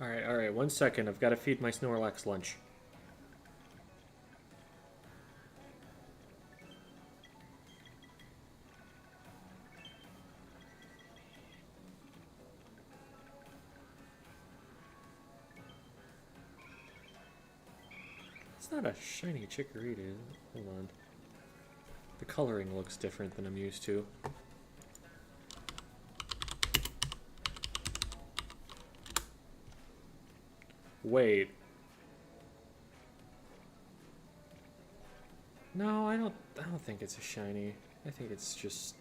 Alright, 1 second. I've got to feed my Snorlax lunch. It's not a shiny Chikorita. Hold on. The coloring looks different than I'm used to. Wait. No, I don't think it's a shiny. I think it's just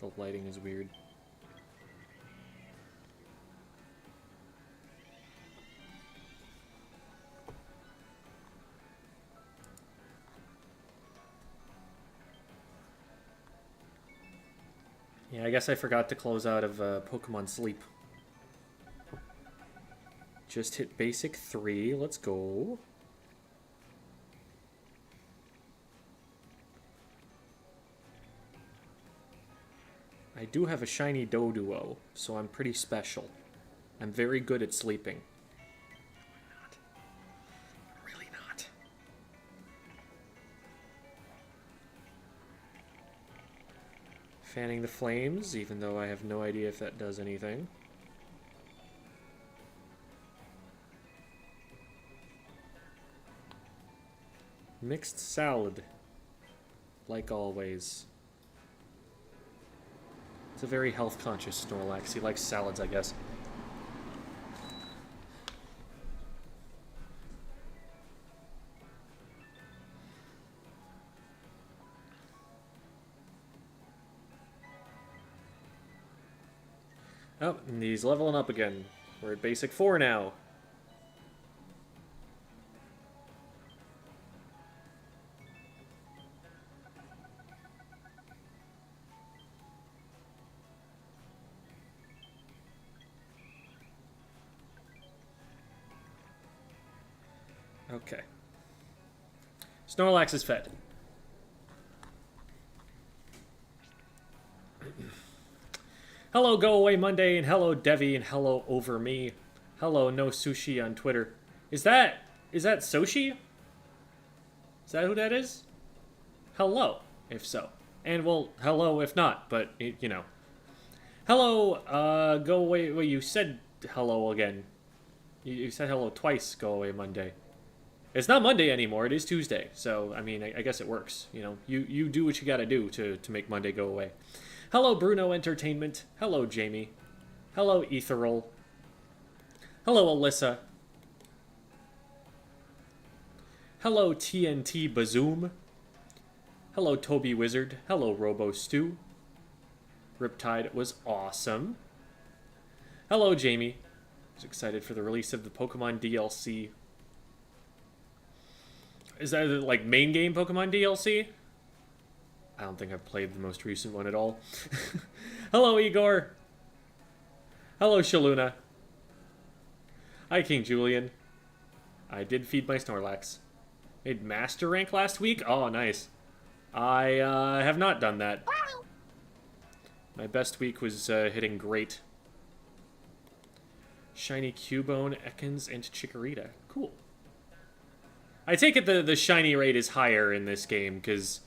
the lighting is weird. Yeah, I guess I forgot to close out of Pokemon Sleep. Just hit basic 3. Let's go. I do have a shiny Doduo, so I'm pretty special. I'm very good at sleeping. Not. Really not. Fanning the flames, even though I have no idea if that does anything. Mixed salad. Like always. It's a very health-conscious Snorlax. He likes salads, I guess. Oh, and he's leveling up again. We're at basic 4 now. Okay. Snorlax is fed. Hello, Go Away Monday, and hello, Devi, and hello, Over Me. Hello, No Sushi on Twitter. Is that Soshi? Is that who that is? Hello, if so. And, well, hello if not, but, you know. Hello, Go Away, well, you said hello again. You said hello twice, Go Away Monday. It's not Monday anymore, it is Tuesday, so, I mean, I guess it works, you know. You do what you gotta do to make Monday go away. Hello, Bruno Entertainment. Hello, Jamie. Hello, Ethereal. Hello, Alyssa. Hello, TNT Bazoom. Hello, Toby Wizard. Hello, Robo Stew. Riptide was awesome. Hello, Jamie. I was excited for the release of the Pokemon DLC. Is that like main game Pokemon DLC? I don't think I've played the most recent one at all. Hello, Igor. Hello, Shaluna. Hi, King Julian. I did feed my Snorlax. Made Master Rank last week? Oh, nice. I have not done that. My best week was hitting Great. Shiny Cubone, Ekans, and Chikorita. Cool. I take it the shiny rate is higher in this game, because...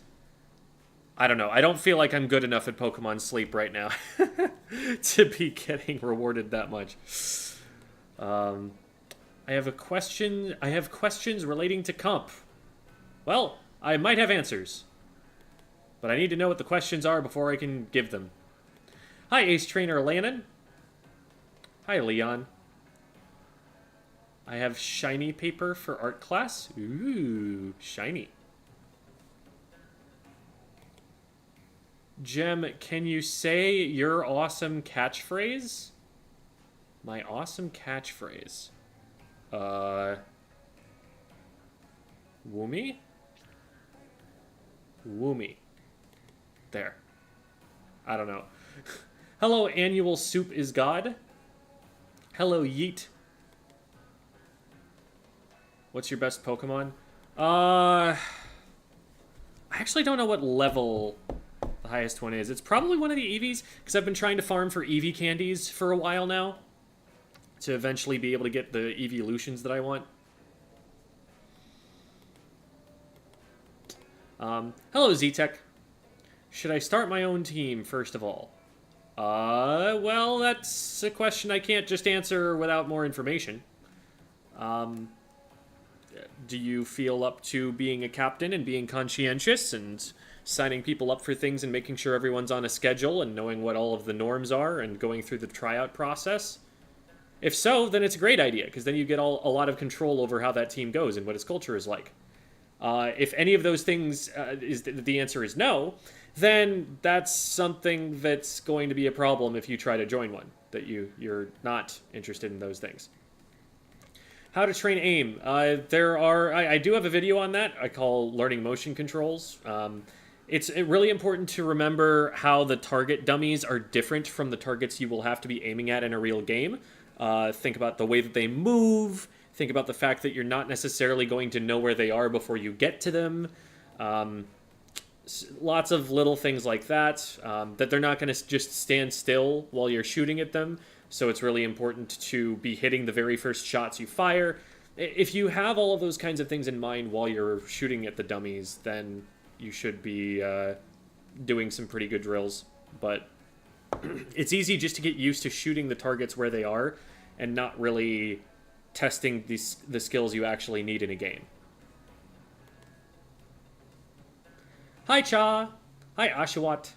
I don't know. I don't feel like I'm good enough at Pokemon Sleep right now to be getting rewarded that much. I have a question. I have questions relating to comp. Well, I might have answers. But I need to know what the questions are before I can give them. Hi, Ace Trainer Lannon. Hi, Leon. I have shiny paper for art class. Ooh, shiny. Jem, can you say your awesome catchphrase? My awesome catchphrase. Woomy? Woomy. There. I don't know. Hello, Annual Soup is God. Hello, Yeet. What's your best Pokemon? I actually don't know what level... the highest one is. It's probably one of the Eevees, because I've been trying to farm for Eevee candies for a while now. to eventually be able to get the evolutions that I want. Hello, Z-Tech. Should I start my own team, first of all? Well, that's a question I can't just answer without more information. Do you feel up to being a captain and being conscientious and signing people up for things and making sure everyone's on a schedule and knowing what all of the norms are and going through the tryout process? If so, then it's a great idea, because then you get a lot of control over how that team goes and what its culture is like. If any of those things, the answer is no, then that's something that's going to be a problem if you try to join one, that you're not interested in those things. How to train aim. I do have a video on that I call Learning Motion Controls. It's really important to remember how the target dummies are different from the targets you will have to be aiming at in a real game. Think about the way that they move. Think about the fact that you're not necessarily going to know where they are before you get to them. Lots of little things like that, that they're not going to just stand still while you're shooting at them. So it's really important to be hitting the very first shots you fire. If you have all of those kinds of things in mind while you're shooting at the dummies, then you should be doing some pretty good drills. But it's easy just to get used to shooting the targets where they are and not really testing the skills you actually need in a game. Hi, Cha. Hi, Ashawat.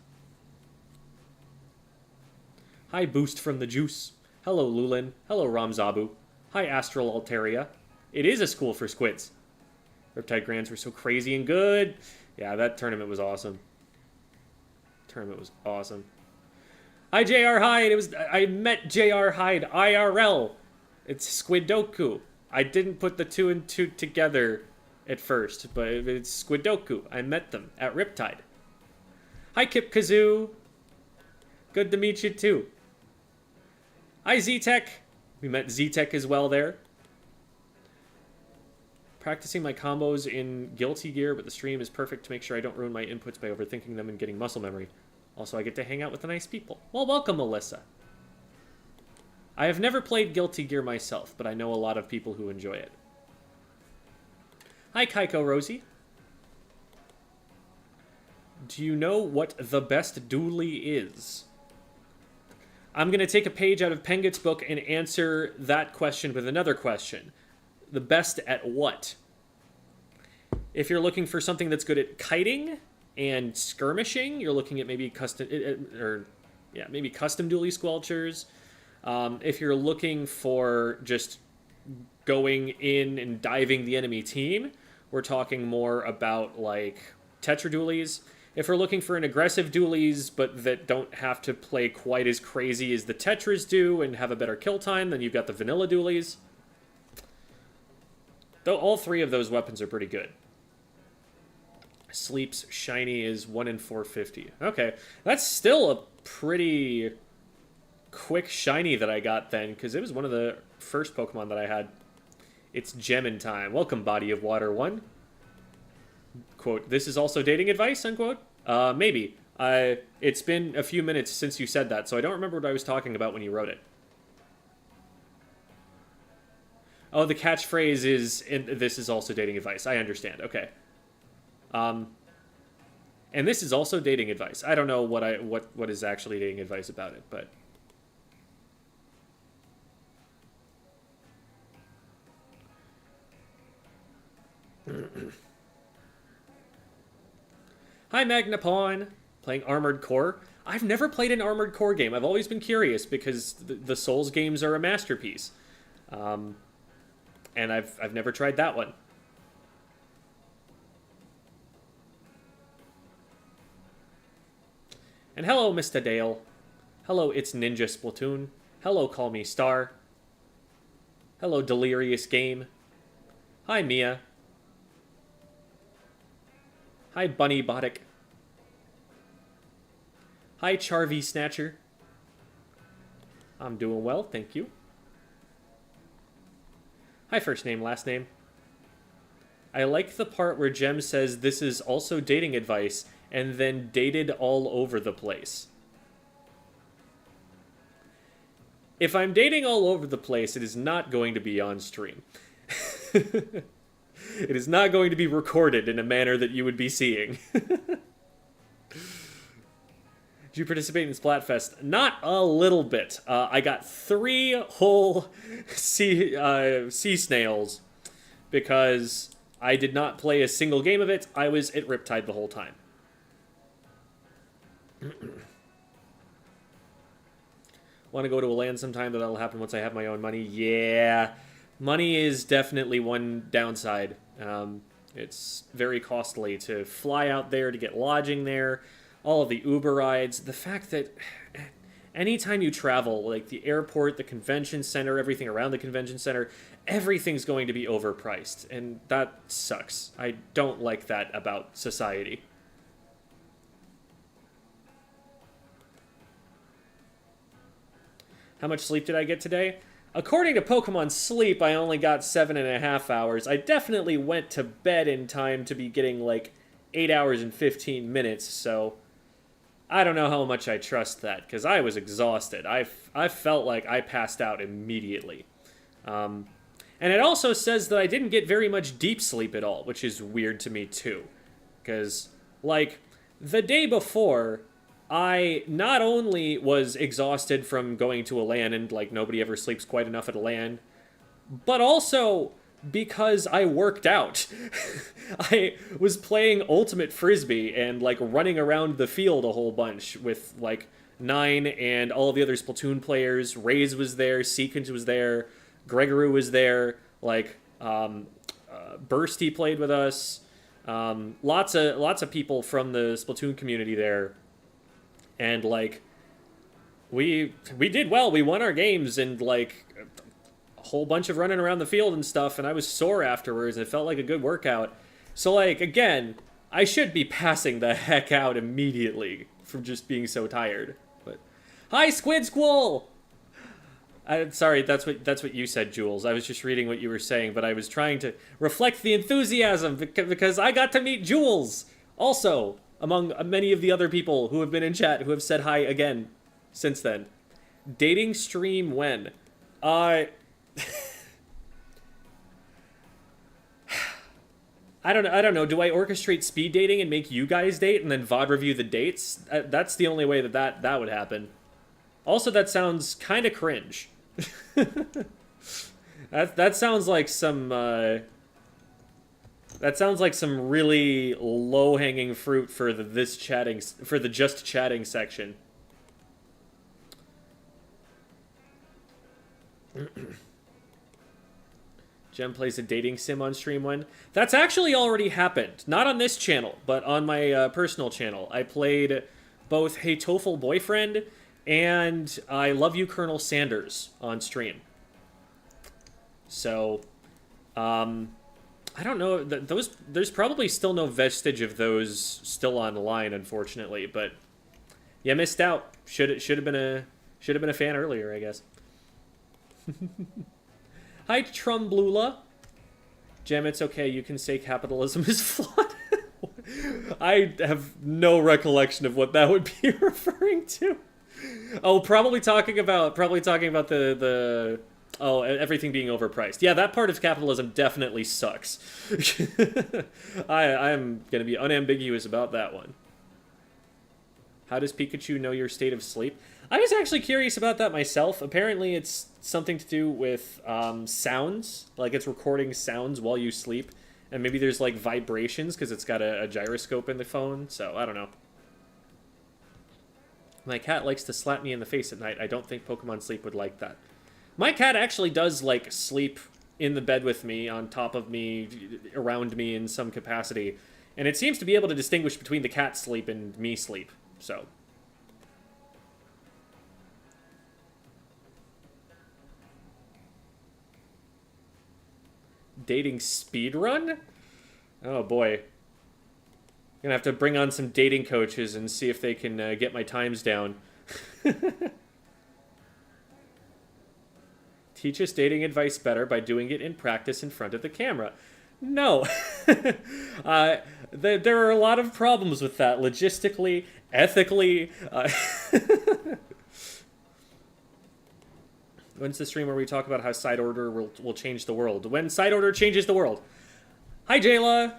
Hi, Boost from the Juice. Hello, Lulin. Hello, Ramzabu. Hi, Astral Altaria. It is a school for squids. Riptide Grands were so crazy and good. Yeah, that tournament was awesome. Hi, J.R. Hyde. I met J.R. Hyde IRL. It's Squidoku. I didn't put the 2 and 2 together at first, but it's Squidoku. I met them at Riptide. Hi, Kip Kazoo. Good to meet you, too. Hi, Z-Tech. We met Z-Tech as well there. Practicing my combos in Guilty Gear, but the stream is perfect to make sure I don't ruin my inputs by overthinking them and getting muscle memory. Also, I get to hang out with the nice people. Well, welcome, Melissa. I have never played Guilty Gear myself, but I know a lot of people who enjoy it. Hi, Kaiko Rosie. Do you know what the best dually is? I'm going to take a page out of Pengit's book and answer that question with another question. The best at what? If you're looking for something that's good at kiting and skirmishing, you're looking at maybe custom dually squelchers. If you're looking for just going in and diving the enemy team, we're talking more about like Tetra dualies. If we're looking for an aggressive dualies, but that don't have to play quite as crazy as the Tetras do and have a better kill time, then you've got the vanilla dualies. Though all three of those weapons are pretty good. Sleep's shiny is 1 in 450. Okay, that's still a pretty quick shiny that I got then, because it was one of the first Pokemon that I had. It's Gemin time. Welcome, Body of Water 1. Quote, this is also dating advice, unquote? Maybe. It's been a few minutes since you said that, so I don't remember what I was talking about when you wrote it. Oh, the catchphrase is, this is also dating advice. I understand. Okay. And this is also dating advice. I don't know what is actually dating advice about it, but... Hi, Magnapon. Playing Armored Core. I've never played an Armored Core game. I've always been curious because the Souls games are a masterpiece. And I've never tried that one. And hello, Mr. Dale. Hello, it's Ninja Splatoon. Hello, Call Me Star. Hello, Delirious Game. Hi, Mia. Hi, Bunny Boddick. Hi, Charvy Snatcher. I'm doing well, thank you. Hi, first name, last name. I like the part where Jem says this is also dating advice, and then dated all over the place. if I'm dating all over the place, it is not going to be on stream. It is not going to be recorded in a manner that you would be seeing. Did you participate in Splatfest? Not a little bit. I got 3 whole sea snails because I did not play a single game of it. I was at Riptide the whole time. Want to go to a LAN sometime, but that'll happen once I have my own money. Yeah, money is definitely one downside. It's very costly to fly out there, to get lodging there, all of the Uber rides. The fact that anytime you travel, like the airport, the convention center, everything around the convention center, everything's going to be overpriced, and that sucks. I don't like that about society. How much sleep did I get today? According to Pokemon Sleep, I only got 7.5 hours. I definitely went to bed in time to be getting like 8 hours and 15 minutes, so I don't know how much I trust that, because I was exhausted. I felt like I passed out immediately. And it also says that I didn't get very much deep sleep at all, which is weird to me too. Because, like, the day before, I not only was exhausted from going to a LAN, and, like, nobody ever sleeps quite enough at a LAN, but also because I worked out. I was playing Ultimate Frisbee and, like, running around the field a whole bunch with, like, Nine and all of the other Splatoon players. Raze was there, Sequence was there, Gregory was there, like, Bursty played with us. Lots of people from the Splatoon community there. And, like, we did well. We won our games, and, like, a whole bunch of running around the field and stuff, and I was sore afterwards, and it felt like a good workout. So, like, again, I should be passing the heck out immediately from just being so tired. But hi, Squid Squall! Sorry, that's what you said, Jules. I was just reading what you were saying, but I was trying to reflect the enthusiasm because I got to meet Jules also, among many of the other people who have been in chat who have said hi again since then. Dating stream when? I don't know. Do I orchestrate speed dating and make you guys date and then VOD review the dates? That's the only way that would happen. Also, that sounds kind of cringe. That sounds like some that sounds like some really low-hanging fruit for the just chatting section. Jem plays a dating sim on stream when? That's actually already happened. Not on this channel, but on my personal channel. I played both Hey TOEFL Boyfriend and I Love You Colonel Sanders on stream. So, I don't know. There's probably still no vestige of those still online, unfortunately. But you missed out. Should have been a fan earlier, I guess. Hi, Trumblula. Jem, it's okay. You can say capitalism is flawed. I have no recollection of what that would be referring to. Oh, probably talking about the everything being overpriced. Yeah, that part of capitalism definitely sucks. I'm going to be unambiguous about that one. How does Pikachu know your state of sleep? I was actually curious about that myself. Apparently it's something to do with sounds. Like, it's recording sounds while you sleep. And maybe there's, like, vibrations because it's got a gyroscope in the phone. So, I don't know. My cat likes to slap me in the face at night. I don't think Pokemon Sleep would like that. My cat actually does, like, sleep in the bed with me, on top of me, around me in some capacity. And it seems to be able to distinguish between the cat sleep and me sleep. So. Dating speedrun? Oh, boy. Gonna have to bring on some dating coaches and see if they can get my times down. Teach us dating advice better by doing it in practice in front of the camera. No. There are a lot of problems with that, logistically, ethically. When's the stream where we talk about how side order will change the world? When side order changes the world. Hi, Jayla.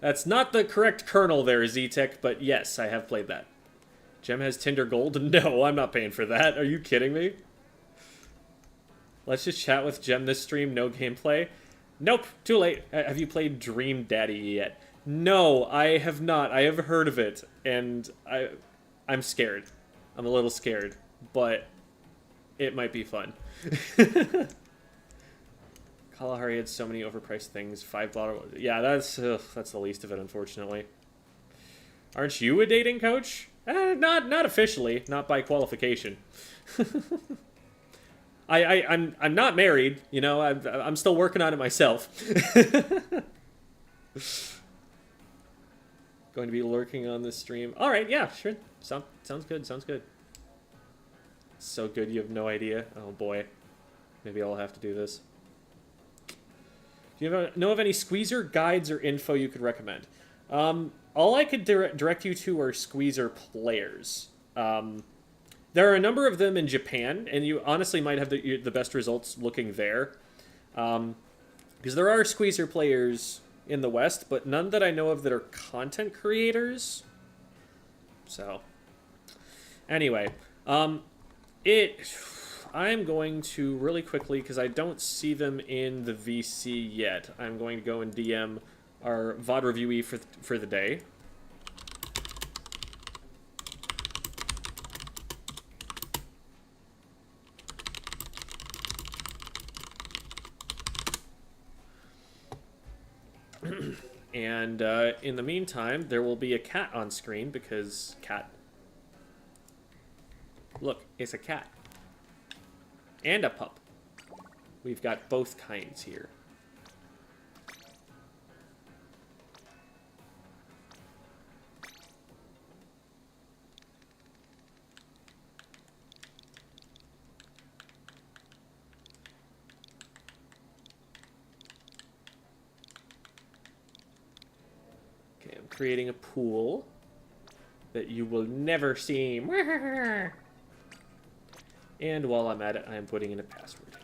That's not the correct kernel there, Z-Tech, but yes, I have played that. Gem has Tinder Gold? No, I'm not paying for that. Are you kidding me? Let's just chat with Gem this stream, no gameplay. Nope, too late. Have you played Dream Daddy yet? No, I have not. I have heard of it, and I'm scared. I'm a little scared, but it might be fun. Kalahari had so many overpriced things. 5 bottle. Yeah, that's the least of it, unfortunately. Aren't you a dating coach? Not officially, not by qualification. I'm not married, you know. I'm still working on it myself. Going to be lurking on this stream. All right, yeah, sure. Sounds good. Sounds good. So good, you have no idea. Oh boy, maybe I'll have to do this. Do you know of any squeezer guides or info you could recommend? All I could direct you to are squeezer players. There are a number of them in Japan, and you honestly might have the best results looking there. Because there are squeezer players in the West, but none that I know of that are content creators. So, anyway, I'm going to really quickly, because I don't see them in the VC yet, I'm going to go and DM our VOD reviewee for the day. And in the meantime, there will be a cat on screen because cat. Look, it's a cat. And a pup. We've got both kinds here. Creating a pool that you will never see. And while I'm at it, I am putting in a password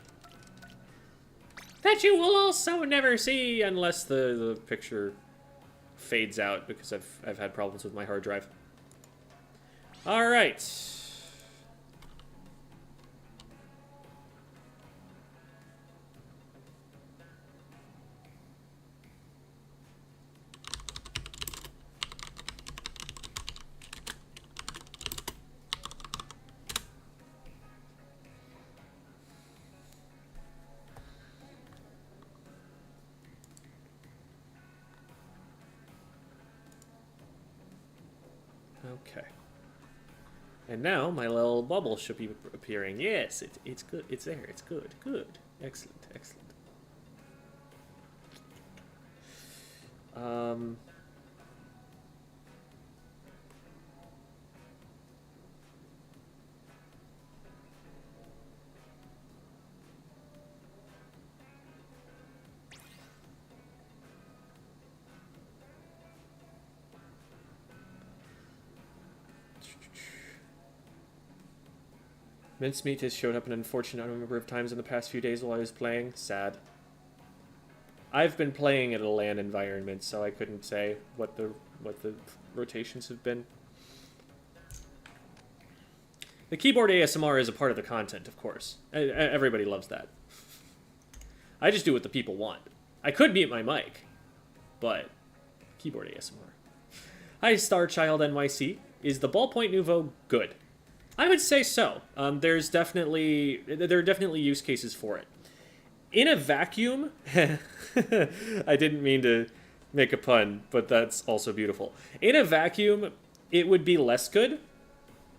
that you will also never see unless the picture fades out because I've had problems with my hard drive. All right. Okay. And now my little bubble should be appearing. Yes, it's good. It's there. It's good. Good. Excellent. Excellent. Mincemeat has showed up an unfortunate number of times in the past few days while I was playing. Sad. I've been playing at a LAN environment, so I couldn't say what the rotations have been. The keyboard ASMR is a part of the content, of course. Everybody loves that. I just do what the people want. I could mute my mic, but keyboard ASMR. Hi, Starchild NYC. Is the Ballpoint Nouveau good? I would say so. There are definitely use cases for it. In a vacuum, I didn't mean to make a pun, but that's also beautiful. In a vacuum, it would be less good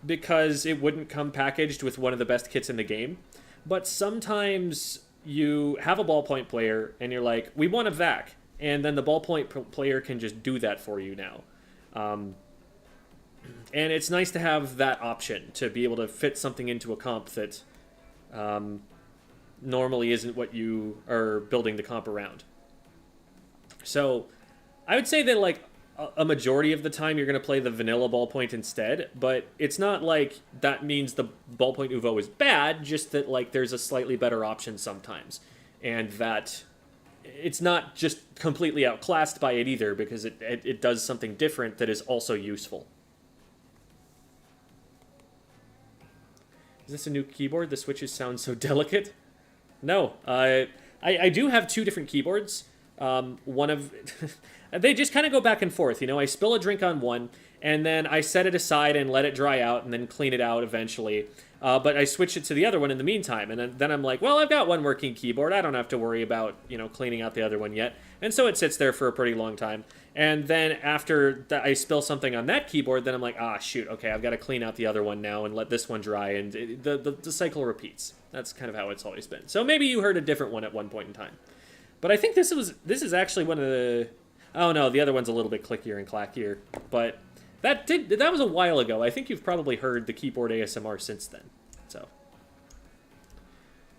because it wouldn't come packaged with one of the best kits in the game. But sometimes you have a ballpoint player and you're like, we want a vac, and then the ballpoint player can just do that for you now. And it's nice to have that option, to be able to fit something into a comp that normally isn't what you are building the comp around. So I would say that, like, a majority of the time you're going to play the vanilla ballpoint instead, but it's not like that means the ballpoint Uvo is bad, just that like there's a slightly better option sometimes. And that it's not just completely outclassed by it either, because it does something different that is also useful. Is this a new keyboard? The switches sound so delicate. No, I do have two different keyboards. One of they just kind of go back and forth. You know, I spill a drink on one, and then I set it aside and let it dry out, and then clean it out eventually. But I switch it to the other one in the meantime, and then I'm like, well, I've got one working keyboard. I don't have to worry about, you know, cleaning out the other one yet. And so it sits there for a pretty long time. And then after I spill something on that keyboard, then I'm like, ah, shoot, okay, I've got to clean out the other one now and let this one dry, and the cycle repeats. That's kind of how it's always been. So maybe you heard a different one at one point in time. But I think this is actually one of the... Oh no, the other one's a little bit clickier and clackier. But that was a while ago. I think you've probably heard the keyboard ASMR since then. So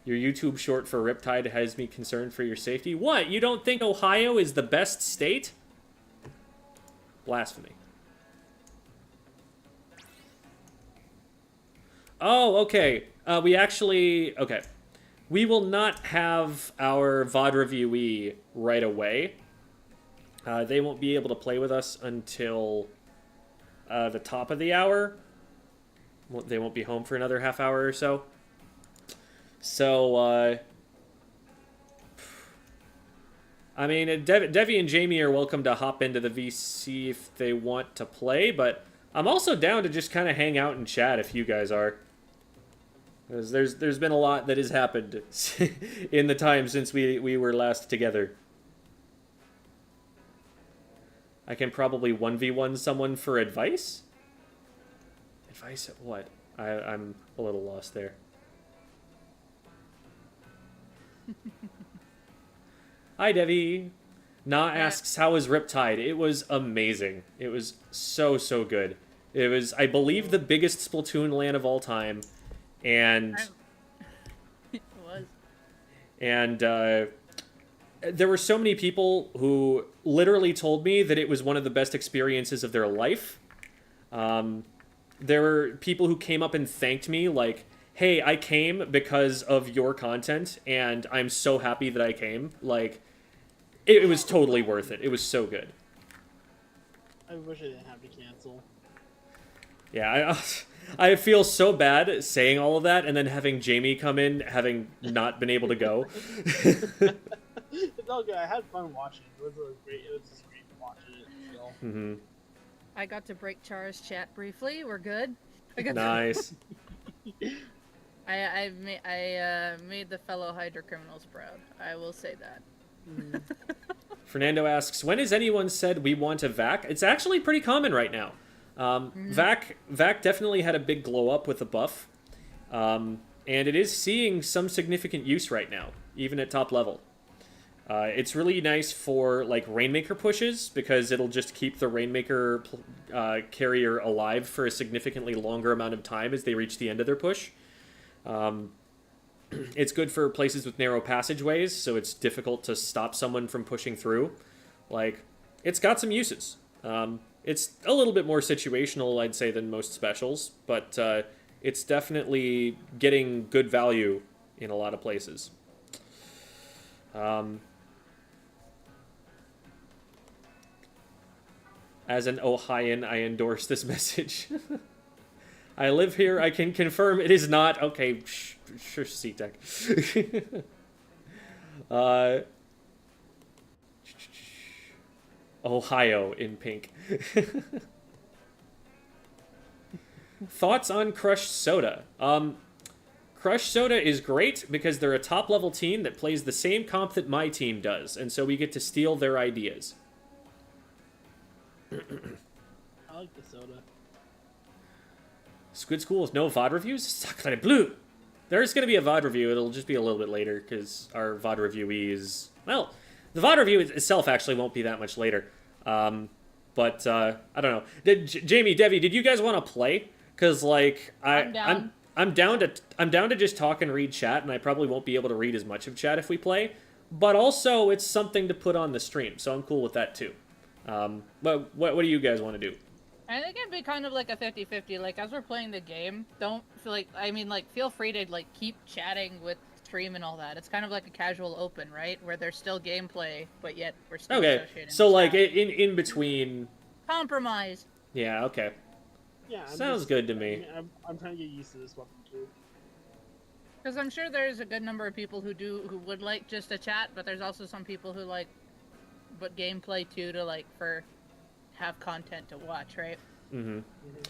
your YouTube short for Riptide has me concerned for your safety. What? You don't think Ohio is the best state? Blasphemy. Oh, okay. Okay. We will not have our VOD reviewee right away. They won't be able to play with us until the top of the hour. They won't be home for another half hour or so. So, I mean, Devi and Jamie are welcome to hop into the VC if they want to play, but I'm also down to just kind of hang out and chat if you guys are. Because there's been a lot that has happened in the time since we were last together. I can probably 1v1 someone for advice? Advice at what? I'm a little lost there. Hi, Devi. Na asks, how was Riptide? It was amazing. It was so good. It was, I believe, the biggest Splatoon LAN of all time. And... It was. And, there were so many people who literally told me that it was one of the best experiences of their life. There were people who came up and thanked me, like, hey, I came because of your content, and I'm so happy that I came. Like, it was totally worth it. It was so good. I wish I didn't have to cancel. Yeah, I feel so bad saying all of that, and then having Jamie come in, having not been able to go. It's all good. I had fun watching. It was great. It was just great watching it. Still. Mm-hmm. I got to break Char's chat briefly. We're good. Nice. I made the fellow Hydra criminals proud. I will say that. Fernando asks, when has anyone said we want a VAC? It's actually pretty common right now. VAC definitely had a big glow up with the buff. And it is seeing some significant use right now, even at top level. It's really nice for like Rainmaker pushes, because it'll just keep the Rainmaker carrier alive for a significantly longer amount of time as they reach the end of their push. It's good for places with narrow passageways, so it's difficult to stop someone from pushing through. Like, it's got some uses. It's a little bit more situational, I'd say, than most specials, but it's definitely getting good value in a lot of places. As an Ohioan, I endorse this message. I live here. I can confirm it is not. Okay, sure, C-Tech. Ohio in pink. Thoughts on Crush Soda? Crush Soda is great because they're a top-level team that plays the same comp that my team does, and so we get to steal their ideas. I like the soda. Squid School with no VOD reviews? Sacre bleu! There's going to be a VOD review. It'll just be a little bit later, because our VOD reviewee is... Well, the VOD review itself actually won't be that much later. But, I don't know. Jamie, Devi, did you guys want to play? Because, like, I'm down. I'm down to just talk and read chat, and I probably won't be able to read as much of chat if we play. But also, it's something to put on the stream, so I'm cool with that, too. But what do you guys want to do? I think it'd be kind of like a 50-50. Like, as we're playing the game, don't feel like, I mean, like, feel free to, like, keep chatting with stream and all that. It's kind of like a casual open, right? Where there's still gameplay, but yet we're still associating. So, like, in between... Compromise. Yeah, okay. Yeah, Sounds good to me. I mean, I'm trying to get used to this weapon too. Because I'm sure there's a good number of people who would like just a chat, but there's also some people who like, but gameplay too, to like, have content to watch, right? Mm-hmm.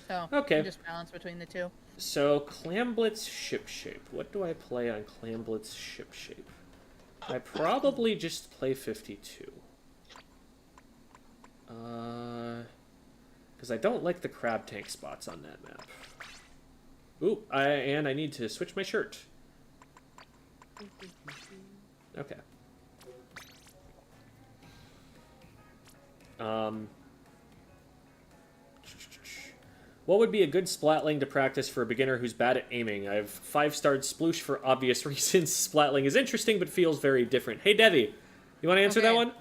So, okay. Just balance between the two. So, Clamblitz ship shape. What do I play on Clamblitz ship shape? I probably just play 52. Because I don't like the crab tank spots on that map. Ooh, and I need to switch my shirt. Okay. What would be a good splatling to practice for a beginner who's bad at aiming? I've 5-starred sploosh for obvious reasons. Splatling is interesting, but feels very different. Hey, Devi, you want to answer that one?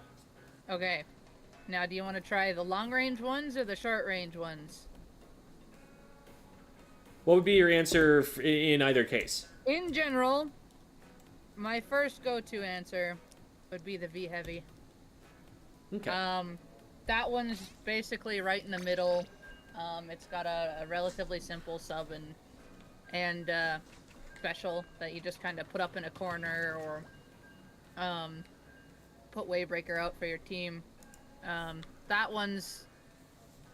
Okay. Now, do you want to try the long-range ones or the short-range ones? What would be your answer in either case? In general, my first go-to answer would be the V-Heavy. Okay. That one's basically right in the middle. It's got a relatively simple sub and special that you just kind of put up in a corner or put Wavebreaker out for your team. That one's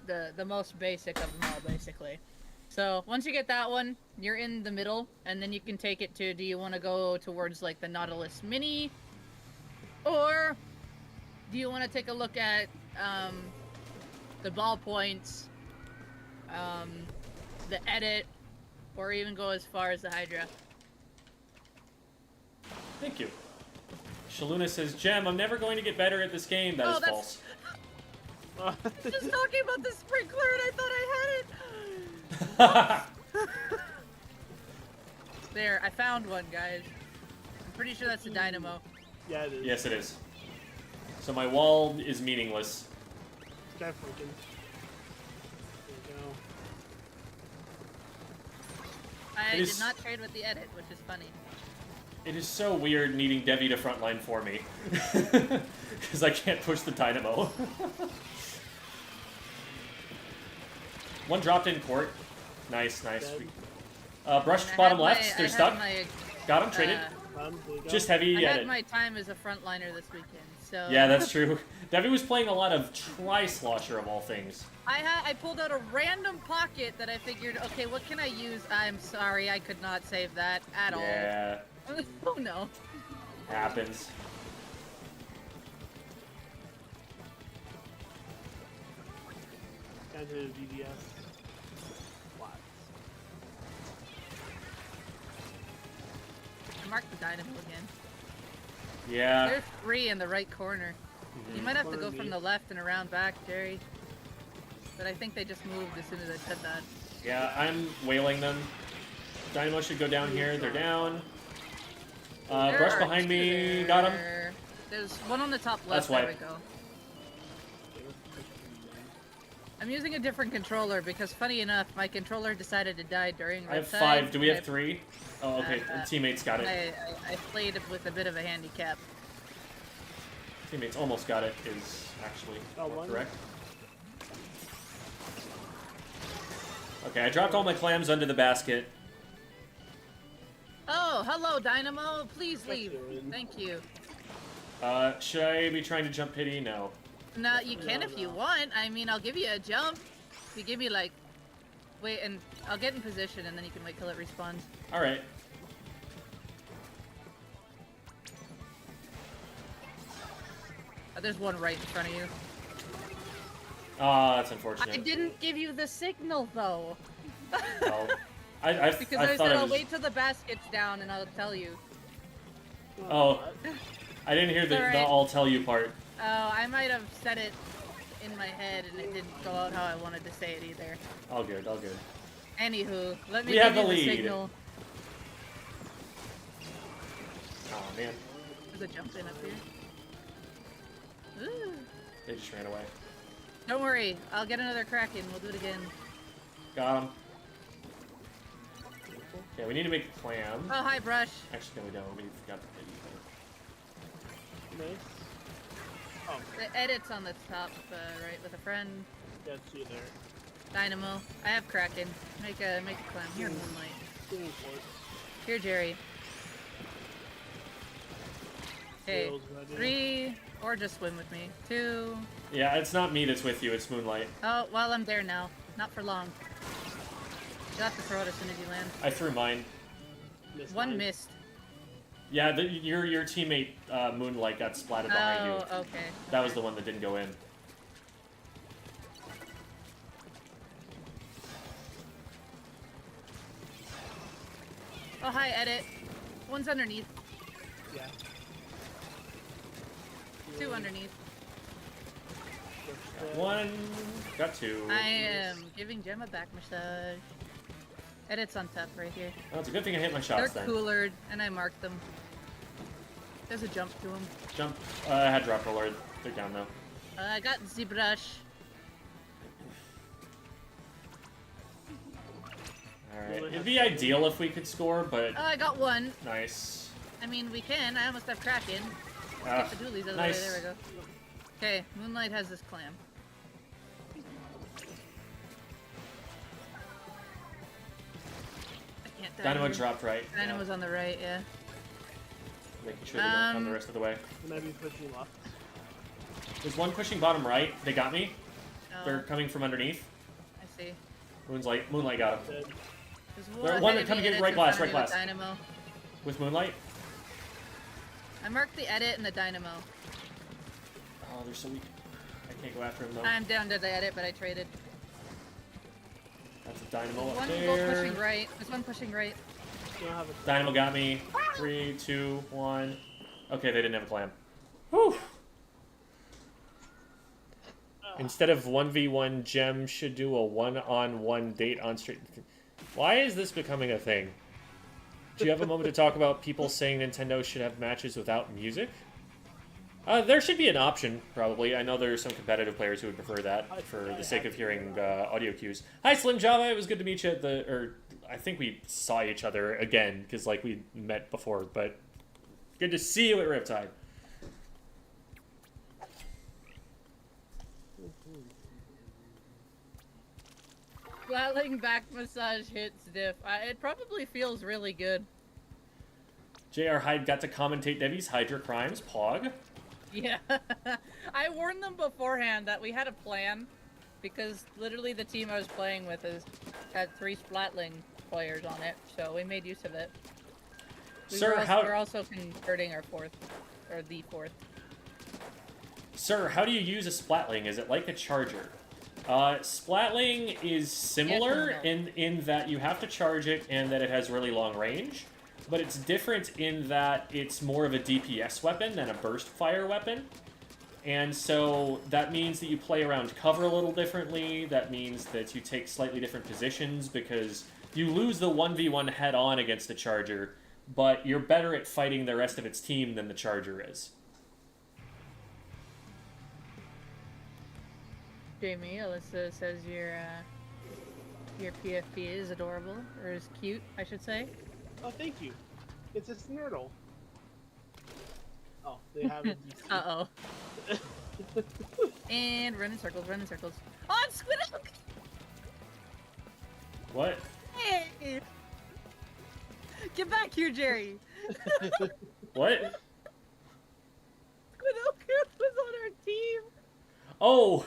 the most basic of them all, basically. So once you get that one, you're in the middle, and then you can take it to, do you want to go towards like the Nautilus Mini, or do you want to take a look at the ballpoints, the edit, or even go as far as the Hydra? Thank you. Shaluna says, Gem, I'm never going to get better at this game. That is false. Just talking about the sprinkler and I thought I had it. There, I found one, guys. I'm pretty sure that's a dynamo. Yeah, it is. Yes, it is. So my wall is meaningless. Guy freaking. There you go. I did not trade with the edit, which is funny. It is so weird needing Devi to frontline for me. Because I can't push the dynamo. One dropped in court. Nice, nice. Brushed bottom left. They're stuck. Got him, traded. Just heavy I edit. had my time as a frontliner this weekend, so... Yeah, that's true. Devi was playing a lot of Tri-Slosher of all things. I pulled out a random pocket that I figured, okay, what can I use? I'm sorry, I could not save that at all. Yeah. Oh no. Happens. Down to VDS. I marked the dynamo again. Yeah. There's 3 in the right corner. You might have to go from the left and around back, Jerry. But I think they just moved as soon as I said that. Yeah, I'm wailing them. Dynamo should go down here. They're down. Brush behind me. Got him. There's one on the top left. There we go. I'm using a different controller because, funny enough, my controller decided to die during Riptide. I have 5. Do we have 3? Oh, okay. Teammates got it. I played with a bit of a handicap. Teammates almost got it is actually correct. Okay, I dropped all my clams under the basket. Oh, hello, Dynamo. Please leave. Thank you. Should I be trying to jump pity? No. No, you can if you want. I mean, I'll give you a jump. If you give me, like... Wait, and I'll get in position, and then you can wait till it respawns. Alright. There's one right in front of you. Ah, that's unfortunate. I didn't give you the signal, though. Oh. Because I said I'll wait till the basket's down, and I'll tell you. Oh. I didn't hear the I'll tell you part. Oh, I might have said it in my head, and it didn't go out how I wanted to say it either. All good, all good. Anywho, let me We give have you the the lead. signal. Oh, man. There's a jump in up here. Ooh. They just ran away. Don't worry, I'll get another Kraken. We'll do it again. Got him. Okay, we need to make a clam. Oh, hi, Brush. Actually, no, we don't. We forgot the piggy. Nice. Oh, The edit's on the top right with a friend. got two there. Dynamo. I have Kraken. Make a clam. Here, Moonlight. Swimming force. Here, Jerry. Okay, Whales ready. 3, or just swim with me. 2. Yeah, it's not me that's with you. It's Moonlight. Oh, well, I'm there now. Not for long. You'll have to throw it as soon as you land. I threw mine. Missed One mine. missed. Yeah, your teammate Moonlight got splatted behind you. Oh, okay. That was the one that didn't go in. Oh, hi, edit. One's underneath. Yeah. 2 underneath. Got one. Got two. I am giving Gem a back massage. Edit's on top right here. Oh, it's a good thing I hit my shots They're then. coolered, and I marked them. There's a jump to them. Jump. I had drop roller. They're down though. I got ZBrush. Alright. It'd be ideal if we could score, but I got one. nice. I mean, we can. I almost have Kraken. Ah, Get the doolies out of nice. the way. There we go. Okay, Moonlight has this clam. I can't die Dynamo here. dropped right. Dynamo's on the right, yeah. Making sure they don't come the rest of the way. Can I be pushing left? There's one pushing bottom right. They got me. Oh, They're coming from underneath. I see. Moonlight got him. Dead. There's There- one one enemy coming in edits right in glass, front of right me with glass. Dynamo. With Moonlight. I marked the edit and the Dynamo. Oh, they're so weak. I can't go after him though. I'm down to the edit, but I traded. That's a Dynamo up One there. both pushing right. There's one pushing right. You don't have a Dynamo got me. 3, 2, 1. Okay, they didn't have a clam. Whew. Instead of 1v1, Gem should do a one-on-one date on street. Why is this becoming a thing? Do you have a moment to talk about people saying Nintendo should have matches without music? There should be an option, probably. I know there are some competitive players who would prefer that for the sake of hearing audio cues. Hi, Slim Java. It was good to meet you at the... Or, I think we saw each other again, because, like, we met before, but good to see you at Riptide. Flatling back massage hits diff. It probably feels really good. JR Hyde got to commentate Debbie's Hydra Crimes, Pog. Yeah. I warned them beforehand that we had a plan because literally the team I was playing with had 3 Splatling players on it, so we made use of it. We're also converting our 4th, or the 4th. Sir, how do you use a Splatling? Is it like a charger? Splatling is similar Yes and no. in that you have to charge it and that it has really long range, but it's different in that it's more of a DPS weapon than a burst fire weapon. And so that means that you play around cover a little differently. That means that you take slightly different positions because you lose the 1v1 head-on against the charger, but you're better at fighting the rest of its team than the charger is. Jamie, Alyssa says your PFP is adorable, or is cute, I should say. Oh, thank you. It's a Snurtle. Oh, they have a DC. Uh-oh. And run in circles, run in circles. Oh, it's Squid! What? Hey! Get back here, Jerry! What? Squid was on our team! Oh!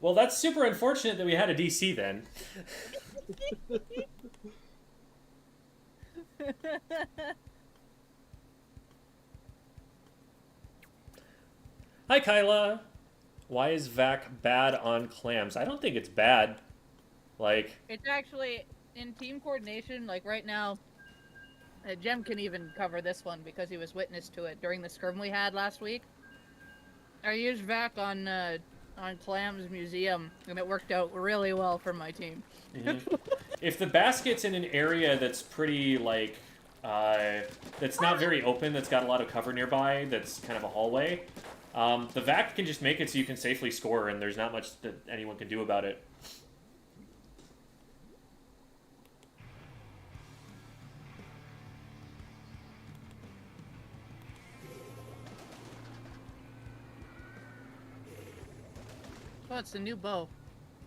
Well, that's super unfortunate that we had a DC then. Hi, Kyla. Why is Vac bad on clams? I don't think it's bad. Like, It's actually, in team coordination, like right now, Jem can even cover this one because he was witness to it during the scrim we had last week. I used VAC on Clam's Museum, and it worked out really well for my team. if the basket's in an area that's pretty, like, that's not very open, that's got a lot of cover nearby, that's kind of a hallway, The vac can just make it so you can safely score, and there's not much that anyone can do about it. Oh, it's a new bow.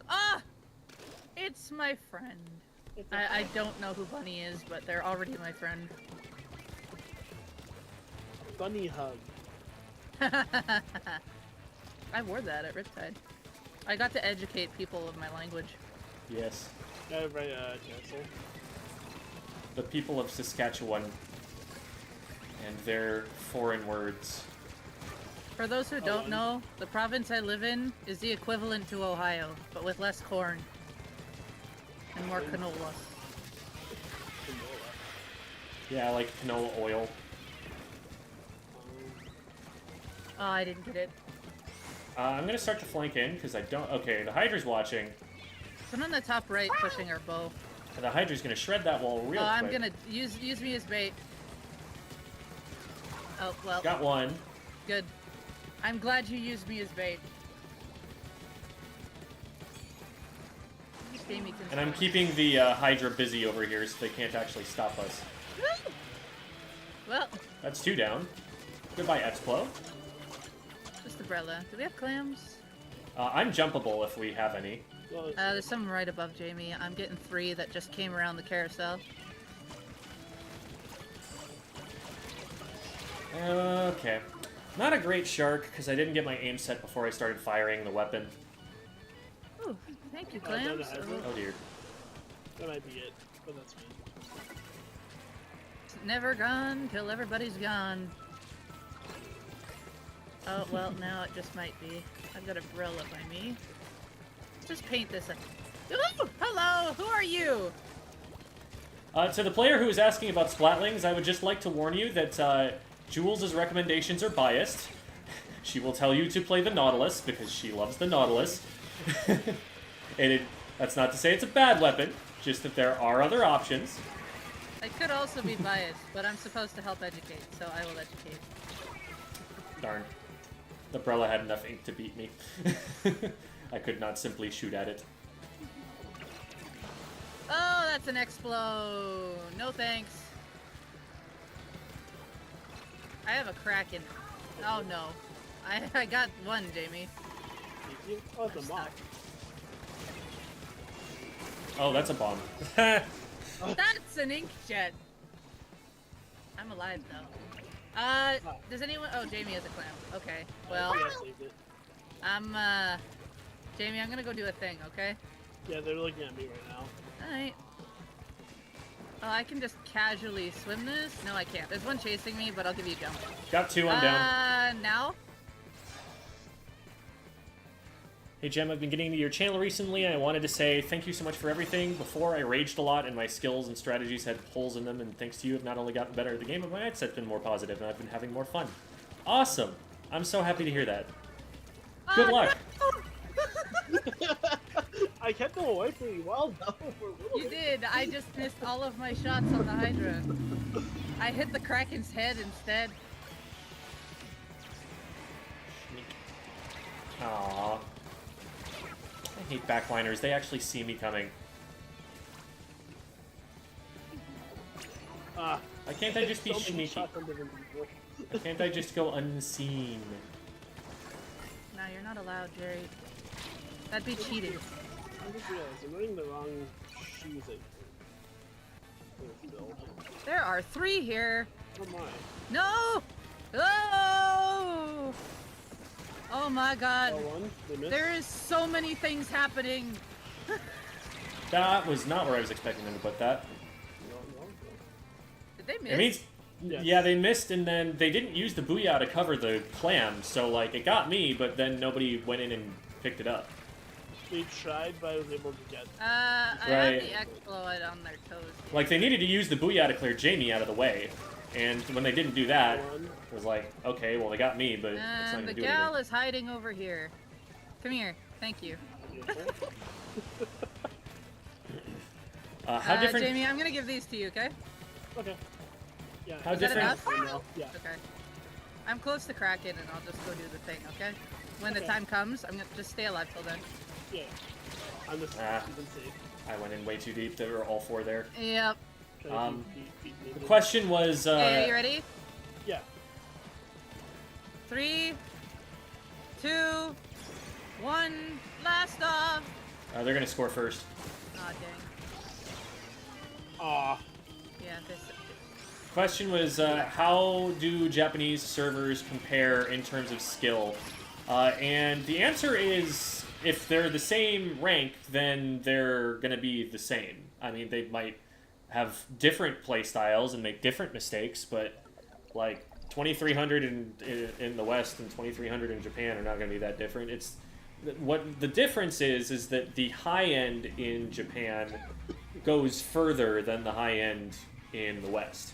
Ah! It's my friend. I don't know who Bunny is, but they're already my friend. Bunny hug. I wore that at Riptide. I got to educate people of my language. Yes. Yeah, right, cancel. The people of Saskatchewan and their foreign words. For those who don't know, the province I live in is the equivalent to Ohio, but with less corn. And more canola. Yeah, like canola oil. Oh, I didn't get it. I'm gonna start to flank in, because I don't... Okay, the Hydra's watching. Someone on the top right pushing our bow. And the Hydra's gonna shred that wall real quick. I'm gonna use me as bait. Oh, well. Got one. Good. I'm glad you used me as bait. And I'm keeping the Hydra busy over here so they can't actually stop us. Woo! Well. That's 2 down. Goodbye, Explo. Just umbrella. Do we have clams? I'm jumpable if we have any. There's some right above Jamie. I'm getting 3 that just came around the carousel. Okay. Not a great shark, because I didn't get my aim set before I started firing the weapon. Ooh, thank you, clams. Oh dear. That might be it, but that's me. It's never gone till everybody's gone. Oh, well, now it just might be. I've got a umbrella by me. Let's just paint this up. Ooh, hello, who are you? To the player who is asking about Splatlings, I would just like to warn you that Jules' recommendations are biased. She will tell you to play the Nautilus, because she loves the Nautilus. And that's not to say it's a bad weapon, just that there are other options. I could also be biased, but I'm supposed to help educate, so I will educate. Darn. The Brella had enough ink to beat me. I could not simply shoot at it. Oh, that's an explode. No thanks. I have a Kraken. Oh no. I got one, Jamie. Oh, it's a mock. Oh, that's a bomb. That's an inkjet. I'm alive though. Does anyone? Oh, Jamie has a clam. Okay. Well, I'm Jamie, I'm gonna go do a thing. Okay. Yeah, they're looking at me right now. All right. Oh, I can just casually swim this. No, I can't. There's one chasing me, but I'll give you a jump. Got 2, I'm down. Now. Hey Jem, I've been getting into your channel recently, and I wanted to say thank you so much for everything. Before, I raged a lot, and my skills and strategies had holes in them, and thanks to you, I've not only gotten better at the game, but my mindset's been more positive, and I've been having more fun. Awesome! I'm so happy to hear that. Good luck! No! I kept them away pretty well, though. You did. I just missed all of my shots on the Hydra. I hit the Kraken's head instead. Aww. I hate backliners. They actually see me coming. Why can't I just be sneaky? Why can't I just go unseen? No, you're not allowed, Jerry. That'd be cheating. I just realized I'm wearing the wrong shoes. There are 3 here. Oh my. No! Oh! Oh my god. There is so many things happening. That was not where I was expecting them to put that. Did they miss? It means, Yes. yeah, they missed, and then they didn't use the booyah to cover the clam, so, like, it got me, but then nobody went in and picked it up. They tried, but I was able to get. I had the exploit on their toes. Here. Like, they needed to use the booyah to clear Jamie out of the way, and when they didn't do that, it was like, okay, well, they got me, but it's not And gonna the do gal anything. is hiding over here. Come here. Thank you. How different... Jamie, I'm gonna give these to you, okay? Okay. Yeah. How Is that different... enough? Yeah. Okay. I'm close to cracking, and I'll just go do the thing, okay? When the Okay. time comes, I'm gonna just stay alive till then. Yeah. I'm just Ah. keeping safe. I went in way too deep. There were all four there. Yep. Try to keep The moving. question was, Okay, you ready? Yeah. 3, 2, 1, blast off! they're gonna score first. Aw, dang. Aw. Yeah, this. Question was, how do Japanese servers compare in terms of skill? And the answer is, if they're the same rank, then they're gonna be the same. I mean, they might have different play styles and make different mistakes, but like 2300 in the West and 2300 in Japan are not gonna be that different. It's what the difference is that the high end in Japan goes further than the high end in the West.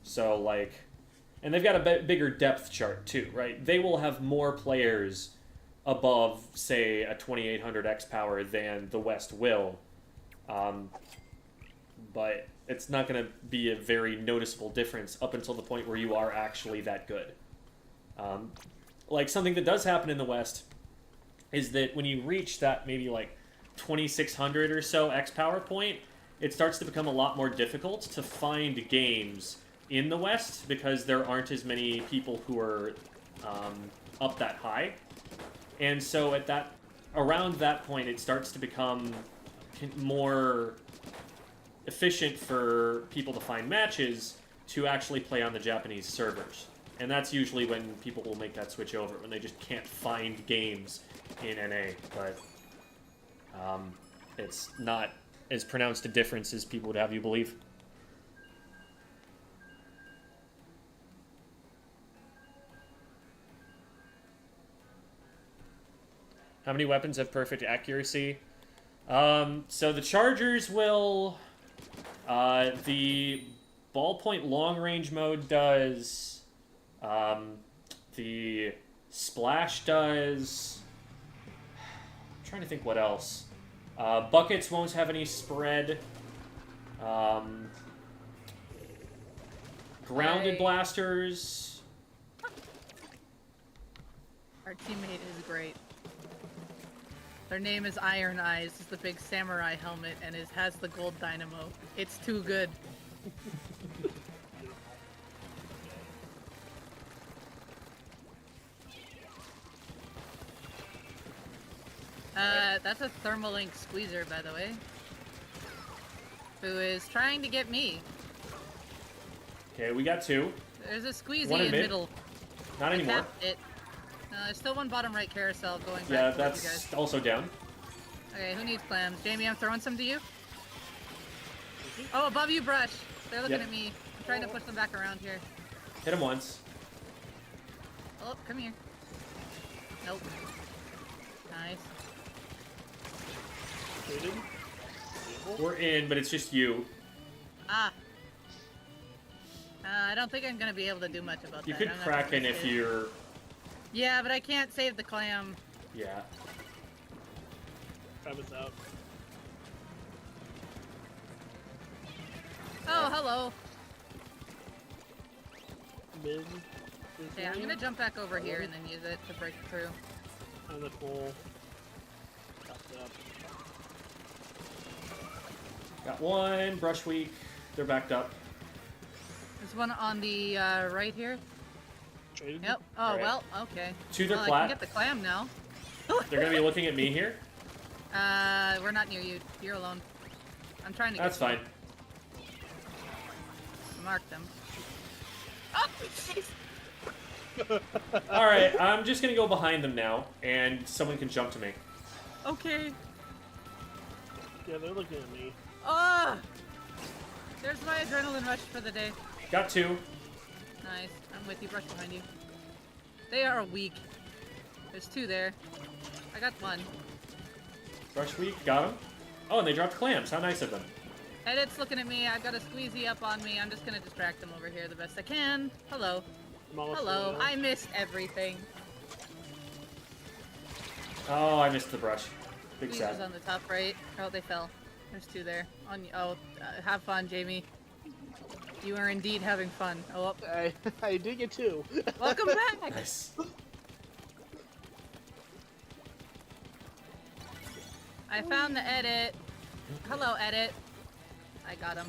So, like, and they've got a bigger depth chart too, right? They will have more players above, say, a 2800 X power than the West will. But it's not going to be a very noticeable difference up until the point where you are actually that good. Like, something that does happen in the West is that when you reach that maybe like 2600 or so X power point, it starts to become a lot more difficult to find games in the West because there aren't as many people who are up that high. And so around that point, it starts to become more efficient for people to find matches to actually play on the Japanese servers. And that's usually when people will make that switch over, when they just can't find games in NA. But it's not as pronounced a difference as people would have you believe. How many weapons have perfect accuracy? So the Chargers will... the ballpoint long-range mode does. The Splash does. I'm trying to think what else. Buckets won't have any spread. Grounded blasters. Our teammate is great. Their name is Iron Eyes. It's the big samurai helmet and it has the gold dynamo. It's too good. That's a Thermalink squeezer, by the way. Who is trying to get me. Okay, we got two. There's a squeezy One in in mid. middle. Not I anymore. tapped it. There's still one bottom right carousel going back Yeah, towards you guys. that's also down. Okay, who needs clams? Jamie, I'm throwing some to you. Oh, above you, Brush. They're looking Yep. at me. I'm trying to push them back around here. Hit him once. Oh, come here. Nope. Nice. Traded. We're in, but it's just you. Ah. I don't think I'm gonna be able to do much about You that. could I'm not crack in gonna if risk it. you're... Yeah, but I can't save the clam. Yeah. Travis out. Oh, hello. Mid. Okay, I'm gonna jump back over here and then use it to break through. On the pole. Chopped up. Got one. Brush weak. They're backed up. There's one on the right here. Traded. Yep. Oh, Alright. well, okay. Two, they're Well, I flat. can get the clam now. They're going to be looking at me here. We're not near you. You're alone. I'm trying to That's get fine. mark them. Oh, jeez. Alright, I'm just going to go behind them now, and someone can jump to me. Okay. Yeah, they're looking at me. Ah! There's my adrenaline rush for the day. Got two. Nice. I'm with you. Brush behind you. They are weak. There's two there. I got one. Brush weak. Got them. Oh, and they dropped clams. How nice of them. Edit's looking at me. I've got a squeezy up on me. I'm just gonna distract them over here the best I can. Hello. I'm almost Hello. there. I missed everything. Oh, I missed the brush. Big Squeezer's sad. on the top right. Oh, they fell. There's two there. On. Oh, have fun, Jamie. You are indeed having fun. Oh, I did get 2. welcome back. Nice. I found the edit. Hello, edit. I got him.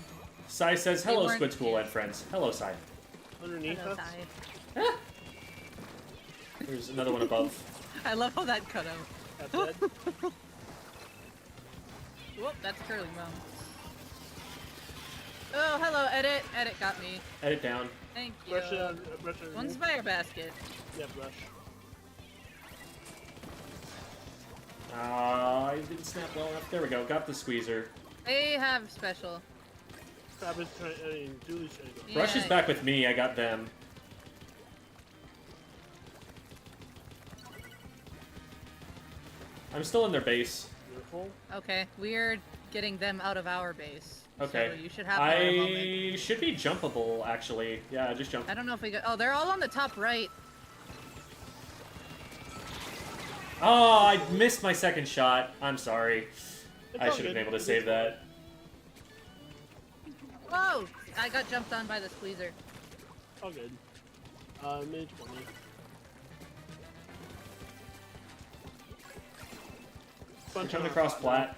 Sai says, They hello, weren't Squid School cute. and friends. Hello, Sai. Underneath Hello, us. Sai. There's another one above. I love how that cut out. That's it. Whoop, that's curling bone. Oh, hello, edit. Edit got me. Edit down. Thank you. Brush it on. Brush it on. One's by our basket. Yeah, brush. I didn't snap well enough. There we go. Got the squeezer. They have special. I was trying. I mean, Julie's trying to go. Yeah. Brush is back with me. I got them. I'm still in their base. Beautiful. Okay, we're getting them out of our base. Okay. So you should have them in a moment. I should be jumpable, actually. Yeah, just jump. I don't know if we got. Oh, they're all on the top right. Oh, I missed my second shot. I'm sorry. It's I all should have good. been able to It save is that. Whoa! I got jumped on by the squeezer. All good. Mid 20. I'm coming across plat.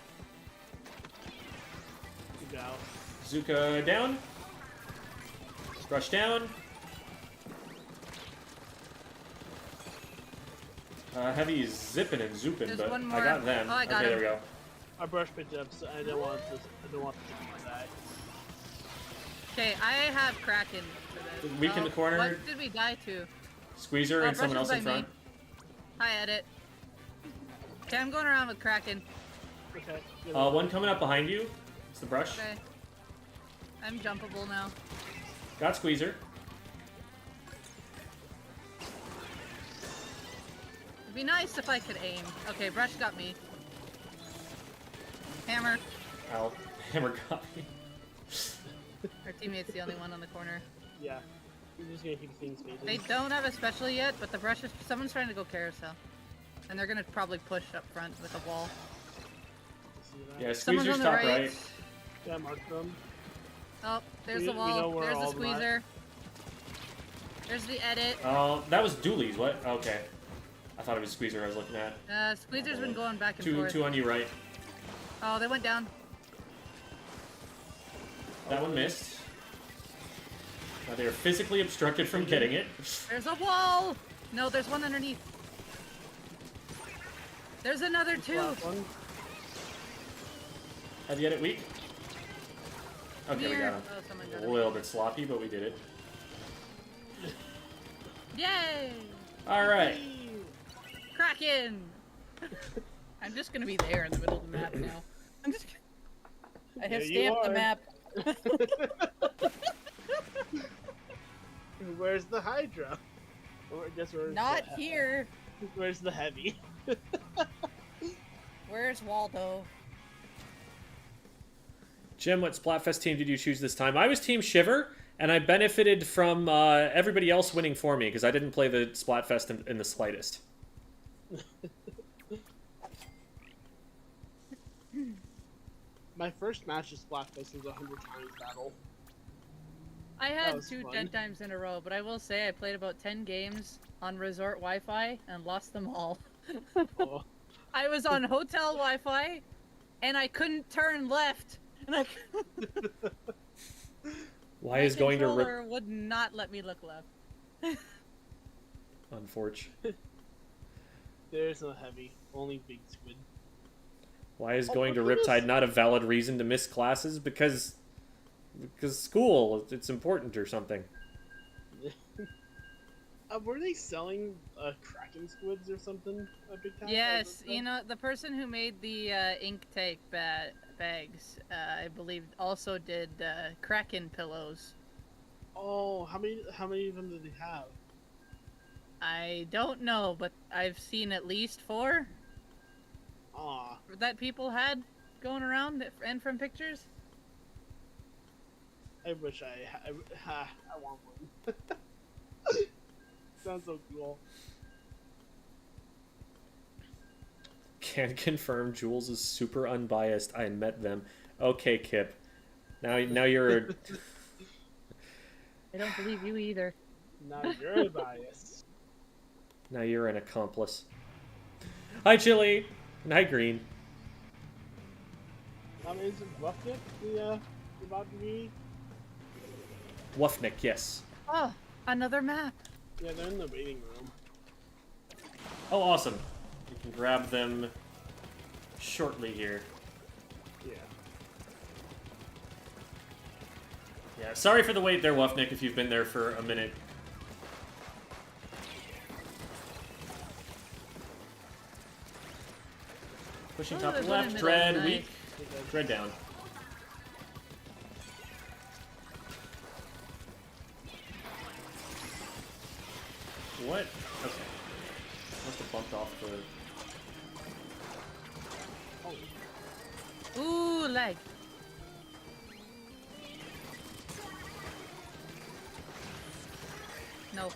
Good out. Zuka down. Brush down. Heavy is zipping and zooping, There's but one I more. got them. Oh, I got okay, him. there we go. Our brush picked it up, so I don't want this. I don't want to die. Okay, I have Kraken for this. Weak in the corner. What did we die to? Squeezer Oh, and someone Brush else is in by front. me. Hi, edit. Okay, I'm going around with Kraken. Okay. One coming up behind you. It's the brush. Okay. I'm jumpable now. Got Squeezer. It'd be nice if I could aim. Okay, Brush got me. Hammer. Ow. Hammer got me. Our teammate's the only one on the corner. Yeah. We're just gonna keep things fading. They don't have a special yet, but the Brush is... Someone's trying to go carousel. And they're gonna probably push up front with a wall. See that? Yeah, Someone's Squeezer's on the top right. Yeah, mark them. Oh, there's We- the we wall. know where There's the all of them are. squeezer. There's the edit. Oh, that was Dooley's. What? Okay. I thought it was Squeezer I was looking at. Squeezer's been going back and Two forth. on you right. Oh, they went down. That one missed. Now they are physically obstructed from getting it. There's a wall! No, there's one underneath. There's another two. Last one. Have you had it weak? Okay, we Here. got him. Oh, someone got A him. little bit sloppy, but we did it. Yay! Alright. Kraken! I'm just gonna be there in the middle of the map now. I'm just. I have There you stamped the are. map. Where's the Hydra? Or I guess where's Not the, here. Where's the heavy? Where's Waldo? Jim, what Splatfest team did you choose this time? I was Team Shiver, and I benefited from everybody else winning for me, because I didn't play the Splatfest in the slightest. My first match of Splatfest was a 100 times battle. I had was two fun. 10 times in a row, but I will say I played about 10 games on resort Wi-Fi and lost them all. Oh, I was on hotel Wi-Fi, and I couldn't turn left. And I Why is going to controller would not let me look left. Unfortunate. there's no heavy, only big squid. Why is Oh, going to look at this. Riptide not a valid reason to miss classes? Because school, it's important or something. Were they selling Kraken squids or something a big time? Yes, you know, the person who made the ink tank bags, I believe, also did Kraken pillows. Oh, how many of them did they have? I don't know, but I've seen at least 4 Aw, that people had going around and from pictures. I wish I want one. Sounds so cool. Can confirm Jules is super unbiased. I met them. Okay, Kip. Now you're I don't believe you either. Now you're biased. Now you're an accomplice. Hi, Chili. And hi, Green. Is Buffett the about to be? Wuffnik, yes. Oh, another map. Yeah, they're in the waiting room. Oh, awesome. You can grab them shortly here. Yeah. Yeah, sorry for the wait there, Wuffnik, if you've been there for a minute. Pushing top there's to one in left, middle, Dread, nice. weak. Dread down. What? Okay. Must have bumped off the... Ooh, leg. No.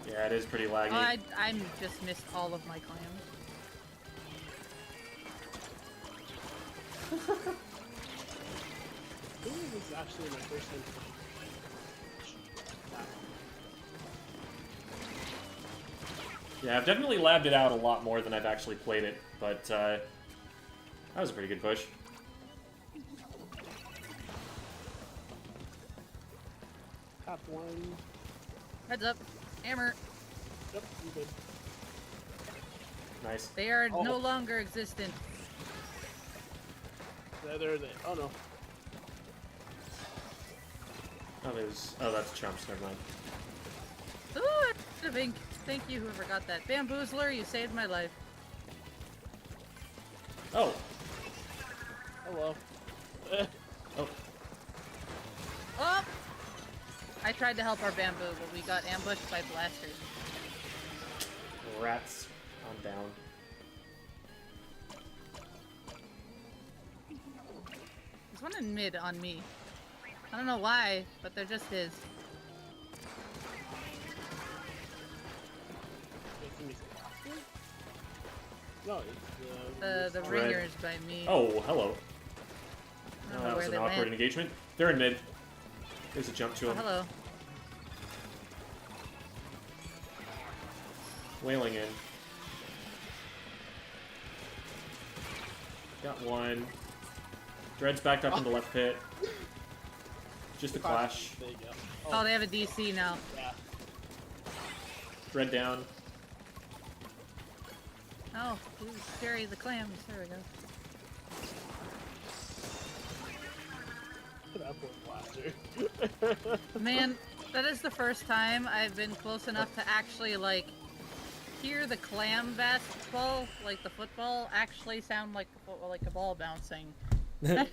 Yeah, it is pretty laggy. Oh, I just missed all of my clams. I think this is actually my first time playing. Yeah, I've definitely labbed it out a lot more than I've actually played it, but that was a pretty good push. Top one. Heads up. Hammer. Yep, you good. Nice. They are Oh. no longer existent. There. Oh no. Oh, there's... Oh, that's chumps, never mind. Ooh, a bink. Thank you, whoever got that. Bamboozler, you saved my life. Oh! Hello. Oh. Oh! I tried to help our bamboo, but we got ambushed by blasters. Rats. I'm down. There's one in mid on me. I don't know why, but there just is. No, it's The Red. ringers by me. Oh, hello. I Oh, don't know that was where an they awkward went. engagement. They're in mid. There's a jump to Oh, him. hello. Wailing in. Got one. Dread's backed up in the left pit. Just a clash. There you go. Oh, they have a DC now. Yeah. Dread down. Oh, ooh, carry the clams. There we go. That poor blaster. Man, that is the first time I've been close enough to actually, like, hear the clam basketball, like the football, actually sound like a ball bouncing. It's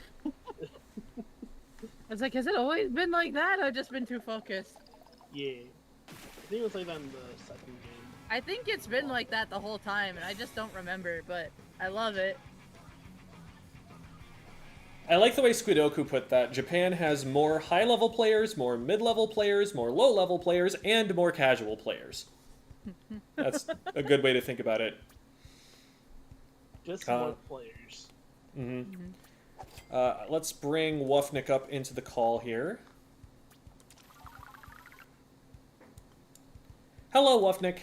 like, has it always been like that? I've just been too focused. Yeah. I think it was like that in the second game. I think it's been like that the whole time, and I just don't remember, but I love it. I like the way Squidoku put that. Japan has more high-level players, more mid-level players, more low-level players, and more casual players. That's a good way to think about it. Just more players. Mm-hmm. Let's bring Wuffnik up into the call here. Hello, Wuffnik.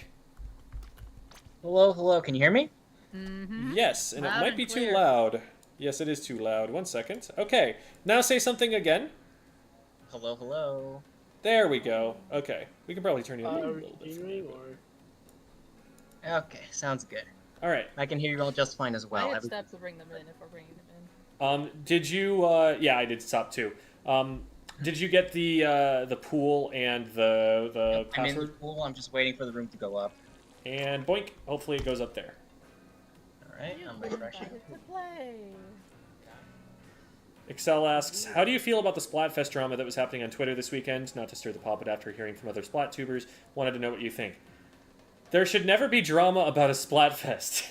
Hello, can you hear me? Mm-hmm. Yes, and Loud it might and be clear. too loud. Yes, it is too loud. 1 second. Okay, now say something again. Hello. There we go. Okay, we can probably turn you a Are little we bit. continuing or? Okay, sounds good. All right. I can hear you all just fine as well. I hit Every- step to bring them in if we're bringing them in. Did you? Yeah, I did stop too. Did you get the pool and the Yep, I'm in the password? pool. I'm just waiting for the room to go up. And boink! Hopefully it goes up there. All right, I'm refreshing. Play. Excel asks, how do you feel about the Splatfest drama that was happening on Twitter this weekend? Not to stir the pot, but after hearing from other Splat tubers, wanted to know what you think. There should never be drama about a Splatfest.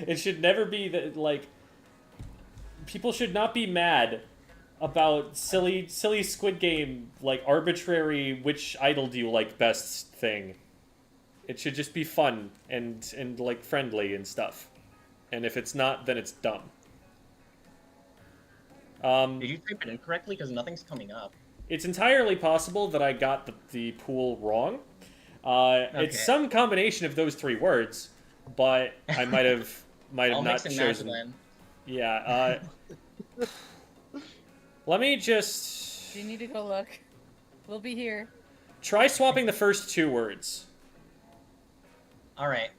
It should never be that, like, people should not be mad about silly Squid Game, like, arbitrary which idol do you like best thing. It should just be fun and like friendly and stuff. And if it's not, then it's dumb. Did you type it incorrectly? Because nothing's coming up. it's entirely possible that I got the pool wrong. It's Okay. some combination of those three words, but I might have I'll not mix and match chosen. then. Yeah. Let me just Do you need to go look? We'll be here. try swapping the first two words. All right.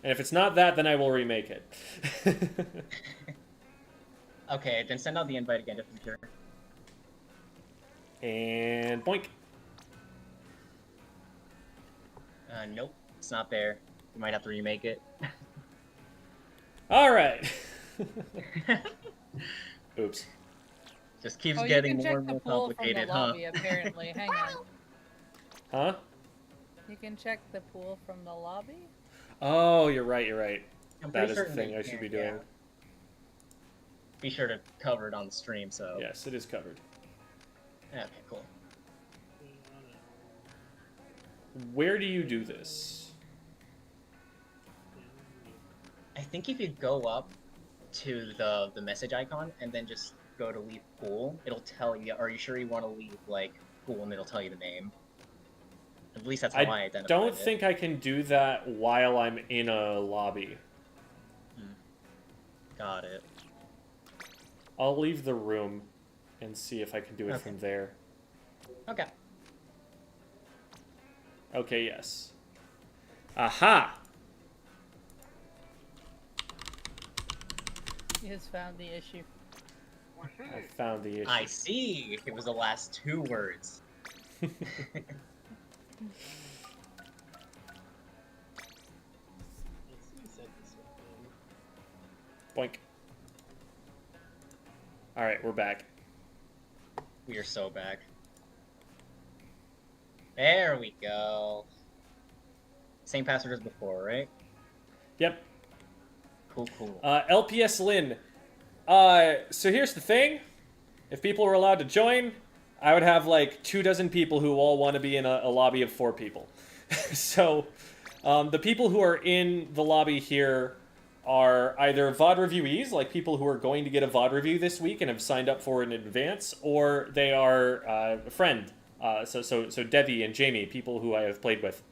And if it's not that, then I will remake it. Okay, then send out the invite again just to be sure. And boink. Nope, it's not there. You might have to remake it. All right. Oops. Just keeps Oh, you getting can more check and the more pool from the complicated, huh? lobby, apparently. Hang on. Huh? You can check the pool from the lobby? Oh, you're right. You're right. I'm That pretty is the certain thing that I you should be can, doing. yeah. Be sure to cover it on the stream, so... Yes, it is covered. Okay, cool. Where do you do this? I think if you go up to the message icon and then just go to leave pool, it'll tell you, are you sure you want to leave, like, pool, and it'll tell you the name. At least that's how I identify it. Don't think I can do that while I'm in a lobby. Got it. I'll leave the room and see if I can do it Okay. from there. Okay. Okay, yes. Aha! He has found the issue. I found the issue. I see! It was the last two words. Boink. Alright, we're back. We are so back. There we go. Same password as before, right? Yep. Cool, cool. LPS Lin. So here's the thing. If people were allowed to join, I would have like 24 people who all want to be in a lobby of 4 people. So the people who are in the lobby here are either VOD reviewees, like people who are going to get a VOD review this week and have signed up for it in advance, or they are a friend. So Devi and Jamie, people who I have played with,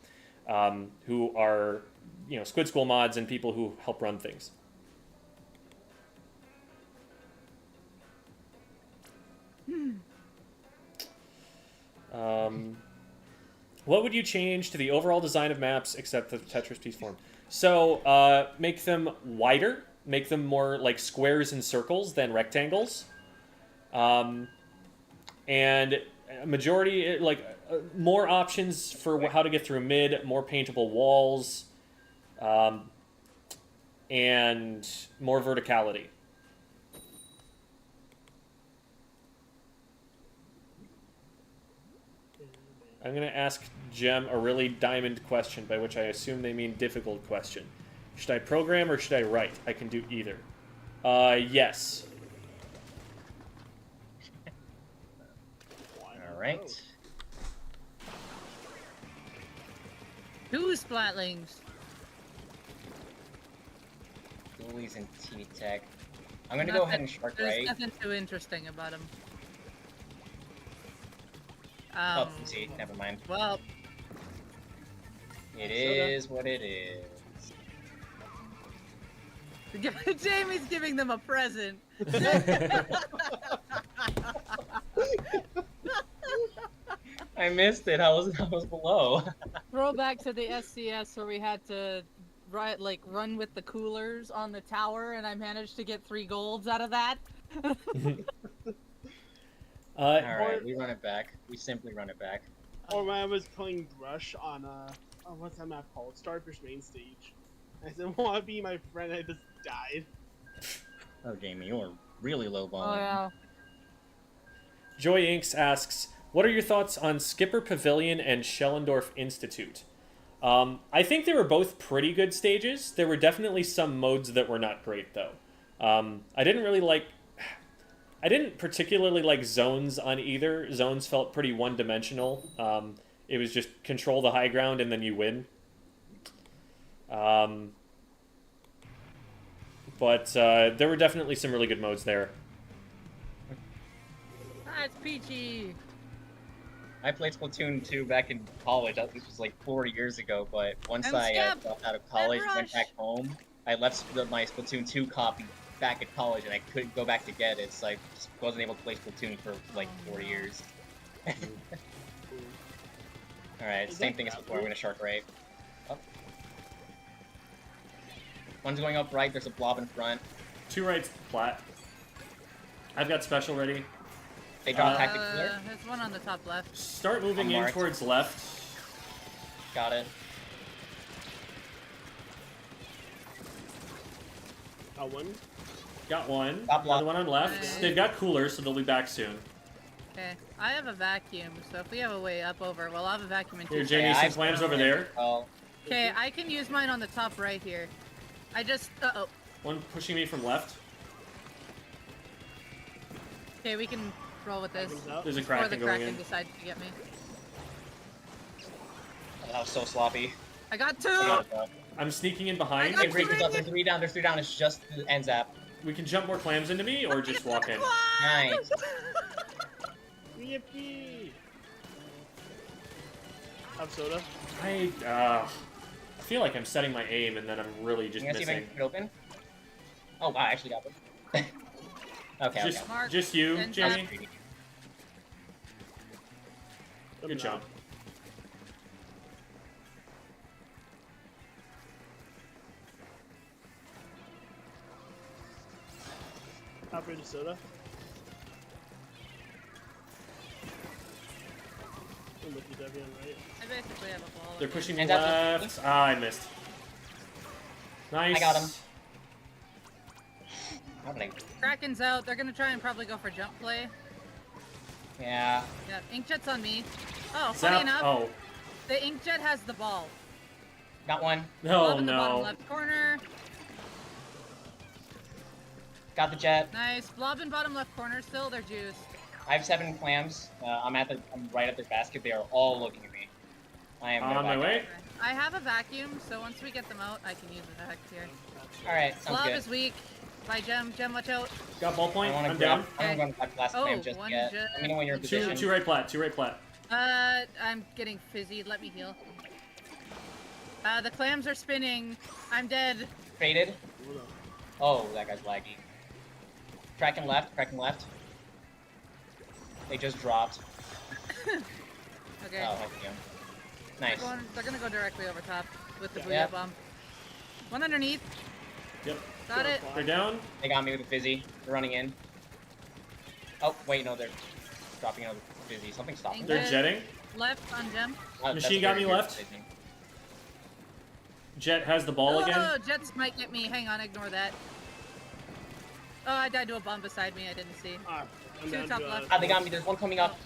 who are, you know, Squid School mods and people who help run things. What would you change to the overall design of maps except the Tetris piece form? So, make them wider, make them more like squares and circles than rectangles. And a majority, more options for how to get through mid, more paintable walls, and more verticality. I'm going to ask Jem a really diamond question, by which I assume they mean difficult question. Should I program or should I write? I can do either. Yes. Alright. 2 splatlings. Ghoulies and T-Tech. I'm gonna go ahead and shark There's right. nothing too interesting about him. Oh, see, never mind. Well, It is what it is. Jamie's giving them a present. I missed it. I was below. Throwback to the SCS where we had to run with the coolers on the tower, and I managed to get 3 golds out of that. Alright, we run it back. We simply run it back. Or when I was playing Rush on what's that map called? Starfish main stage. I said, "Want to be my friend?" I just died. Oh, Jamie, you're really low Oh balling. yeah. Joy Inks asks, what are your thoughts on Skipper Pavilion and Schellendorf Institute? I think they were both pretty good stages. There were definitely some modes that were not great, though. I didn't particularly like zones on either. Zones felt pretty one-dimensional. It was just control the high ground and then you win. But there were definitely some really good modes there. It's peachy. I played Splatoon 2 back in college. This was like 4 years ago, but once And I skip. dropped out of college and went rush. back home, I left my Splatoon 2 copy back at college and I couldn't go back to get it, so I just wasn't able to play Splatoon for like 4 years. Alright, Is same that thing as that before, I'm blue? gonna shark right. Up. One's going up right, there's a blob in front. 2 rights flat. I've got special ready. They drop tactic clear. There's one on the top left. Start moving I'm in marked. towards left. Got it. Got one. Got one. Got blocked. Another one on left. Okay. They've got coolers, so they'll be back soon. Okay, I have a vacuum, so if we have a way up over, well, I'll have a vacuum in Here, two. Jamie, Yeah, some I've clams done over it. there. Oh, Okay, I can use mine on the top right here. I just, uh-oh. One pushing me from left. Okay, we can roll with this. Comes out. There's a Before the Kraken going Kraken in. decides to get me. that was so sloppy. I got two! I got it, though. I'm sneaking in behind. I Okay, got Break is up, there's 3 down, it's just the end zap. We can jump more clams into me, or just walk in. Nice. Yippee! Have soda. I feel like I'm setting my aim, and then I'm really just You gonna see if I missing. can get it open? Oh wow, I actually got it. Okay, Just, okay. Mark, just you, and Jamie. Greedy. Good job. Top rate of soda. I'm with you, Debbie, on right. I basically have a ball. They're pushing me And that's left. Ah, I missed. Nice. I got him. How did I... Kraken's out. They're gonna try and probably go for jump play. Yeah. Yeah, Inkjet's on me. Oh, funny Zap. enough, Oh. the Inkjet has the ball. Got one. No, Blob in the bottom no. left corner. Got the jet. Nice. Blob in bottom left corner still. They're juiced. I have 7 clams. I'm right at their basket. They are all looking at me. I am On my way. Okay. I have a vacuum, so once we get them out, I can use the vac here. Alright, sounds Blob good. is weak. Bye, Gem. Gem, watch out. Got ballpoint. I want I'm to down. grab. I'm going to grab the last Oh, clam just one yet. jet. Let me know when you're in Two, position. two right plat. Two right plat. I'm getting fizzy. Let me heal. The clams are spinning. I'm dead. Faded. Hold on. Oh, that guy's laggy. Kraken left. Kraken left. They just dropped. Okay. Oh, heck yeah. Nice. They're gonna go directly over top with the Yeah. booyah Yep. bomb. One underneath. Yep. Got it. They're down. They got me with a fizzy. They're running in. Oh, wait, no, they're dropping out with fizzy. Something stopped them. They're Yeah. jetting. Left on Gem. That's Machine a got very me good left. fizzy. Jet has the ball again. Oh, Jets might get me. Hang on, ignore that. Oh, I died to a bomb beside me. I didn't see. Ah, I'm Two down top to, left. Ah, they got me. There's one coming up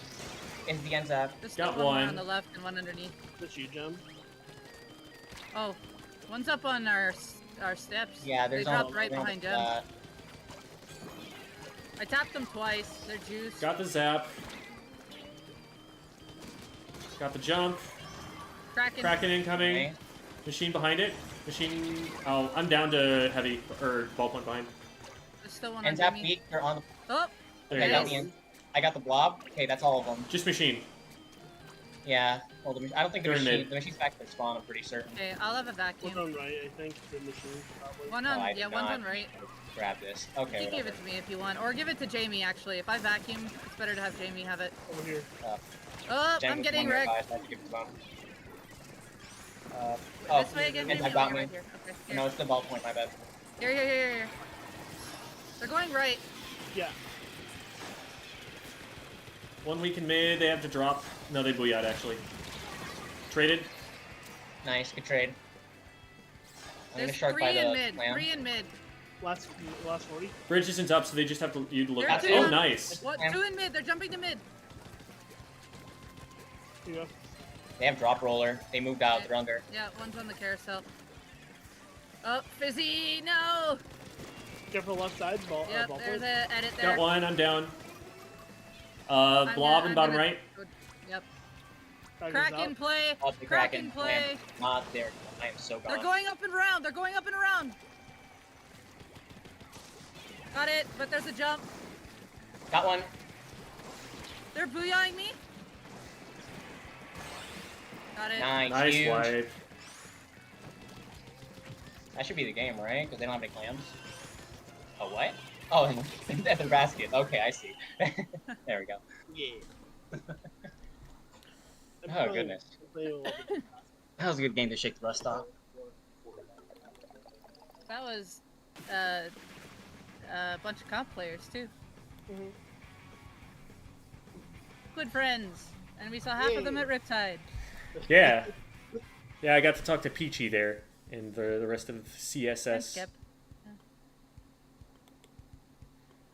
into the end zap. There's Got still one more one. on the left and one underneath. That's you, Gem. Oh, one's up on our steps. Yeah, They there's dropped one right around behind the- Gem. I tapped them twice. They're juiced. Got the zap. Got the jump. Kraken. Kraken incoming. Okay. Machine behind it. Machine. Oh, I'm down to heavy or ballpoint behind. There's still one End on zap me. weak. They're on the. Oh, There Okay, you got go. me in. I got the blob. Okay, that's all of them. Just machine. Yeah. Well, I don't think the They're in machine. mid. The machine's back to spawn. I'm pretty certain. okay. I'll have a One's vacuum. on right, I think. The machine, probably. One Oh, on, I yeah, did one's not on right. Grab this. You Okay. can give Whatever. it to me if you want, or give it to Jamie. Actually, if I vacuum, it's better to have Jamie have it. Over here. Oh, Jen I'm was getting one wrecked. nearby, so I have to give it to them. Oh, This way again, and Jamie. I got Oh, me. right here. Okay, here. No, it's the ball point. My bad. Here. They're going right. Yeah. One weak in mid. They have to drop. No, they booyah'd actually. Traded. Nice. Good trade. I'm gonna There's shark three by in the mid. clam. 3 in mid. Last 40. Bridge isn't up, so they just have to. You look. There are At, two. oh, nice. What? Clam. 2 in mid. They're jumping to mid. Here you go. They have drop roller. They moved out. They're under. Yeah, one's on the carousel. Oh, fizzy, no! Careful left side. Ball. Yep, Ball there's point. a edit there. Got one. I'm down. I'm Blob gonna- in bottom I'm gonna- right. Yep. Kraken's Kraken out. play. Up the Kraken Kraken. play. Not there. I am so gone. They're going up and around. They're going up and around. Got it, but there's a jump. Got one. They're booyahing me. Got it. Nice huge. wipe. That should be the game, right? Because they don't have any clams. Oh, what? Oh, at the basket. Okay, I see. There we go. Yeah. Oh, goodness. That was a good game to shake the rust off. That was a bunch of comp players too. Mm-hmm. Good friends, and we saw half of them at Riptide. Yeah. Yeah, I got to talk to Peachy there and the rest of CSS. And Skip.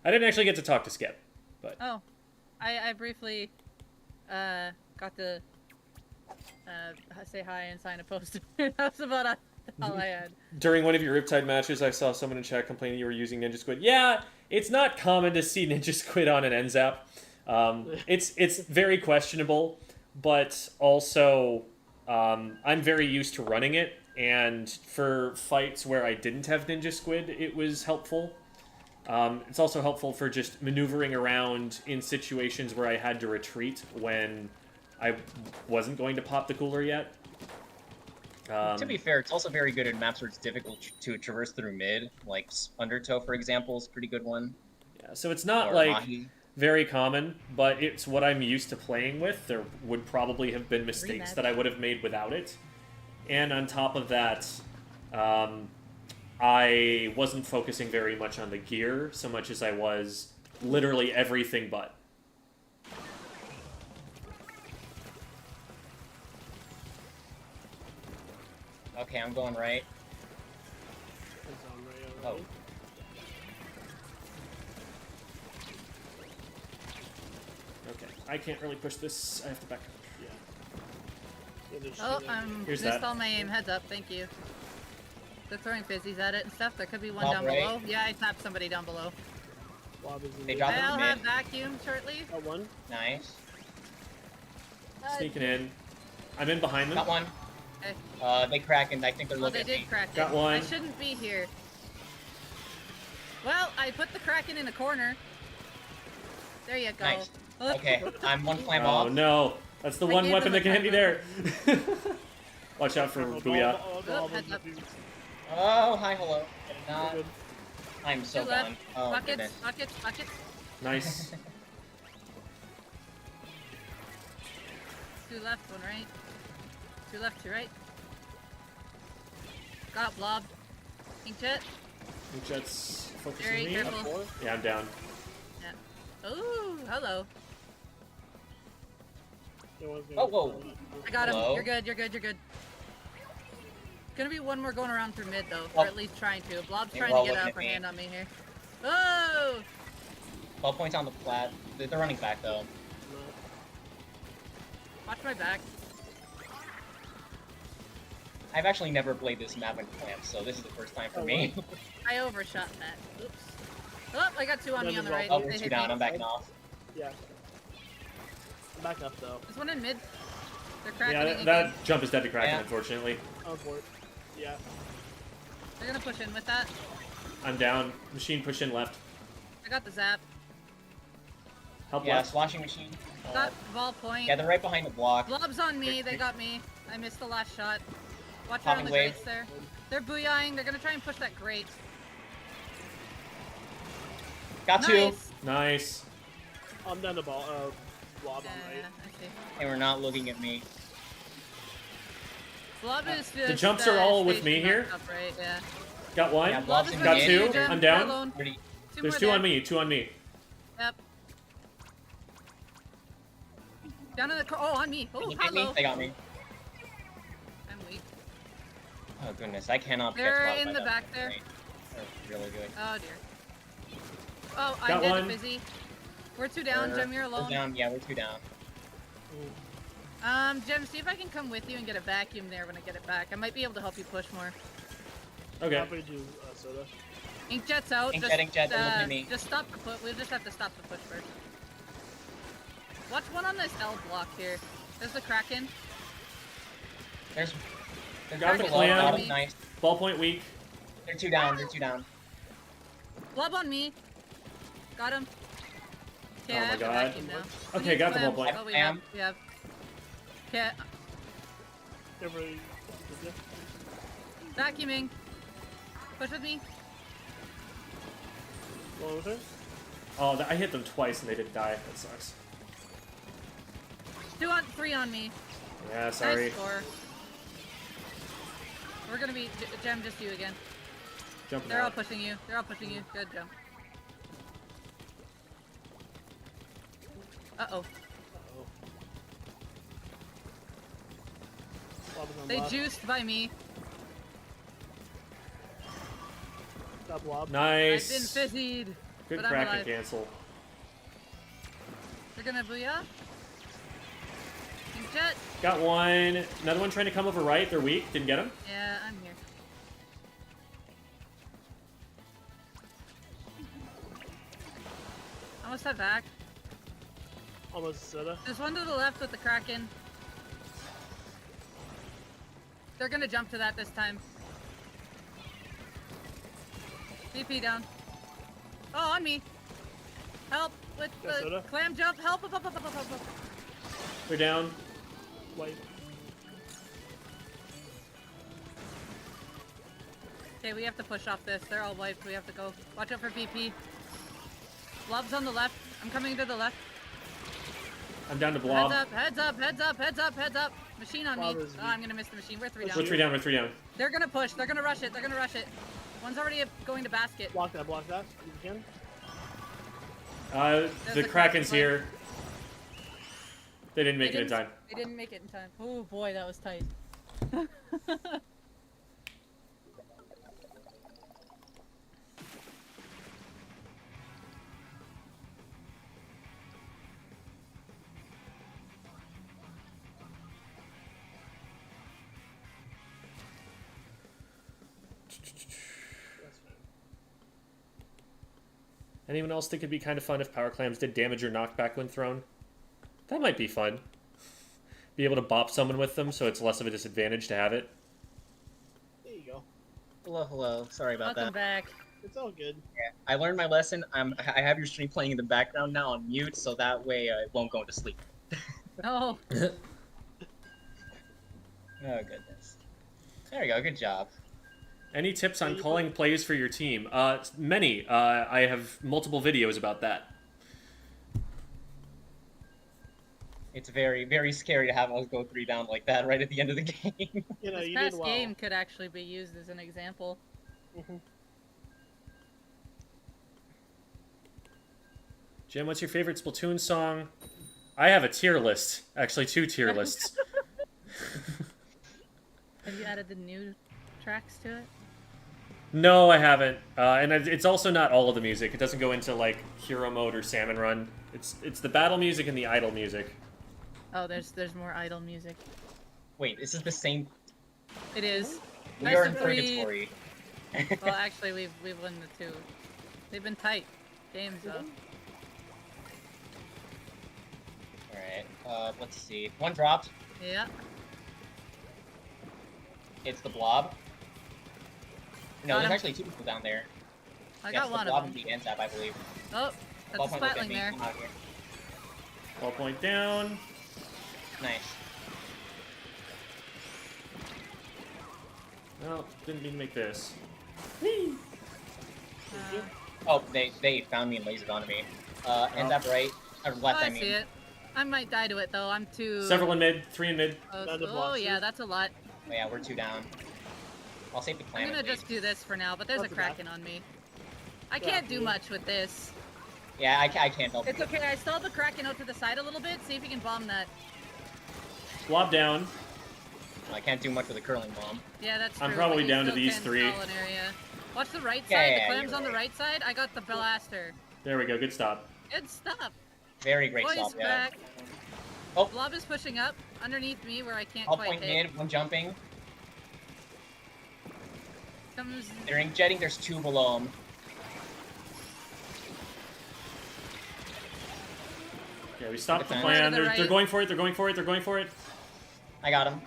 I didn't actually get to talk to Skip, but Oh, I briefly got to say hi and sign a poster. That was about all I had. during one of your Riptide matches, I saw someone in chat complaining you were using Ninja Squid. Yeah, it's not common to see Ninja Squid on an NZAP. It's very questionable, but also I'm very used to running it, and for fights where I didn't have Ninja Squid, it was helpful. It's also helpful for just maneuvering around in situations where I had to retreat when I wasn't going to pop the cooler yet. To be fair, it's also very good in maps where it's difficult to traverse through mid. Like Undertow, for example, is a pretty good one. Yeah, so it's not Or like Mahi. very common, but it's what I'm used to playing with. There would probably have been mistakes Rematch. that I would have made without it. And on top of that, I wasn't focusing very much on the gear so much as I was literally everything but. Okay, I'm going right. Oh. Okay, I can't really push this. I have to back up. Oh, Here's missed that. all my aim. Heads up, thank you. They're throwing fizzies at it and stuff. There could be one Top down right. below. Yeah, I tapped somebody down below. They dropped it I'll mid. have vacuum shortly. Got one. Nice. Sneaking in. I'm in behind them. Got one. Okay. They crack and I think they're Oh, looking they at me. did crack it. Got one. I shouldn't be here. Well, I put the Kraken in a corner. There you go. Nice. Oh, Okay, I'm one clam Oh off. no, that's the I one gave weapon them that a can hit me there. Watch out for Booyah. Oh, heads up. Oh, hi, hello. Not. Good. I'm so Two left. gone. Oh, Buckets, goodness. buckets, buckets. Nice. Two left, one right. Two left, two right. Got blob. Inkjet. Jets focusing Very me. careful. Yeah, I'm down. Yeah. Ooh, hello. Oh, whoa. I got him. Hello? You're good, you're good, you're good. Gonna be one more going around through mid though, Oh. or at least trying to. Blob's They trying were to all get an looking at upper me. hand on me here. Oh! 12 points on the flat. They're running back though. Watch my back. I've actually never played this map in clamps, so this is the first time for me. I overshot that. Oops. Oh, I got two on me on the right. Oh, They two hit down. me. I'm backing off. Yeah. I'm back up though. There's one in mid. They're cracking Yeah, it that jump is dead to Kraken, Yeah. unfortunately. On board. Yeah. They're gonna push in with that. I'm down. Machine push in left. I got the zap. Help Yeah, left. sloshing machine. Got ball point. Yeah, they're right behind the block. Blob's on me. They got me. I missed the last shot. Watch out on Popping the wave. grates there. They're booyahing. They're gonna try and push that grate. Got two. Nice. Nice. I'm down the ball. Blob Yeah, on right. I see. They were not looking at me. Blob is just, jumps are all with me stationed here? up right, yeah. Got one. Yeah, Blob Blob's is in with Got you, two. Jim. I'm You're down. alone. Pretty. Two There's more two there. on me. Two on me. Yep. Down in the oh, on me. Oh, Can you hit me? hello. They got me. I'm weak. Oh goodness, I cannot get They're spotted in by the them. back there. Great. They're really good. Oh dear. Oh, I'm Got dead one. busy. We're two down, Jim, you're We're alone. down. Yeah, we're two down. Jim, see if I can come with you and get a vacuum there when I get it back. I might be able to help you push more. Okay. Happy to do soda. Inkjet's out. Inkjet, just, Inkjet, they're looking at me. Just stop the push. We'll just have to stop the push first. Watch one on this L block here. There's the Kraken. There's. They're Got down the below. clam. Got him. Nice. Ballpoint weak. They're two down. They're two down. Blob on me. Got him. Okay, Oh I my have to God. vacuum now. Okay, got the whole point. point. Oh, we have. We have. Okay, Everybody, vacuuming. Push with me. what was it? Oh, I hit them twice and they didn't die. That sucks. 3 on me. Yeah, sorry. Nice score. We're gonna be Gem, just you again. Jumping They're all out. pushing you. They're all pushing you. Good jump. Uh-oh. They juiced by me. That blob. Nice. I've been fizzied. Good but I'm crack and alive. cancel. They're gonna booyah. King Jet. Got one. Another one trying to come over right. They're weak. Didn't get him. Yeah, I'm here. Almost head back. Almost Soda. There's one to the left with the Kraken. They're gonna jump to that this time. VP down. Oh, on me. Help with Yeah, the Soda. clam jump. Help, up, up, up, up, up, up. They're down. Wait. Okay, we have to push off this. They're all wiped. We have to go. Watch out for VP. Blob's on the left. I'm coming to the left. I'm down to blob. Heads up, heads up, heads up, heads up, heads up. Machine on me. Blob is Oh, I'm gonna miss the machine. We're 3 down. We're 3 down. We're 3 down. They're gonna push. They're gonna rush it. They're gonna rush it. One's already going to basket. Block that, block that. You can. The the Kraken's Kraken's here. They didn't make it in time. They didn't make it in time. Oh boy, that was tight. That's fine. Anyone else think it'd be kind of fun if power clams did damage or knockback when thrown? That might be fun. Be able to bop someone with them so it's less of a disadvantage to have it. There you go. Hello, hello. Sorry about Welcome that. back. It's all good. Yeah, I learned my lesson. I have your stream playing in the background now on mute, so that way I won't go to sleep. Oh, Oh goodness. There we go. Good job. Any tips on calling plays for your team? Many. I have multiple videos about that. It's very, very scary to have us go 3 down like that right at the end of the game. You know, this you past did well. game could actually be used as an example. Mhm. Jim, what's your favorite Splatoon song? I have a tier list. Actually, 2 tier lists. Have you added the new tracks to it? No, I haven't. And it's also not all of the music. It doesn't go into, like, Hero Mode or Salmon Run. It's the battle music and the idle music. Oh, there's more idle music. Wait, this is the same. It is. We Nice are in and free. purgatory. Well, actually, we've won the 2. They've been tight games though. Alright, let's see. One dropped. Yeah. It's the blob. No, Got there's him. actually 2 people down there. I Yes, got one the blob of them. and the NZAP, I believe. Oh, that's Ball a point, look at splatling me. there. Come out here. Ball point down. Nice. No, didn't mean to make this. Oh, they found me and lasered onto me. NZAP right, or left, Oh, I I mean. see it. I might die to it though. I'm too. Several in mid, 3 in mid. Oh, Down to oh blocks, yeah, too. that's a lot. Oh, yeah, we're 2 down. I'll save the I'm clan. gonna just do this for now, but there's a That's enough. Kraken on me. I can't do Yeah. much with this. Yeah, I can't help It's you. okay. I stalled the Kraken out to the side a little bit. See if you can bomb that. Blob down. I can't do much with a curling bomb. Yeah, that's true. I'm probably but you down to still these can 3. stall an area. Watch the right Yeah, side. yeah, The clam's you're on the right. right side. I got the blaster. There we go, good stop. Good stuff. Very great Boys stop, yeah. back. Oh. Blob is pushing up underneath me where I can't All quite point hit. mid, one jumping. Comes. They're jetting, there's 2 below them. Yeah, we stopped the Defense. plan. To the They're right. going for it, they're going for it, they're going for it. I got him.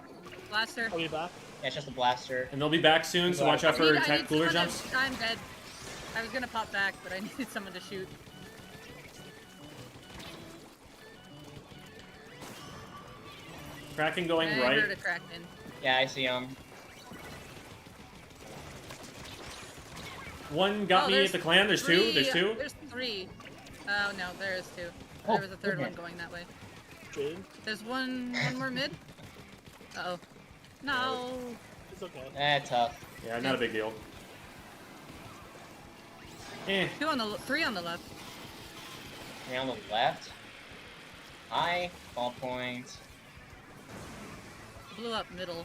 Blaster. I'll be back. Yeah, it's just a blaster. And they'll be back soon, so watch out I for need attack cooler someone jumps. I'm dead. I was gonna pop back, but I needed someone to shoot. Kraken going I right. heard a Kraken. Yeah, I see him. One got me there's at the clan. There's two. There's two. There's 3. Oh no, there is 2. Oh, There was a third one goodness. going that way. Jade, There's one more mid. Uh oh. No. it's okay. Tough. Yeah, not a big deal. Eh. 3 on the left. Three on the left. High. Ball point. Blew up middle.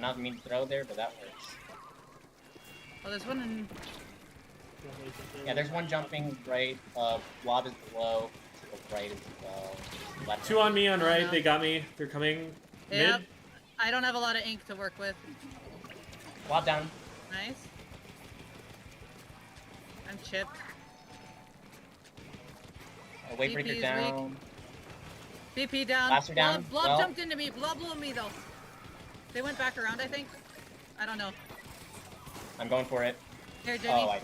Not mean to throw there, but that works. Oh, there's one in. Yeah, there's one jumping right. Blob is below. To the right as well. Left. Two on me on right. no. They got me. They're coming Yep. mid. I don't have a lot of ink to work with. Blob down. Nice. I'm chipped. Wave DP breaker is down. BP down. Blaster down. Blob Well. jumped into me. Blob blew me though. They went back around, I think. I don't know. I'm going for it. Here, Jenny. Oh,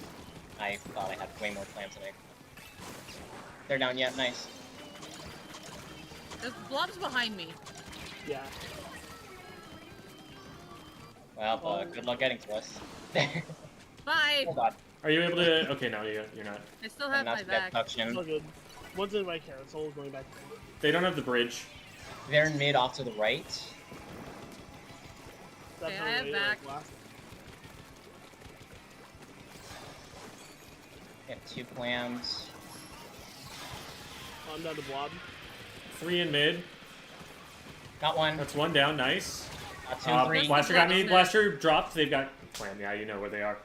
I thought I had way more clams than I. They're down. Yeah, nice. There's blobs behind me. Yeah. Well, good luck getting to us. Bye. Hold on. Are you able to? Okay, no, you're not. I still I'm have not my to get back. It's touching. all good. One's in the right carousel, going back. They don't have the bridge. They're in mid off to the right. That's Okay, how I have they, back. last. We have 2 clams. I'm down to blob. 3 in mid. Got one. That's one down. Nice. Got 2, 3. Blaster got me. Blaster. Blaster dropped. They've got clan. Yeah, you know where they are.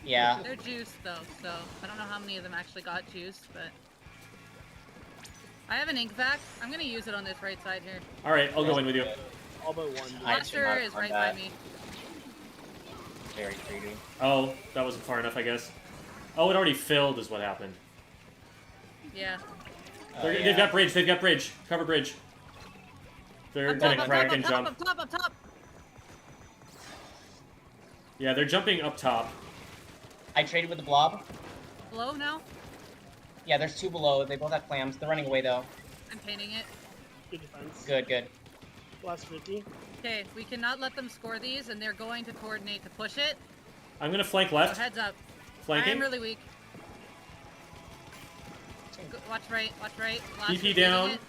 Yeah. They're juiced though, so I don't know how many of them actually got juiced, but I have an ink vac. I'm gonna use it on this right side here. All right, I'll go in with you. All but one. I Blaster should not is have right done by me. Very greedy. Oh, that wasn't far enough, I guess. Oh, it already filled, is what happened. Yeah. They've Yeah. got bridge. They've got bridge. Cover bridge. They're Up gonna top, crack up and top, jump. up top, up top. Yeah, they're jumping up top. I traded with the blob. Below now. Yeah, there's 2 below. They both have clams. They're running away though. I'm painting it. Good defense. Good, good. Last 50. Okay, we cannot let them score these, and they're going to coordinate to push it. I'm gonna flank So left. heads up. I Flanking. am really weak. Watch right, watch right. Last BP is down. hitting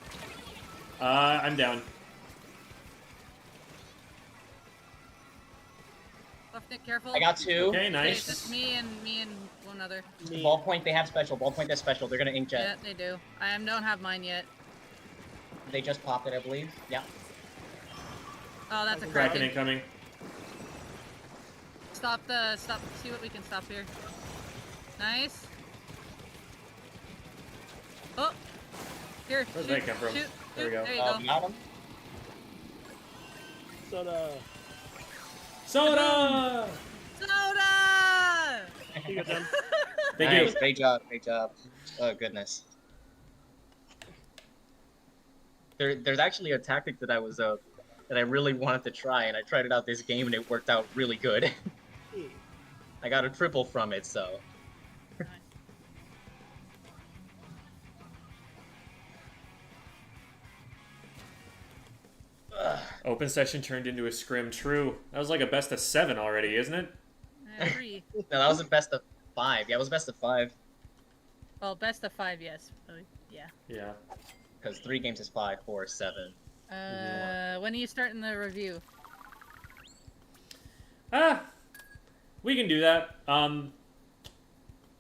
it. I'm down. Left Nick, careful. I got 2. Okay, Okay, nice. just me and one other. Me. Ball point, they have special. Ball point, that's special. They're gonna inkjet. Yeah, they do. I don't have mine yet. They just popped it, I believe. Yeah. Oh, that's a Kraken Kraken. incoming. Stop. See what we can stop here. Nice. Oh. Here. Where'd shoot, they come from? Shoot, There we shoot. go. There you go. Got him. Soda. Soda! Soda! You got them. They Nice. do. Great job. Great job. Oh goodness. There's actually a tactic that I really wanted to try, and I tried it out this game, and it worked out really good. I got a triple from it, so. Open session turned into a scrim. True. That was like a best of 7 already, isn't it? 3. No, that was a best of 5. Yeah, it was best of 5. Well, best of 5, yes. Yeah. Yeah. Because 3 games is 5, 4 is 7. When are you starting the review? We can do that.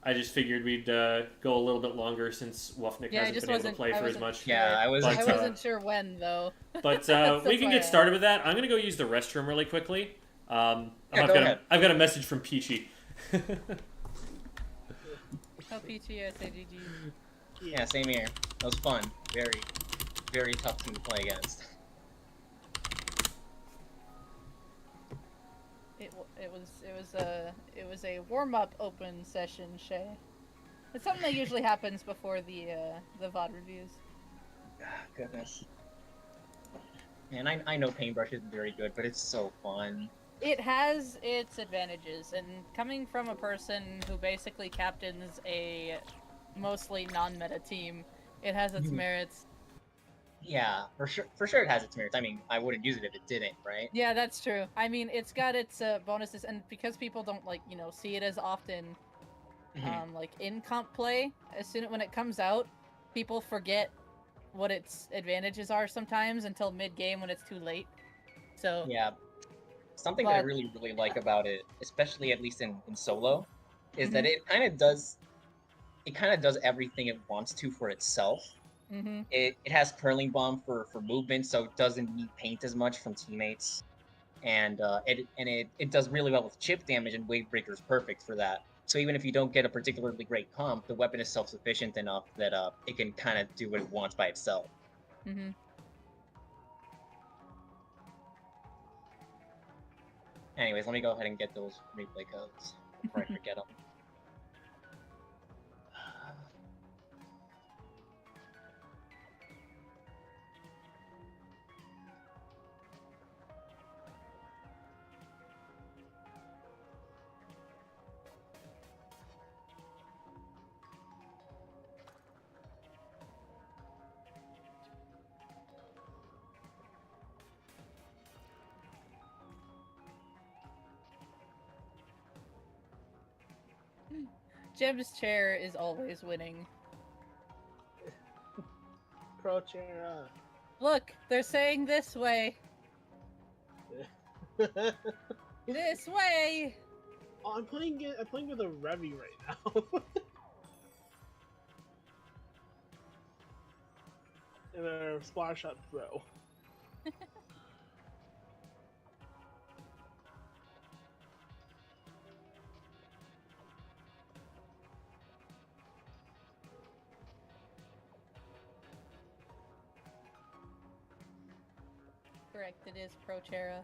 I just figured we'd go a little bit longer since Wuffnik Yeah, I hasn't just been able to wasn't- play I for as wasn't much. sure. Yeah, I was. But, I wasn't sure when, though. But That's we can why get I started with that. I'm gonna go use the restroom really quickly. Yeah, go ahead. I've got a message from Peachy. Oh, PTSAGG. Yeah, same here. That was fun. Very, very tough team to play against. It was a warm-up open session, Shay. It's something that usually happens before the VOD reviews. Goodness. Man, I know Paintbrush isn't very good, but it's so fun. It has its advantages, and coming from a person who basically captains a mostly non-meta team, it has its merits. Yeah, for sure it has its merits. I mean, I wouldn't use it if it didn't, right? Yeah, that's true. I mean, it's got its bonuses, and because people don't like see it as often, Mhm. like in comp play, as soon when it comes out, people forget what its advantages are sometimes until mid game when it's too late. So, Yeah, something that I but really like about it, especially at least in solo, is that mhm, it kind of does everything it wants to for itself. mhm. It has curling bomb for movement, so it doesn't need paint as much from teammates, and it does really well with chip damage, and Wave Breaker is perfect for that. So even if you don't get a particularly great comp, the weapon is self sufficient enough that it can kind of do what it wants by itself. Mhm. Anyways, let me go ahead and get those replay codes before I forget them. Jem's chair is always winning. Pro chair. Look, they're saying this way. Oh, This way. I'm playing it. I'm playing with a Revy right now. And a Splash Shot Pro. Correct, it is Prochera.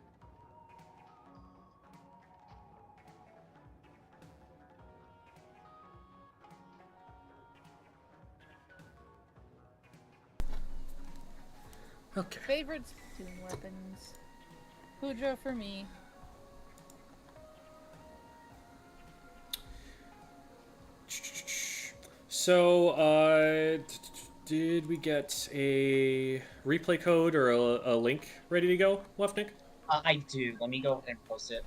Okay. Favorite Splatoon weapons. Pudra for me. So, did we get a replay code or a link ready to go, Lefnick? I do. Let me go ahead and post it.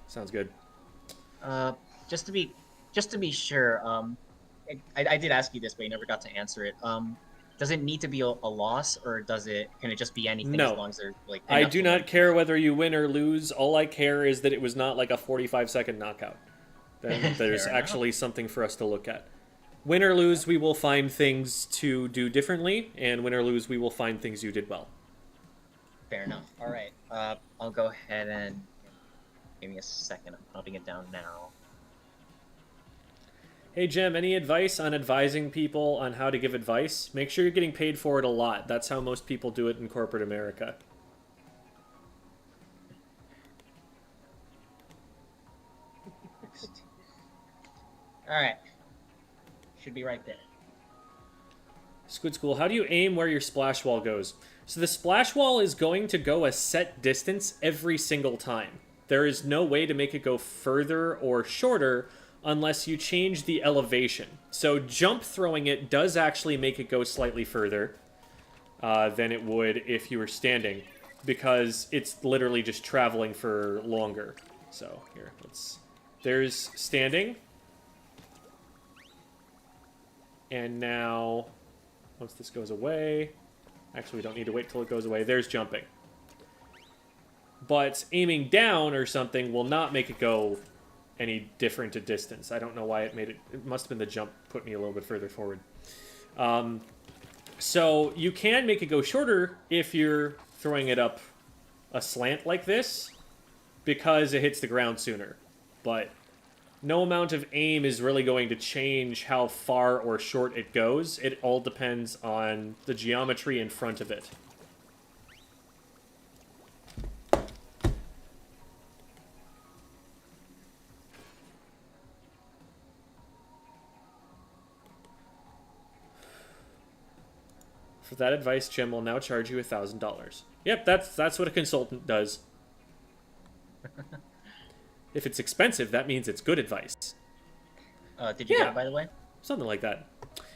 Sounds good. Uh, just to be just to be sure. I did ask you this, but you never got to answer it. Does it need to be a loss, or can it just be anything as No. long as there's like I enough do to win? not care whether you win or lose. All I care is that it was not like a 45-second knockout. Then there's Fair enough. actually something for us to look at. Win or lose, we will find things to do differently, and win or lose, we will find things you did well. Fair enough. All right. I'll go ahead and give me a second. I'm popping it down now. Hey, Jem, any advice on advising people on how to give advice? Make sure you're getting paid for it a lot. That's how most people do it in corporate America. All right. Should be right there. Squid School, how do you aim where your splash wall goes? So the splash wall is going to go a set distance every single time. There is no way to make it go further or shorter unless you change the elevation. So jump throwing it does actually make it go slightly further than it would if you were standing, because it's literally just traveling for longer. So here, there's standing. And now, once this goes away, actually we don't need to wait till it goes away. There's jumping. But aiming down or something will not make it go any different a distance. I don't know why it made it. It must have been the jump put me a little bit further forward. So you can make it go shorter if you're throwing it up a slant like this, because it hits the ground sooner. But no amount of aim is really going to change how far or short it goes. It all depends on the geometry in front of it. For that advice, Jim will now charge you $1,000. Yep, that's what a consultant does. If it's expensive, that means it's good advice. Did you Yeah. get it, by the way? Something like that.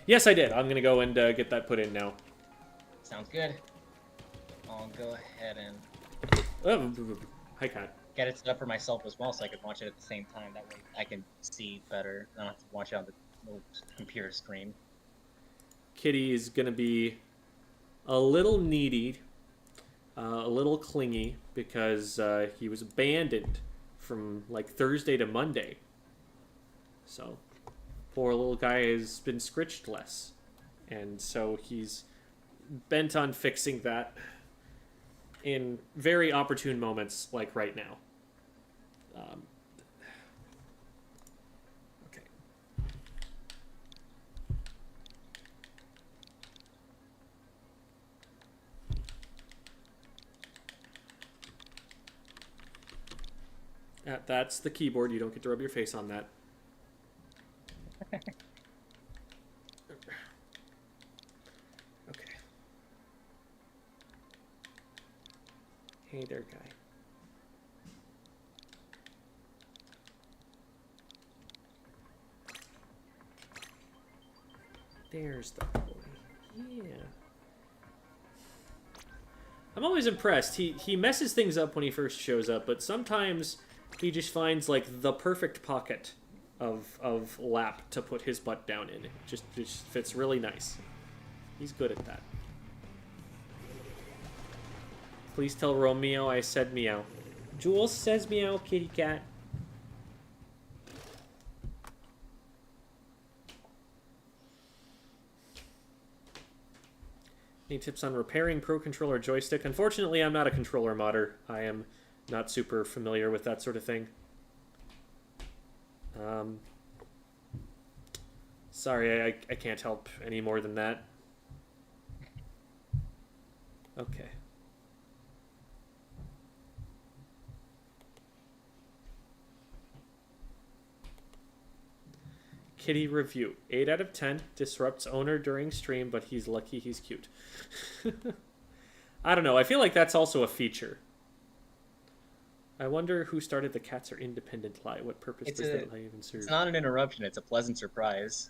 Yes, I did. I'm going to go and get that put in now. Sounds good. I'll go ahead and Oh, hi, Kat. get it set up for myself as well, so I can watch it at the same time. That way, I can see better. I don't have to watch it on the little computer screen. Kitty is gonna be a little needy, a little clingy because he was abandoned from like Thursday to Monday. So, poor little guy has been scritched less, and so he's bent on fixing that in very opportune moments like right now. Okay. That's the keyboard. You don't get to rub your face on that. Okay. Hey there, guy. There's the boy. Yeah. I'm always impressed. He messes things up when he first shows up, but sometimes he just finds like the perfect pocket of lap to put his butt down in. It just fits really nice. He's good at that. Please tell Romeo I said meow. Jules says meow, kitty cat. Any tips on repairing Pro Controller joystick? Unfortunately, I'm not a controller modder. I am not super familiar with that sort of thing. Sorry, I can't help any more than that. Okay. Kitty review. 8 out of 10. Disrupts owner during stream, but he's lucky he's cute. I don't know. I feel like that's also a feature. I wonder who started the cats are independent lie. What purpose does that lie even serve? It's not an interruption. It's a pleasant surprise.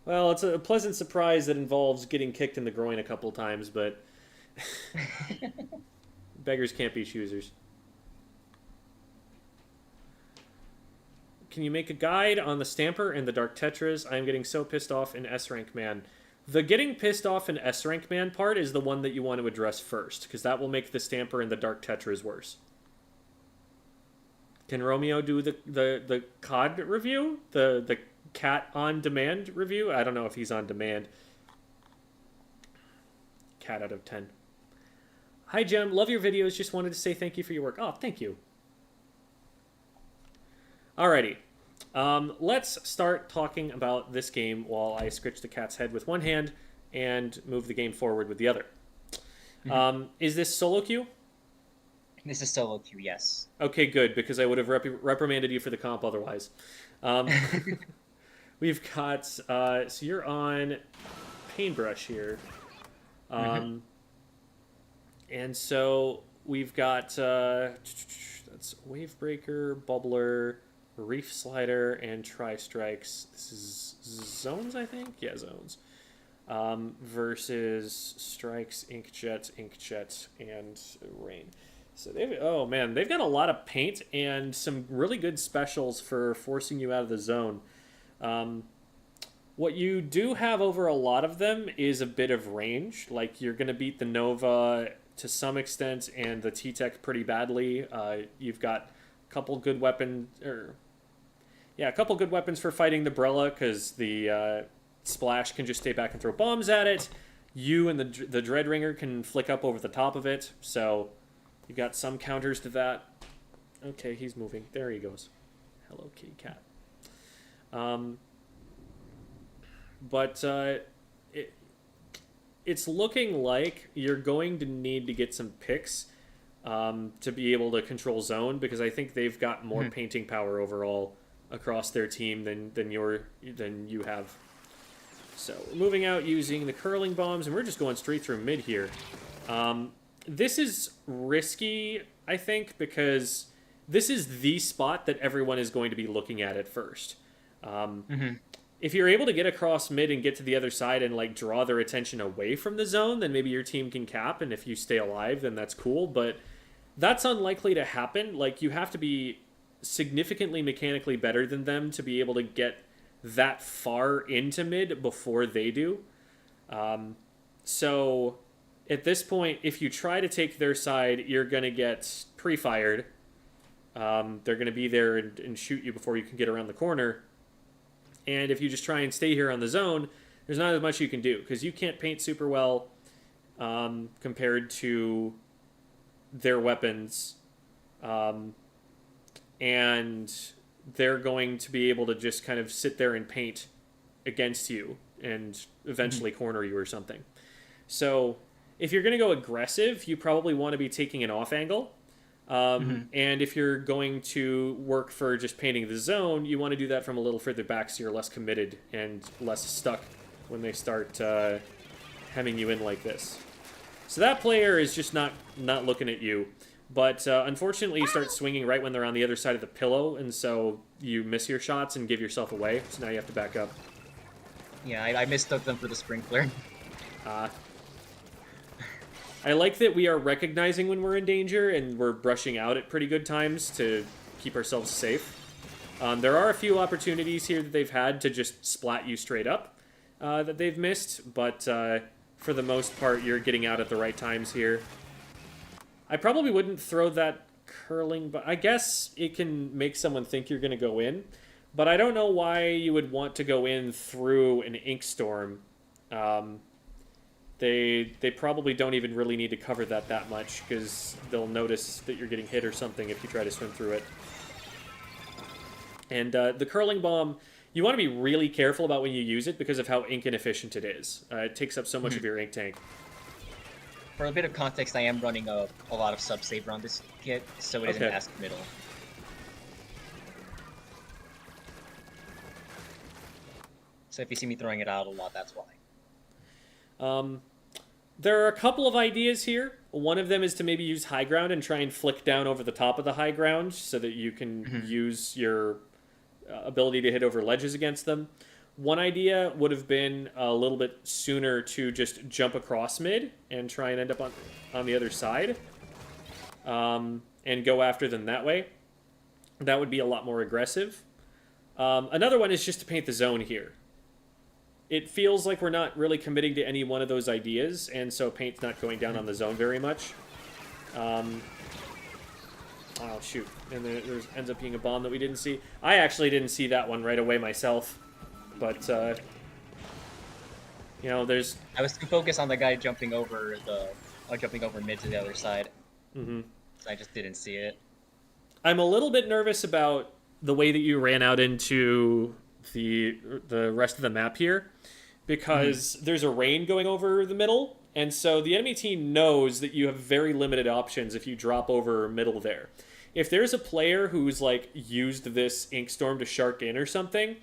Well, it's a pleasant surprise that involves getting kicked in the groin a couple times, but beggars can't be choosers. Can you make a guide on the Stamper and the Dark Tetras? I'm getting so pissed off in S-Rank Man. The getting pissed off in S-Rank Man part is the one that you want to address first, because that will make the Stamper and the Dark Tetras worse. Can Romeo do the COD review? The Cat on Demand review? I don't know if he's on demand. Cat out of 10. Hi, Jem. Love your videos. Just wanted to say thank you for your work. Oh, thank you. Alrighty. Let's start talking about this game while I scritch the cat's head with one hand and move the game forward with the other. Is this solo queue? This is solo queue, yes. Okay, good, because I would have reprimanded you for the comp otherwise. We've got, so you're on Paintbrush here. And so we've got, that's Wavebreaker, Bubbler, Reef Slider, and Tri-Strikes. This is Zones, I think? Yeah, Zones. Versus Strikes, Inkjet, and Rain. So they've got a lot of paint and some really good specials for forcing you out of the zone. What you do have over a lot of them is a bit of range. Like, you're going to beat the Nova to some extent and the T-Tech pretty badly. You've got a couple good weapons, a couple good weapons for fighting the Brella, because the Splash can just stay back and throw bombs at it. You and the Dreadringer can flick up over the top of it, so you've got some counters to that. Okay, he's moving. There he goes. Hello, kitty cat. But it's looking like you're going to need to get some picks to be able to control zone, because I think they've got more painting power overall across their team than you have. So we're moving out using the curling bombs, and we're just going straight through mid here. This is risky, I think, because this is the spot that everyone is going to be looking at first. if you're able to get across mid and get to the other side and like draw their attention away from the zone, then maybe your team can cap, and if you stay alive, then that's cool. But that's unlikely to happen. Like, you have to be significantly mechanically better than them to be able to get that far into mid before they do. So at this point, if you try to take their side, you're going to get pre-fired. They're going to be there and shoot you before you can get around the corner. And if you just try and stay here on the zone, there's not as much you can do, because you can't paint super well compared to their weapons. And they're going to be able to just kind of sit there and paint against you and eventually corner you or something. So if you're going to go aggressive, you probably want to be taking an off angle. And if you're going to work for just painting the zone, you want to do that from a little further back so you're less committed and less stuck when they start hemming you in like this. So that player is just not looking at you. But unfortunately, you start swinging right when they're on the other side of the pillow, and so you miss your shots and give yourself away. So now you have to back up. Yeah, I mistook them for the sprinkler. I like that we are recognizing when we're in danger, and we're brushing out at pretty good times to keep ourselves safe. There are a few opportunities here that they've had to just splat you straight up that they've missed, but for the most part, you're getting out at the right times here. I probably wouldn't throw that curling, but I guess it can make someone think you're going to go in. But I don't know why you would want to go in through an ink storm. They probably don't even really need to cover that much, because they'll notice that you're getting hit or something if you try to swim through it. And the curling bomb, you want to be really careful about when you use it because of how ink inefficient it is. It takes up so much of your ink tank. For a bit of context, I am running a lot of sub-saver on this kit, so it isn't as middle. So if you see me throwing it out a lot, that's why. There are a couple of ideas here. One of them is to maybe use high ground and try and flick down over the top of the high ground so that you can use your ability to hit over ledges against them. One idea would have been a little bit sooner to just jump across mid and try and end up on the other side and go after them that way. That would be a lot more aggressive. Another one is just to paint the zone here. It feels like we're not really committing to any one of those ideas, and so paint's not going down on the zone very much. Oh, shoot. And there ends up being a bomb that we didn't see. I actually didn't see that one right away myself. But, you know, there's... I was too focused on the guy jumping over jumping over mid to the other side. So I just didn't see it. I'm a little bit nervous about the way that you ran out into the rest of the map here, because there's a rain going over the middle, and so the enemy team knows that you have very limited options if you drop over middle there. If there's a player who's like used this ink storm to shark in or something,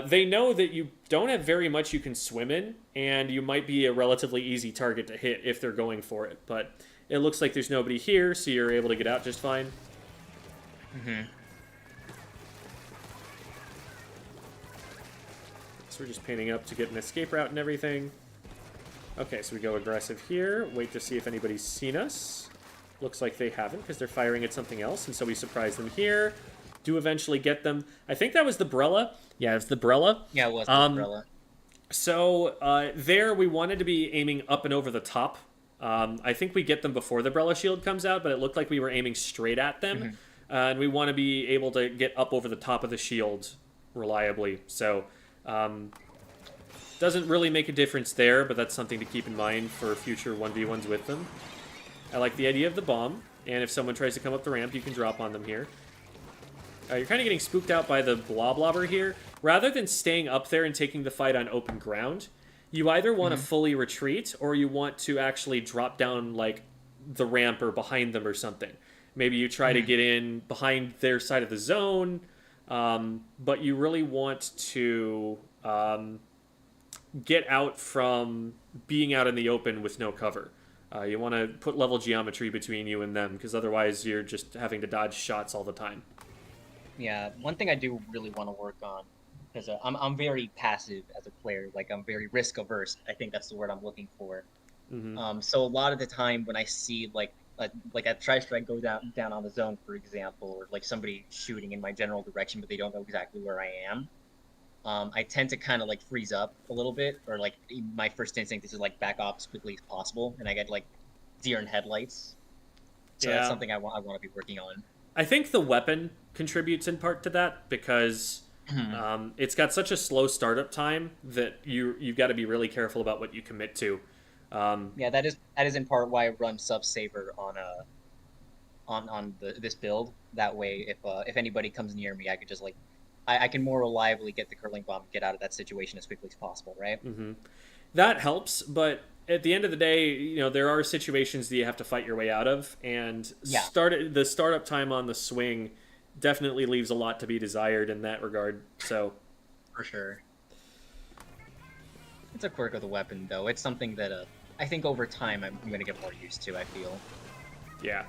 they know that you don't have very much you can swim in, and you might be a relatively easy target to hit if they're going for it. But it looks like there's nobody here, so you're able to get out just fine. So we're just painting up to get an escape route and everything. Okay, so we go aggressive here. Wait to see if anybody's seen us. Looks like they haven't, because they're firing at something else, and so we surprise them here. Do eventually get them. I think that was the Brella. Yeah, it was the Brella. Yeah, it was the Brella. So there we wanted to be aiming up and over the top. I think we get them before the Brella shield comes out, but it looked like we were aiming straight at them. And we want to be able to get up over the top of the shield reliably. So doesn't really make a difference there, but that's something to keep in mind for future 1v1s with them. I like the idea of the bomb, and if someone tries to come up the ramp, you can drop on them here. You're kind of getting spooked out by the bloblobber here. Rather than staying up there and taking the fight on open ground, you either want to fully retreat, or you want to actually drop down, like, the ramp or behind them or something. Maybe you try to get in behind their side of the zone, but you really want to get out from being out in the open with no cover. You want to put level geometry between you and them, because otherwise you're just having to dodge shots all the time. Yeah, one thing I do really want to work on because I'm very passive as a player. Like I'm very risk averse. I think that's the word I'm looking for. Mm-hmm. So a lot of the time when I see like a try strike go down on the zone, for example, or like somebody shooting in my general direction, but they don't know exactly where I am. I tend to kind of like freeze up a little bit, or like my first instinct is to like back off as quickly as possible, and I get like deer in headlights. So that's Yeah. something I want to be working on. I think the weapon contributes in part to that because it's got such a slow startup time that you've got to be really careful about what you commit to. Yeah, that is in part why I run sub saver on this build. That way, if anybody comes near me, I could just like I can more reliably get the curling bomb, get out of that situation as quickly as possible, right? That helps, but at the end of the day, there are situations that you have to fight your way out of, and Yeah, the startup time on the swing definitely leaves a lot to be desired in that regard. So, for sure. It's a quirk of the weapon, though. It's something that I think over time I'm going to get more used to. I feel. yeah.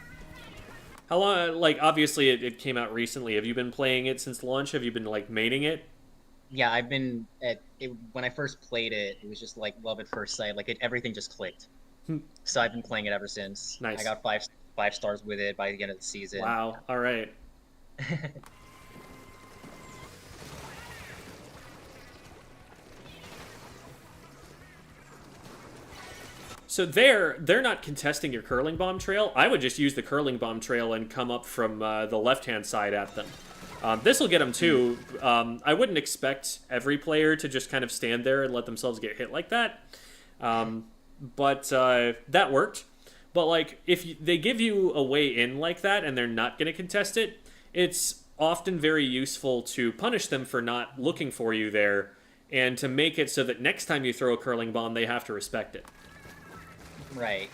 How long? Like, obviously, it came out recently. Have you been playing it since launch? Have you been like maining it? Yeah, I've been at it when I first played it. It was just like love at first sight. Like everything just clicked. So I've been playing it ever since. Nice. I got five stars with it by the end of the season. Wow. All right. So they're not contesting your curling bomb trail. I would just use the curling bomb trail and come up from the left-hand side at them. This will get them too. I wouldn't expect every player to just kind of stand there and let themselves get hit like that. But that worked. But like, if they give you a way in like that and they're not going to contest it, it's often very useful to punish them for not looking for you there and to make it so that next time you throw a curling bomb, they have to respect it. Right.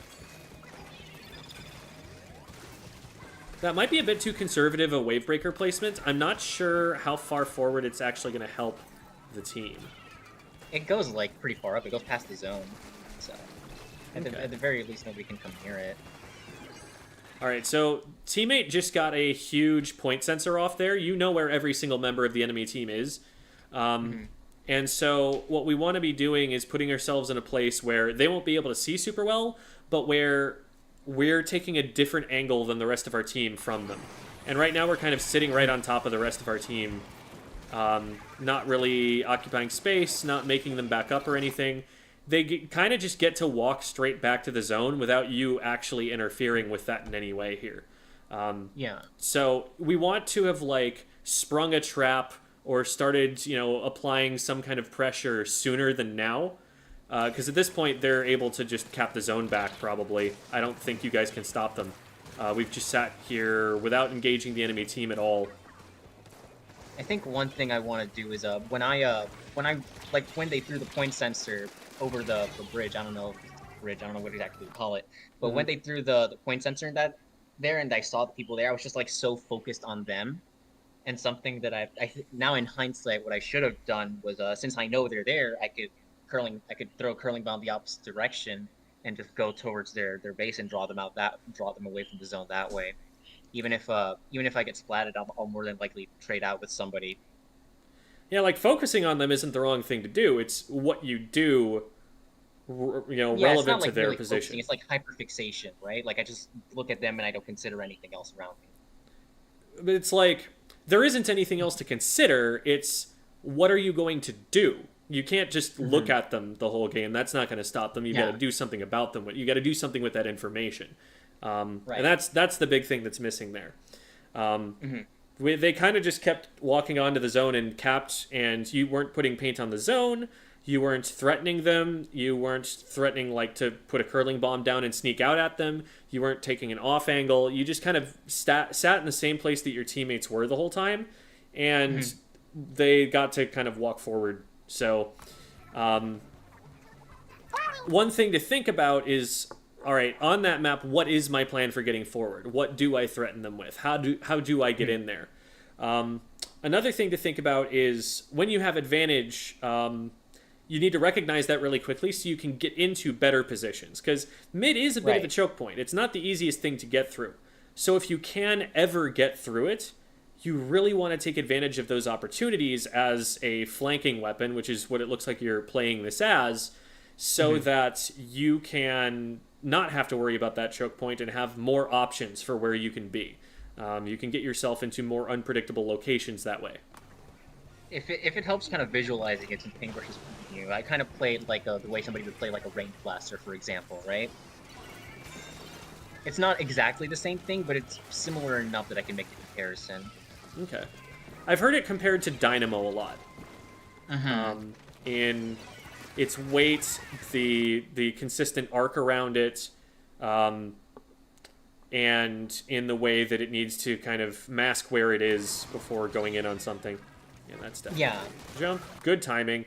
That might be a bit too conservative a wave breaker placement. I'm not sure how far forward it's actually going to help the team. It goes like pretty far up. It goes past the zone. So Okay. at the very least, nobody can come near it. All right, so teammate just got a huge point sensor off there. You know where every single member of the enemy team is. And so what we want to be doing is putting ourselves in a place where they won't be able to see super well, but where we're taking a different angle than the rest of our team from them. And right now we're kind of sitting right on top of the rest of our team, not really occupying space, not making them back up or anything. They kind of just get to walk straight back to the zone without you actually interfering with that in any way here. Yeah. So we want to have like sprung a trap or started, applying some kind of pressure sooner than now. Because at this point, they're able to just cap the zone back, probably. I don't think you guys can stop them. We've just sat here without engaging the enemy team at all. I think one thing I want to do is when they threw the point sensor over the bridge. I don't know what exactly to call it. But when they threw the point sensor there and I saw the people there, I was just like so focused on them. And something that now in hindsight, what I should have done was since I know they're there, I could throw a curling bomb the opposite direction and just go towards their base and draw them away from the zone that way. Even if I get splatted, I'll more than likely trade out with somebody. Yeah, like focusing on them isn't the wrong thing to do. It's what you do, Yeah, it's relevant not to like their really position. focusing. It's like hyperfixation, right? Like I just look at them and I don't consider anything else around me. But it's like, there isn't anything else to consider. It's, what are you going to do? You can't just look at them the whole game. That's not going to stop them. You got to do something about them. You got to do something with that information. Right. And that's the big thing that's missing there. They kind of just kept walking onto the zone and capped, and you weren't putting paint on the zone. You weren't threatening them. You weren't threatening like to put a curling bomb down and sneak out at them. You weren't taking an off angle. You just kind of sat in the same place that your teammates were the whole time, and they got to kind of walk forward. So, one thing to think about is, all right, on that map, what is my plan for getting forward? What do I threaten them with? How do I get in there? Another thing to think about is when you have advantage, you need to recognize that really quickly so you can get into better positions. Because mid is a bit of a choke point. It's not the easiest thing to get through. So if you can ever get through it, you really want to take advantage of those opportunities as a flanking weapon, which is what it looks like you're playing this as, so that you can not have to worry about that choke point and have more options for where you can be. You can get yourself into more unpredictable locations that way. If it helps kind of visualizing it, something versus you, I kind of played like the way somebody would play like a range blaster, for example, right? It's not exactly the same thing, but it's similar enough that I can make the comparison. Okay. I've heard it compared to Dynamo a lot. In its weight, the consistent arc around it, and in the way that it needs to kind of mask where it is before going in on something. Yeah, that's definitely jump. Good timing.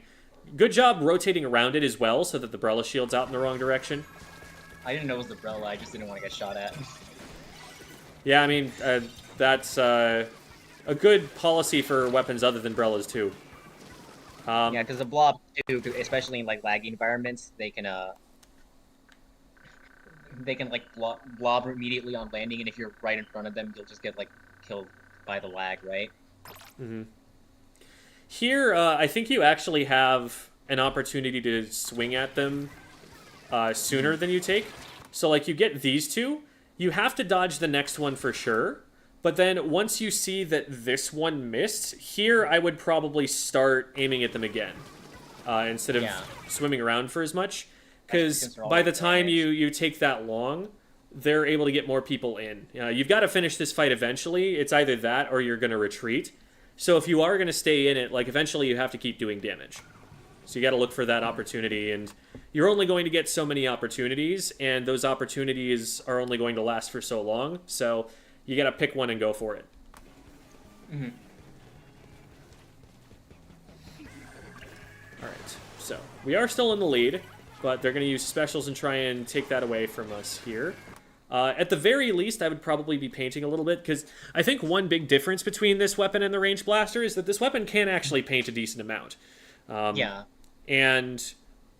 Good job rotating around it as well, so that the Brella shield's out in the wrong direction. I didn't know it was the Brella, I just didn't want to get shot at. Yeah, I mean, that's a good policy for weapons other than Brellas, too. Yeah, because the blob, too, especially in, like, laggy environments, they can like, blob immediately on landing, and if you're right in front of them, you'll just get, like, killed by the lag, right? Here, I think you actually have an opportunity to swing at them sooner than you take. So, like, you get these two, you have to dodge the next one for sure, but then once you see that this one missed, here I would probably start aiming at them again, instead of swimming around for as much, because by the time you take that long, they're able to get more people in. You've got to finish this fight eventually. It's either that or you're going to retreat. So if you are going to stay in it, like, eventually you have to keep doing damage. So you got to look for that opportunity, and you're only going to get so many opportunities, and those opportunities are only going to last for so long, so you got to pick one and go for it. Alright, so we are still in the lead, but they're going to use specials and try and take that away from us here. At the very least, I would probably be painting a little bit, because I think one big difference between this weapon and the range blaster is that this weapon can actually paint a decent amount. And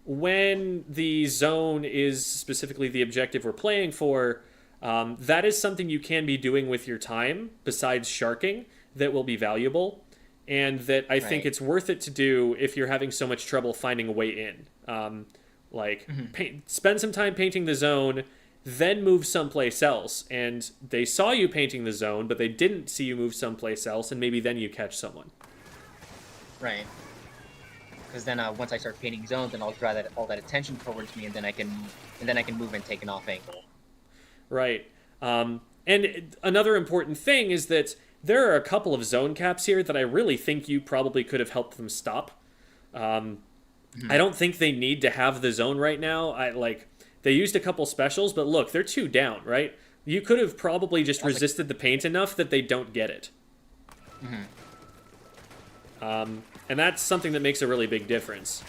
when the zone is specifically the objective we're playing for, that is something you can be doing with your time, besides sharking, that will be valuable, and that I think it's worth it to do if you're having so much trouble finding a way in. Spend some time painting the zone, then move someplace else, and they saw you painting the zone, but they didn't see you move someplace else, and maybe then you catch someone. Right. Because then once I start painting zones, then I'll draw all that attention towards me, and then I can move and take an off angle. Right. And another important thing is that there are a couple of zone caps here that I really think you probably could have helped them stop. I don't think they need to have the zone right now. They used a couple specials, but look, they're 2 down, right? You could have probably just resisted the paint enough that they don't get it. And that's something that makes a really big difference.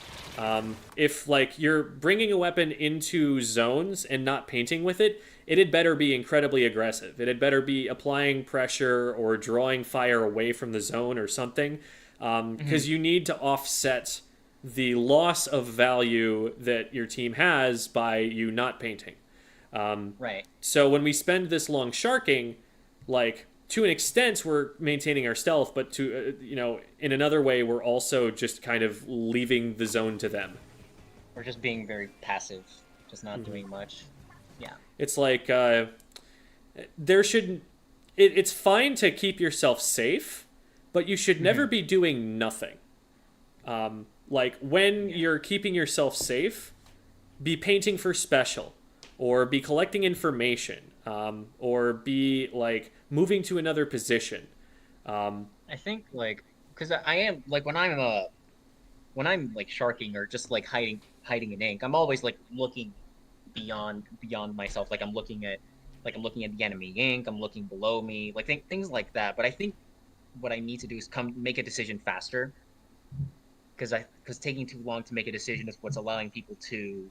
If, like, you're bringing a weapon into zones and not painting with it, it had better be incredibly aggressive. It had better be applying pressure or drawing fire away from the zone or something, because you need to offset the loss of value that your team has by you not painting. So when we spend this long sharking, like, to an extent, we're maintaining our stealth, but to, in another way, we're also just kind of leaving the zone to them. We're just being very passive, just not doing much. Yeah. It's like, it's fine to keep yourself safe, but you should never be doing nothing. Like, when you're keeping yourself safe, be painting for special, or be collecting information, or be, like, moving to another position. I think, like, because I am, like, when I'm like sharking or just like hiding in ink, I'm always like looking beyond myself. Like I'm looking at the enemy ink. I'm looking below me, like things like that. But I think what I need to do is make a decision faster, because taking too long to make a decision is what's allowing people to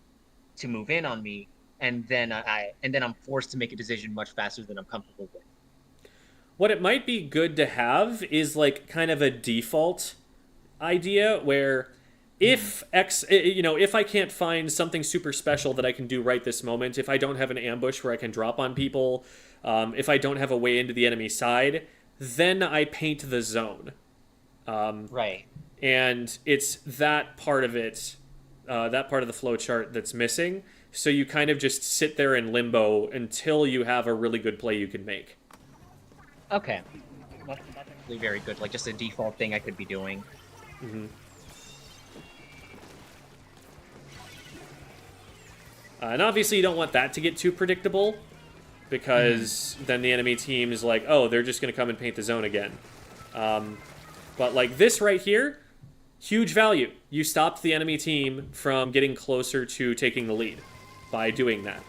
move in on me, and then I'm forced to make a decision much faster than I'm comfortable with. What it might be good to have is, like, kind of a default idea where if if I can't find something super special that I can do right this moment, if I don't have an ambush where I can drop on people, if I don't have a way into the enemy side, then I paint the zone. Right. And it's that part of it, that part of the flow chart that's missing. So you kind of just sit there in limbo until you have a really good play you can make. Okay. That's actually very good. Like, just a default thing I could be doing. Mm-hmm. And obviously you don't want that to get too predictable, because then the enemy team is like, oh, they're just going to come and paint the zone again. But like this right here, huge value. You stopped the enemy team from getting closer to taking the lead by doing that.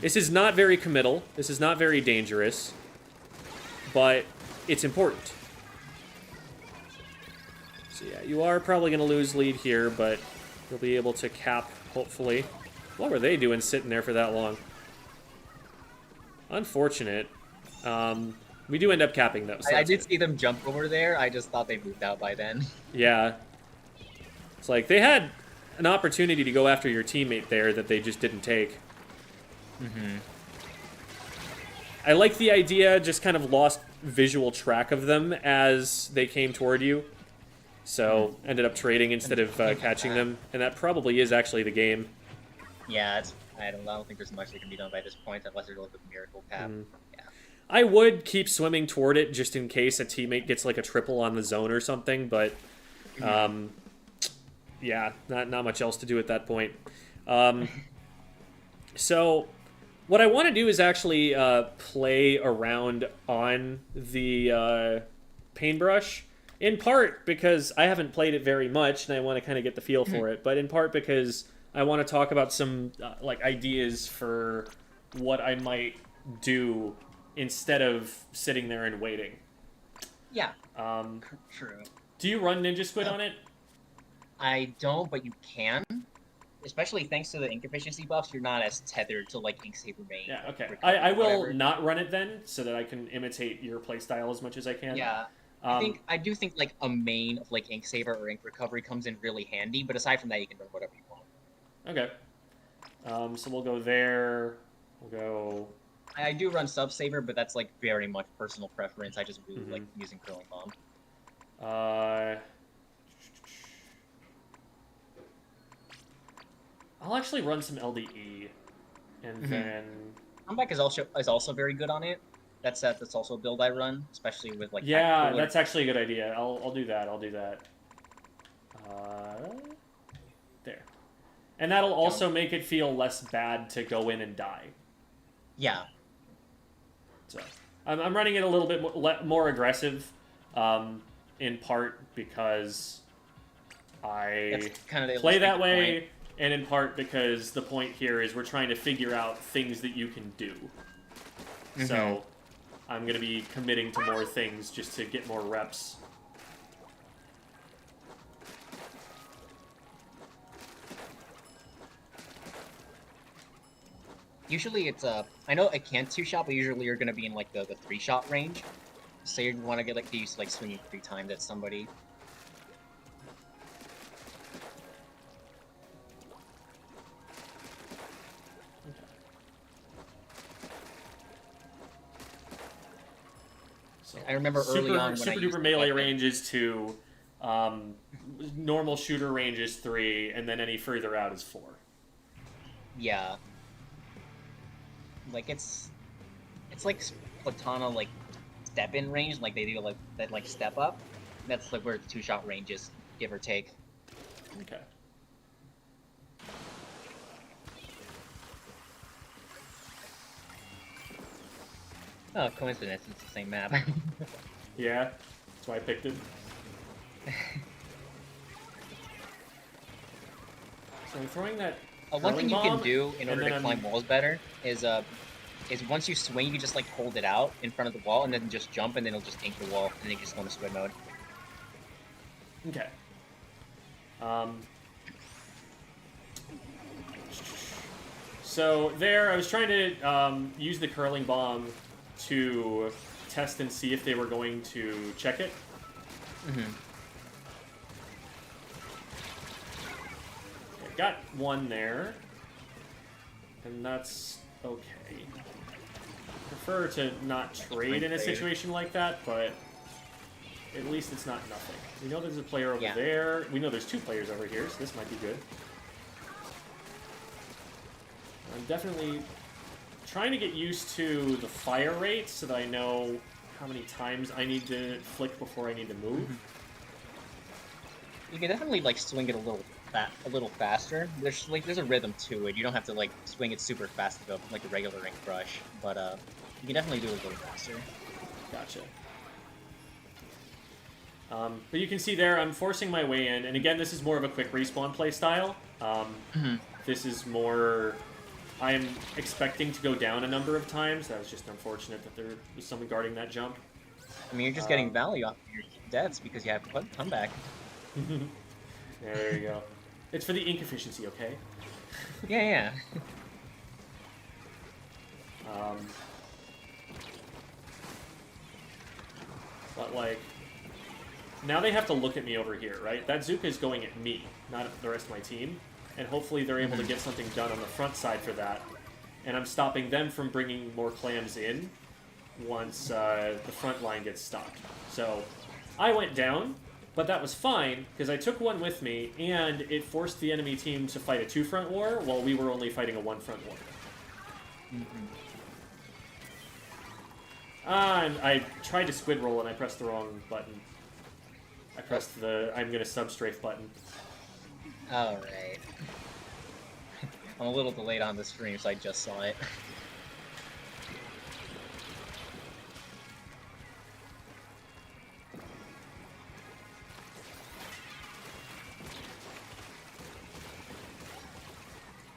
This is not very committal. This is not very dangerous. But it's important. So yeah, you are probably going to lose lead here, but you'll be able to cap, hopefully. What were they doing sitting there for that long? Unfortunate. We do end up capping, though. So I did see them jump over there. I just thought they moved out by then. Yeah. It's like they had an opportunity to go after your teammate there that they just didn't take. I like the idea, just kind of lost visual track of them as they came toward you. So ended up trading instead of catching them. And that probably is actually the game. Yeah, I don't think there's much that can be done by this point unless there's like a miracle cap. Yeah. I would keep swimming toward it just in case a teammate gets like a triple on the zone or something, but yeah, not much else to do at that point. So what I want to do is actually play around on the paintbrush, in part because I haven't played it very much and I want to kind of get the feel for it, but in part because I want to talk about some like ideas for what I might do instead of sitting there and waiting. Yeah. True. Do you run Ninja Squid on it? I don't, but you can. Especially thanks to the ink efficiency buffs, you're not as tethered to like ink saver main. Yeah, okay. I will not run it then, so that I can imitate your playstyle as much as I can. Yeah. I do think like a main of like ink saver or ink recovery comes in really handy, but aside from that, you can run whatever you want. Okay. So we'll go there. We'll go. I do run sub saver, but that's like very much personal preference. I just really like using curling bomb. I'll actually run some LDE, and then Comeback is also very good on it. That's also a build I run, especially with like. Yeah, that's actually a good idea. I'll do that. I'll do that. There, and that'll also make it feel less bad to go in and die. Yeah. So I'm running it a little bit more aggressive, in part because I play that way. Point. And in part because the point here is we're trying to figure out things that you can do. So I'm going to be committing to more things just to get more reps. Usually it's I know it can't 2-shot, but usually you're going to be in like the 3-shot range. So you want to get like used to like swinging 3 times at somebody. I remember early on when super duper melee range is 2, normal shooter range is 3, and then any further out is 4. Yeah. Like it's like Platana like step in range, like they do like that like step up. That's like where the 2-shot range is, give or take. Okay. Oh, coincidence, it's the same map. Yeah, that's why I picked it. So I'm throwing that. One thing you can do in order to climb walls better is once you swing, you just like hold it out in front of the wall and then just jump, and then it'll just ink the wall, and then you just go into squid mode. Okay. So there, I was trying to use the curling bomb to test and see if they were going to check it. Okay, got one there, and that's okay. The prefer to not trade in a situation like that, but at least it's not nothing. We know there's a player over there. We know there's 2 players over here, so this might be good. I'm definitely trying to get used to the fire rate so that I know how many times I need to flick before I need to move. You can definitely like swing it a little faster. There's a rhythm to it. You don't have to like swing it super fast to go like a regular ring crush, but you can definitely do it a little faster. Gotcha. But you can see there, I'm forcing my way in, and again, this is more of a quick respawn play style. This is more... I am expecting to go down a number of times. That was just unfortunate that there was someone guarding that jump. I mean, you're just getting value off of your deaths because you have to come back. There you go. It's for the ink efficiency, okay? Yeah. But, like, now they have to look at me over here, right? That Zuka is going at me, not at the rest of my team. And hopefully they're able to get something done on the front side for that. And I'm stopping them from bringing more clams in once the front line gets stopped. So I went down, but that was fine, because I took one with me, and it forced the enemy team to fight a 2-front war, while we were only fighting a 1-front war. And I tried to squid roll, and I pressed the wrong button. I pressed the I'm gonna sub-strafe button. Alright. I'm a little delayed on the stream, so I just saw it.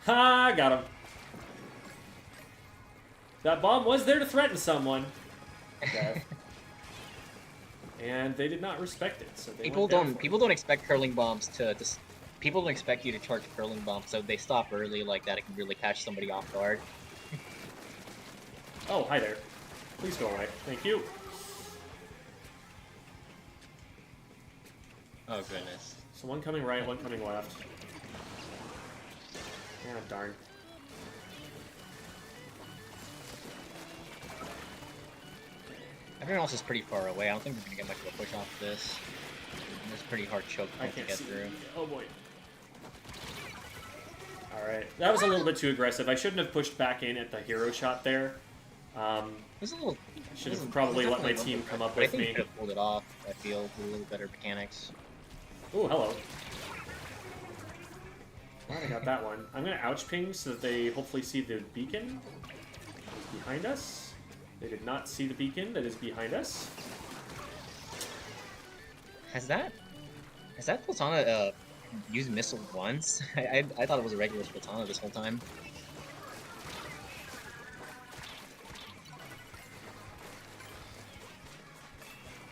Ha! Got him. That bomb was there to threaten someone. Okay. And they did not respect it, so they People don't expect curling bombs to people don't expect you to charge curling bombs, so they stop early like that. It can really catch somebody off guard. Oh, hi there. Please go away. Thank you. Oh goodness. So one coming right, one coming left. Ah, darn. Everyone else is pretty far away. I don't think we're gonna get much of a push off this. It's a pretty hard choke I point to can't get see. through. Oh boy. Alright. That was a little bit too aggressive. I shouldn't have pushed back in at the hero shot there. It was a little. Should have probably let my team come up with I think me. you could have pulled it off. I feel with a little better mechanics. Ooh, hello. Glad I got that one. I'm gonna ouch ping so that they hopefully see the beacon behind us. They did not see the beacon that is behind us. Has that Platana used missile once? I thought it was a regular Platana this whole time.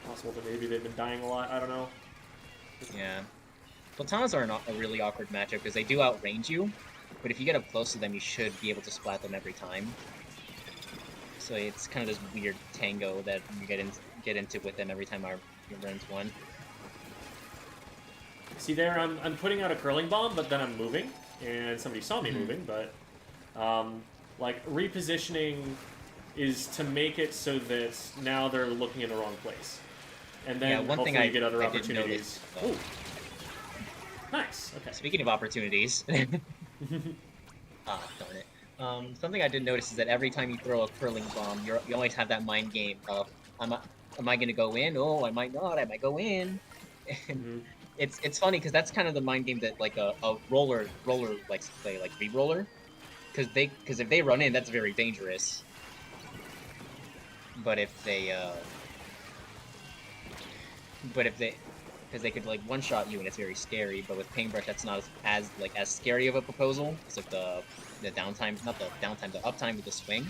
Possible that maybe they've been dying a lot. I don't know. Yeah. Platanas are a really awkward matchup because they do outrange you, but if you get up close to them, you should be able to splat them every time. So it's kind of this weird tango that you get into with them every time you run into one. See there, I'm putting out a curling bomb, but then I'm moving, and somebody saw me moving, but like repositioning is to make it so that now they're looking in the wrong place, and then one hopefully thing you get other I did opportunities. notice, Ooh. Nice. Okay. Speaking of opportunities, ah, darn it. Something I did notice is that every time you throw a curling bomb, you always have that mind game of, am I gonna go in? Oh, I might not. I might go in. And it's funny because that's kind of the mind game that like a roller likes to play, like re-roller, because if they run in, that's very dangerous. But if they because they could like one-shot you and it's very scary. But with Paintbrush, that's not as scary of a proposal. It's like the downtime, not the downtime, the uptime with the swing.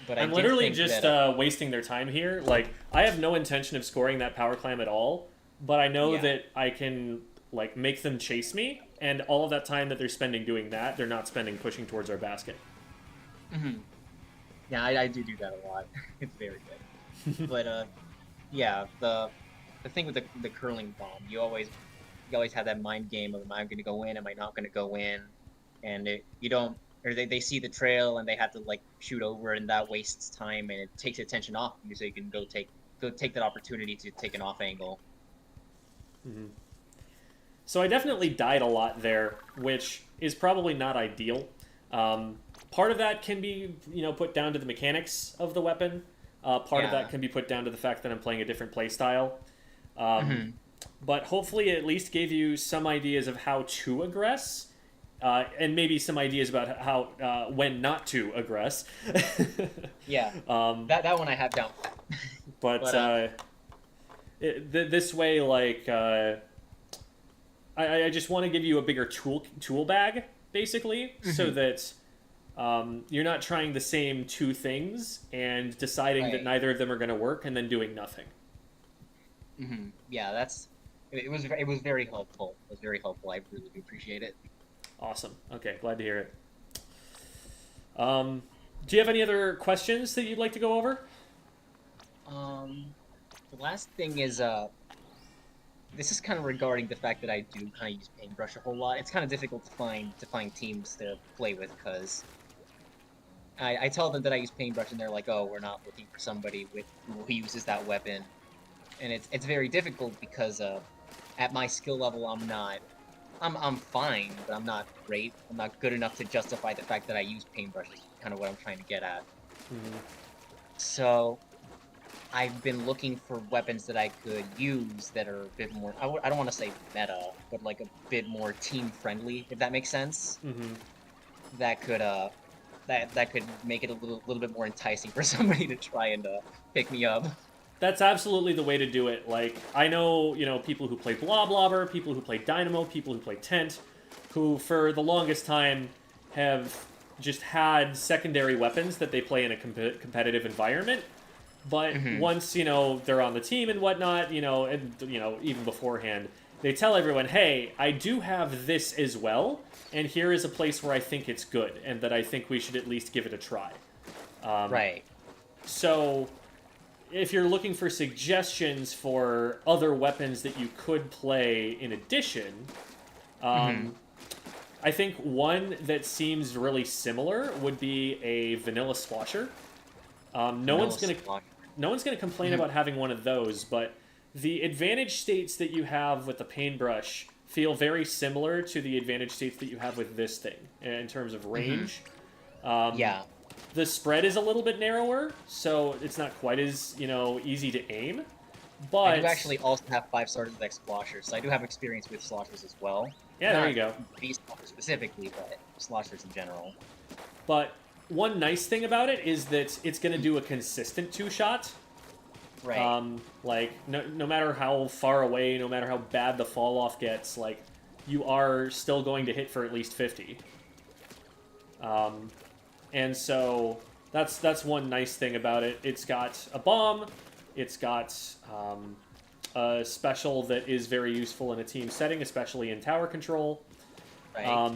But I'm literally just wasting their time here. Like, I have no intention of scoring that power clam at all, but I know that I can like make them chase me, and all of that time that they're spending doing that, they're not spending pushing towards our basket. Yeah, I do that a lot. It's very good. But yeah, the thing with the curling bomb, you always have that mind game of, am I going to go in? Am I not going to go in? And you don't or they see the trail and they have to like shoot over, and that wastes time and it takes attention off you, so you can go take that opportunity to take an off angle. Mm-hmm. So I definitely died a lot there, which is probably not ideal. Part of that can be, put down to the mechanics of the weapon. Part of Yeah. that can be put down to the fact that I'm playing a different playstyle. Mhm. But hopefully it at least gave you some ideas of how to aggress, and maybe some ideas about how when not to aggress. Yeah. Um, That one I have down. but But, this way, like, I just want to give you a bigger tool bag, basically, so that you're not trying the same two things and deciding that Right. neither of them are going to work and then doing nothing. Yeah, it was very helpful. It was very helpful. I really do appreciate it. Awesome. Okay, glad to hear it. Do you have any other questions that you'd like to go over? The last thing is this is kind of regarding the fact that I do kind of use paintbrush a whole lot. It's kind of difficult to find teams to play with because I tell them that I use paintbrush and they're like, oh, we're not looking for somebody who uses that weapon, and it's very difficult because at my skill level I'm fine, but I'm not great. I'm not good enough to justify the fact that I use paintbrush is kind of what I'm trying to get at. Mm-hmm. So I've been looking for weapons that I could use that are a bit more, I don't want to say meta, but like a bit more team friendly, if that makes sense. Mm-hmm. That could that could make it a little bit more enticing for somebody to try and pick me up. That's absolutely the way to do it. Like, I know, people who play Bloblobber, people who play Dynamo, people who play Tent, who for the longest time have just had secondary weapons that they play in a competitive environment. But once, they're on the team and whatnot, and, even beforehand, they tell everyone, hey, I do have this as well, and here is a place where I think it's good, and that I think we should at least give it a try. Right. So, if you're looking for suggestions for other weapons that you could play in addition, I think one that seems really similar would be a vanilla squasher. No one's gonna complain about having one of those, but the advantage states that you have with the paintbrush feel very similar to the advantage states that you have with this thing in terms of range. Yeah. The spread is a little bit narrower, so it's not quite as, easy to aim. But I do actually also have 5 stars with X-Sloshers, so I do have experience with sloshers as well. Yeah, there you go. Not these sloshers specifically, but sloshers in general. But one nice thing about it is that it's going to do a consistent 2-shot. Right. Like, no matter how far away, no matter how bad the fall-off gets, like, you are still going to hit for at least 50. And so that's one nice thing about it. It's got a bomb. It's got a special that is very useful in a team setting, especially in tower control. Right.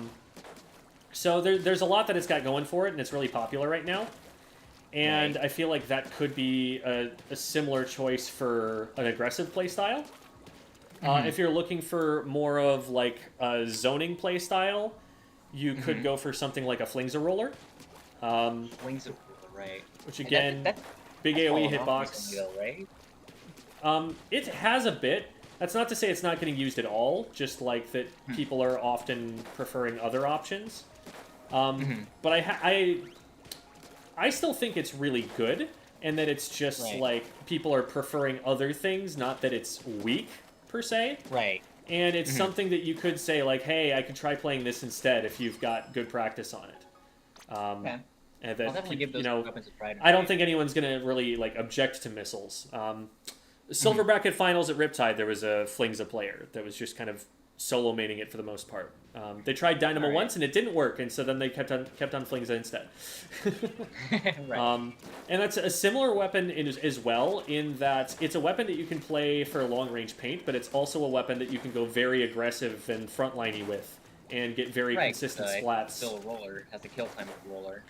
So there's a lot that it's got going for it, and it's really popular right now. And Right. I feel like that could be a similar choice for an aggressive playstyle. If you're looking for more of like a zoning playstyle, you could go for something like a Flingza Roller. Wings of right. Which And again, that big fallen AoE off hitbox. recently, though, right? It has a bit. That's not to say it's not getting used at all, just like that people are often preferring other options. But I still think it's really good, and that it's just Right. like people are preferring other things, not that it's weak per se. Right. And it's something that you could say like, hey, I could try playing this instead if you've got good practice on it. Okay. And that I'll definitely give those weapons a try. I don't think anyone's gonna really like object to missiles. Silver bracket finals at Riptide, there was a Flingza player that was just kind of solo maining it for the most part. They tried Dynamo Alright. once and it didn't work, and so then they kept on Flingza instead. Right. And that's a similar weapon as well, in that it's a weapon that you can play for long range paint, but it's also a weapon that you can go very aggressive and frontliney with and get very Right, consistent it's splats. still a roller. Has the kill time of a roller.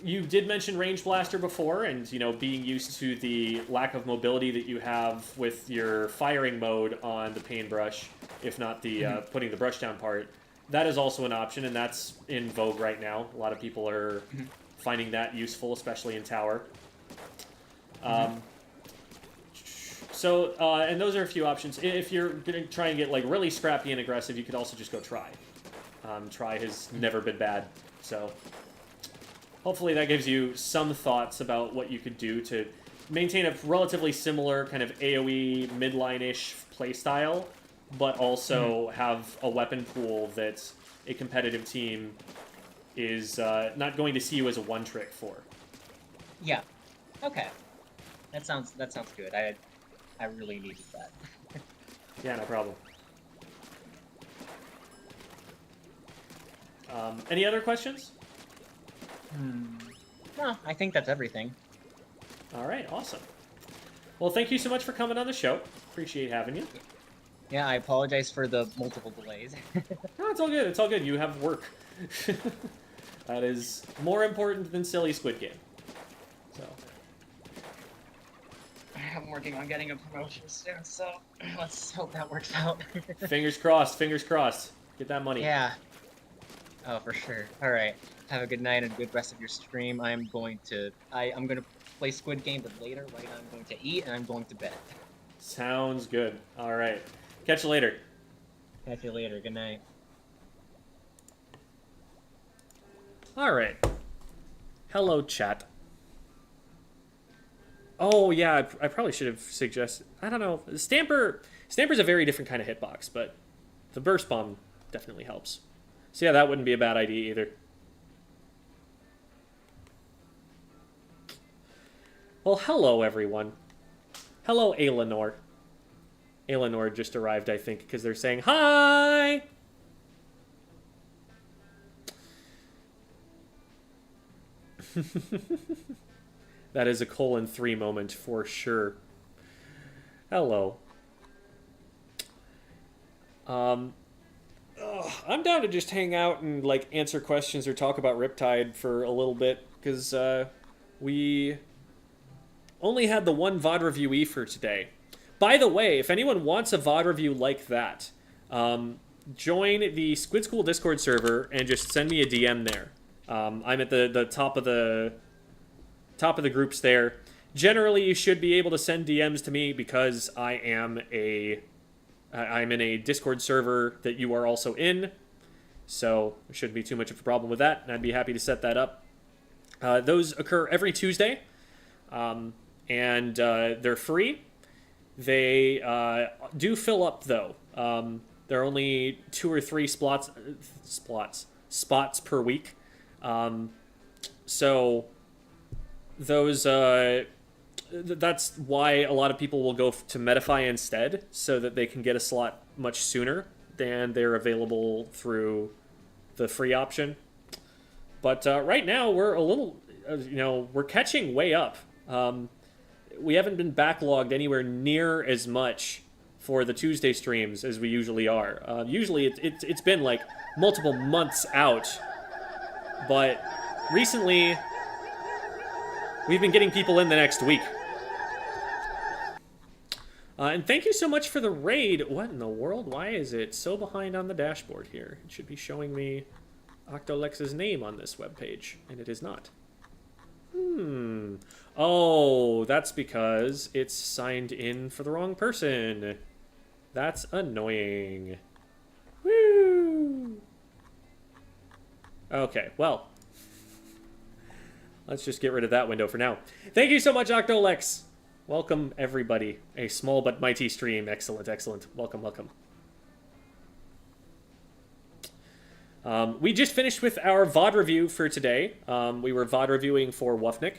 You did mention Range Blaster before, and being used to the lack of mobility that you have with your firing mode on the paintbrush. if not the putting the brush down part. That is also an option, and that's in vogue right now. A lot of people are finding that useful, especially in tower. So, and those are a few options. If you're going to try and get like really scrappy and aggressive, you could also just go Try. Try has never been bad, so hopefully that gives you some thoughts about what you could do to maintain a relatively similar kind of AoE midline-ish playstyle, but also have a weapon pool that a competitive team is not going to see you as a one-trick for. Yeah. Okay. That sounds good. I really needed that. Yeah, no problem. Any other questions? No, I think that's everything. All right, awesome. Well, thank you so much for coming on the show. Appreciate having you. Yeah, I apologize for the multiple delays. No, it's all good. It's all good. You have work. That is more important than silly Squid Game. So. I'm working on getting a promotion soon, so let's hope that works out. Fingers crossed. Fingers crossed. Get that money. Yeah. Oh, for sure. All right. Have a good night and a good rest of your stream. I'm gonna play Squid Game, but later, right now, I'm going to eat and I'm going to bed. Sounds good. All right. Catch you later. Catch you later. Good night. All right. Hello, chat. Oh, yeah, I probably should have suggested... I don't know. Stamper's a very different kind of hitbox, but the burst bomb definitely helps. So yeah, that wouldn't be a bad idea either. Well, hello, everyone. Hello, Aelinor. Aelinor just arrived, I think, because they're saying, hi! That is a 3 moment for sure. Hello. I'm down to just hang out and like answer questions or talk about Riptide for a little bit because we only had the one VOD reviewee for today. By the way, if anyone wants a VOD review like that, join the Squid School Discord server and just send me a DM there. I'm at the top of the groups there. Generally, you should be able to send DMs to me because I'm in a Discord server that you are also in, so there shouldn't be too much of a problem with that, and I'd be happy to set that up. Those occur every Tuesday, and they're free. They do fill up though. There are only 2 or 3 spots per week, so those that's why a lot of people will go to Metafy instead, so that they can get a slot much sooner than they're available through the free option. But right now we're a little, we're catching way up. We haven't been backlogged anywhere near as much for the Tuesday streams as we usually are. Usually it's been like multiple months out, but recently we've been getting people in the next week. And thank you so much for the raid. What in the world? Why is it so behind on the dashboard here? It should be showing me Octolex's name on this webpage, and it is not. Oh, that's because it's signed in for the wrong person. That's annoying. Woo! Okay, well, let's just get rid of that window for now. Thank you so much, Octolex. Welcome, everybody. A small but mighty stream. Excellent, excellent. Welcome, welcome. We just finished with our VOD review for today. We were VOD reviewing for Wuffnik.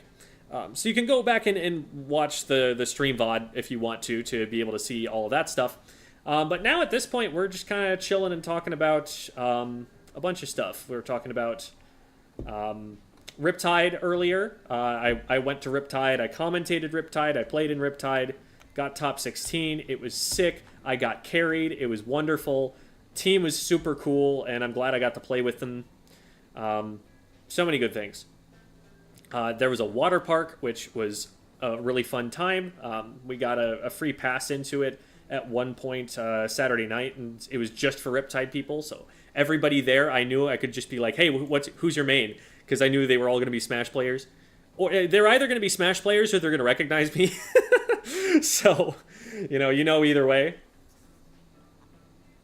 So you can go back and watch the stream VOD if you want to be able to see all of that stuff. But now at this point, we're just kind of chilling and talking about a bunch of stuff. We were talking about Riptide earlier. I went to Riptide, I commentated Riptide, I played in Riptide, got top 16. It was sick. I got carried. It was wonderful. Team was super cool, and I'm glad I got to play with them. So many good things. There was a water park, which was a really fun time. We got a free pass into it, at one point Saturday night, and it was just for Riptide people. So everybody there, I knew I could just be like, "Hey, who's your main?" Because I knew they were all going to be Smash players, or they're either going to be Smash players or they're going to recognize me. So, you know either way.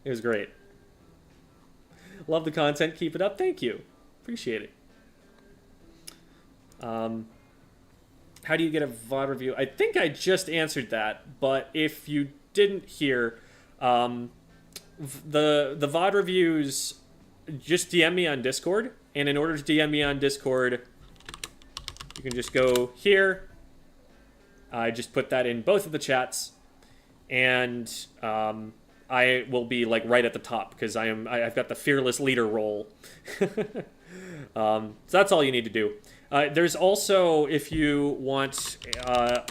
It was great. Love the content. Keep it up. Thank you. Appreciate it. How do you get a VOD review? I think I just answered that, but if you didn't hear, the VOD reviews, just DM me on Discord, and in order to DM me on Discord, you can just go here. I just put that in both of the chats, and I will be like right at the top because I've got the fearless leader role. So that's all you need to do. There's also, if you want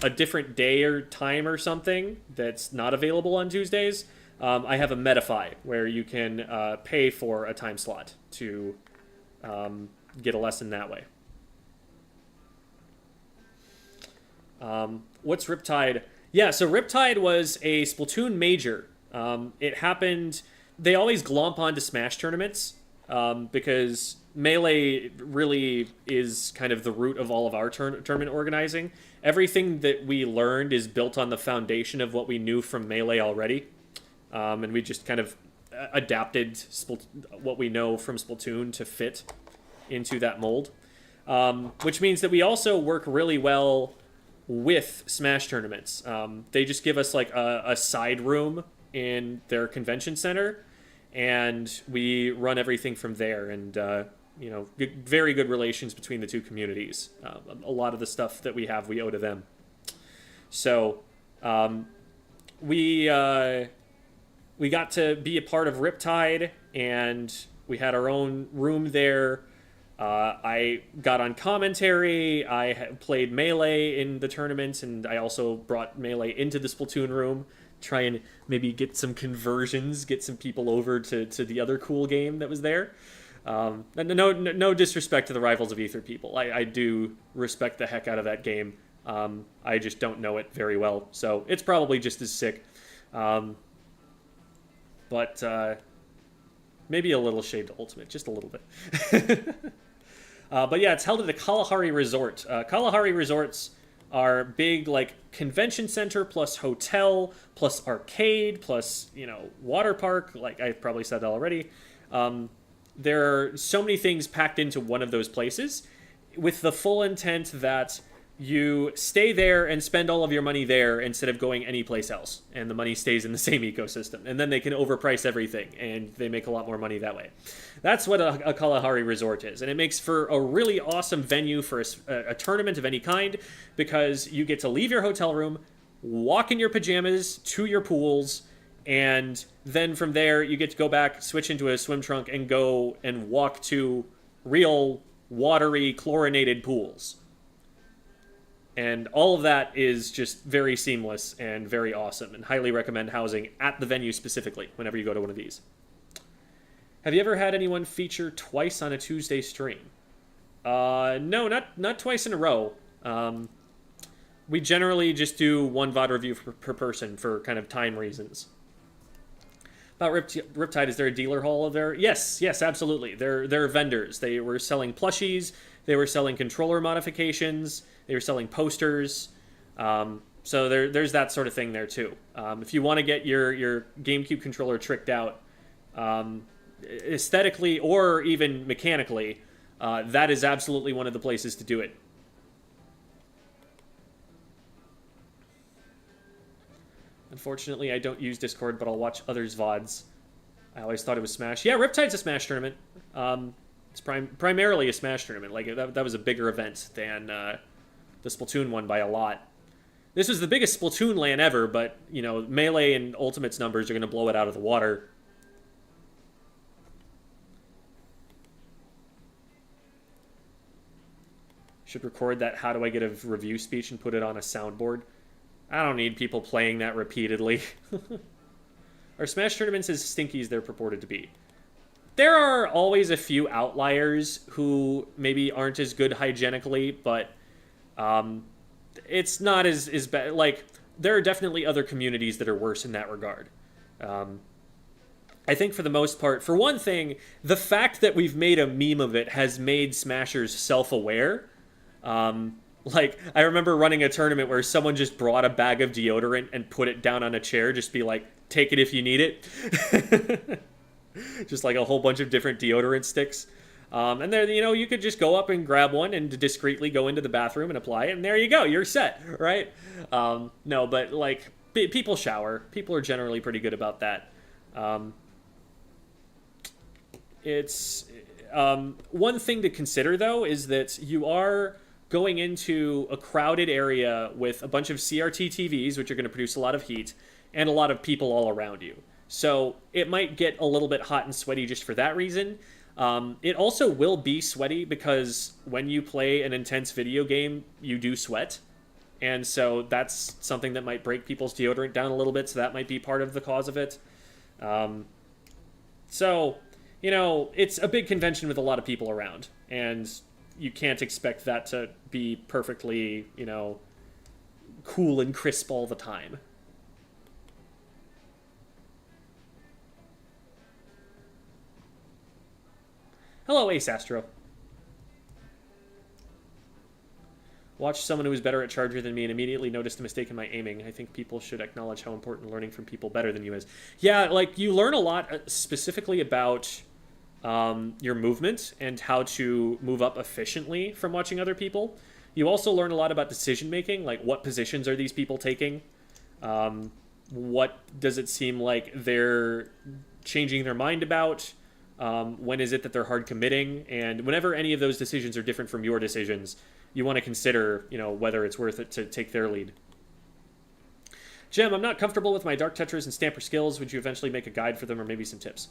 a different day or time or something that's not available on Tuesdays, I have a Medify where you can pay for a time slot to get a lesson that way. What's Riptide? Yeah, so Riptide was a Splatoon major. It happened... They always glomp onto Smash tournaments because Melee really is kind of the root of all of our tournament organizing. Everything that we learned is built on the foundation of what we knew from Melee already. And we just kind of adapted what we know from Splatoon to fit into that mold. Which means that we also work really well with Smash tournaments. They just give us like a side room in their convention center, and we run everything from there. And very good relations between the two communities. A lot of the stuff that we have, we owe to them. So we got to be a part of Riptide, and we had our own room there. I got on commentary. I played Melee in the tournament, and I also brought Melee into the Splatoon room. Try and maybe get some conversions, get some people over to the other cool game that was there. No disrespect to the Rivals of Aether people. I do respect the heck out of that game. I just don't know it very well, so it's probably just as sick. But maybe a little shade to Ultimate, just a little bit. But yeah, it's held at the Kalahari Resort. Kalahari Resorts are big, like, convention center plus hotel plus arcade plus, water park. Like, I probably said that already. There are so many things packed into one of those places with the full intent that you stay there and spend all of your money there instead of going anyplace else. And the money stays in the same ecosystem. And then they can overprice everything, and they make a lot more money that way. That's what a Kalahari Resort is. And it makes for a really awesome venue for a tournament of any kind, because you get to leave your hotel room, walk in your pajamas to your pools, and then from there you get to go back, switch into a swim trunk, and go and walk to real watery, chlorinated pools. And all of that is just very seamless and very awesome, and highly recommend housing at the venue specifically whenever you go to one of these. Have you ever had anyone feature twice on a Tuesday stream? No, not twice in a row. We generally just do one VOD review per person for kind of time reasons. About Riptide, is there a dealer hall there? Yes, absolutely. They're vendors. They were selling plushies. They were selling controller modifications. They were selling posters. So there's that sort of thing there too. If you want to get your GameCube controller tricked out, aesthetically or even mechanically, that is absolutely one of the places to do it. Unfortunately, I don't use Discord, but I'll watch others' VODs. I always thought it was Smash. Yeah, Riptide's a Smash tournament. It's primarily a Smash tournament. Like, that was a bigger event than the Splatoon one by a lot. This was the biggest Splatoon LAN ever, but, Melee and Ultimate's numbers are going to blow it out of the water. Should record that how do I get a review speech and put it on a soundboard. I don't need people playing that repeatedly. Are Smash tournaments as stinky as they're purported to be? There are always a few outliers who maybe aren't as good hygienically, but it's not as bad. Like, there are definitely other communities that are worse in that regard. I think for the most part, for one thing, the fact that we've made a meme of it has made Smashers self-aware. Like, I remember running a tournament where someone just brought a bag of deodorant and put it down on a chair, just be like, take it if you need it. Just like a whole bunch of different deodorant sticks. And there, you could just go up and grab one and discreetly go into the bathroom and apply it, and there you go, you're set, right? No, but like, people shower. People are generally pretty good about that. It's one thing to consider, though, is that you are going into a crowded area with a bunch of CRT TVs, which are going to produce a lot of heat, and a lot of people all around you. So it might get a little bit hot and sweaty just for that reason. It also will be sweaty because when you play an intense video game, you do sweat. And so that's something that might break people's deodorant down a little bit, so that might be part of the cause of it. So, it's a big convention with a lot of people around, and you can't expect that to be perfectly, cool and crisp all the time. Hello, Ace Astro. Watched someone who was better at Charger than me and immediately noticed a mistake in my aiming. I think people should acknowledge how important learning from people better than you is. Yeah, like, you learn a lot specifically about your movement and how to move up efficiently from watching other people. You also learn a lot about decision making, like what positions are these people taking? What does it seem like they're changing their mind about? When is it that they're hard committing? And whenever any of those decisions are different from your decisions, you want to consider, whether it's worth it to take their lead. Jem, I'm not comfortable with my Dark Tetras and Stamper skills. Would you eventually make a guide for them or maybe some tips?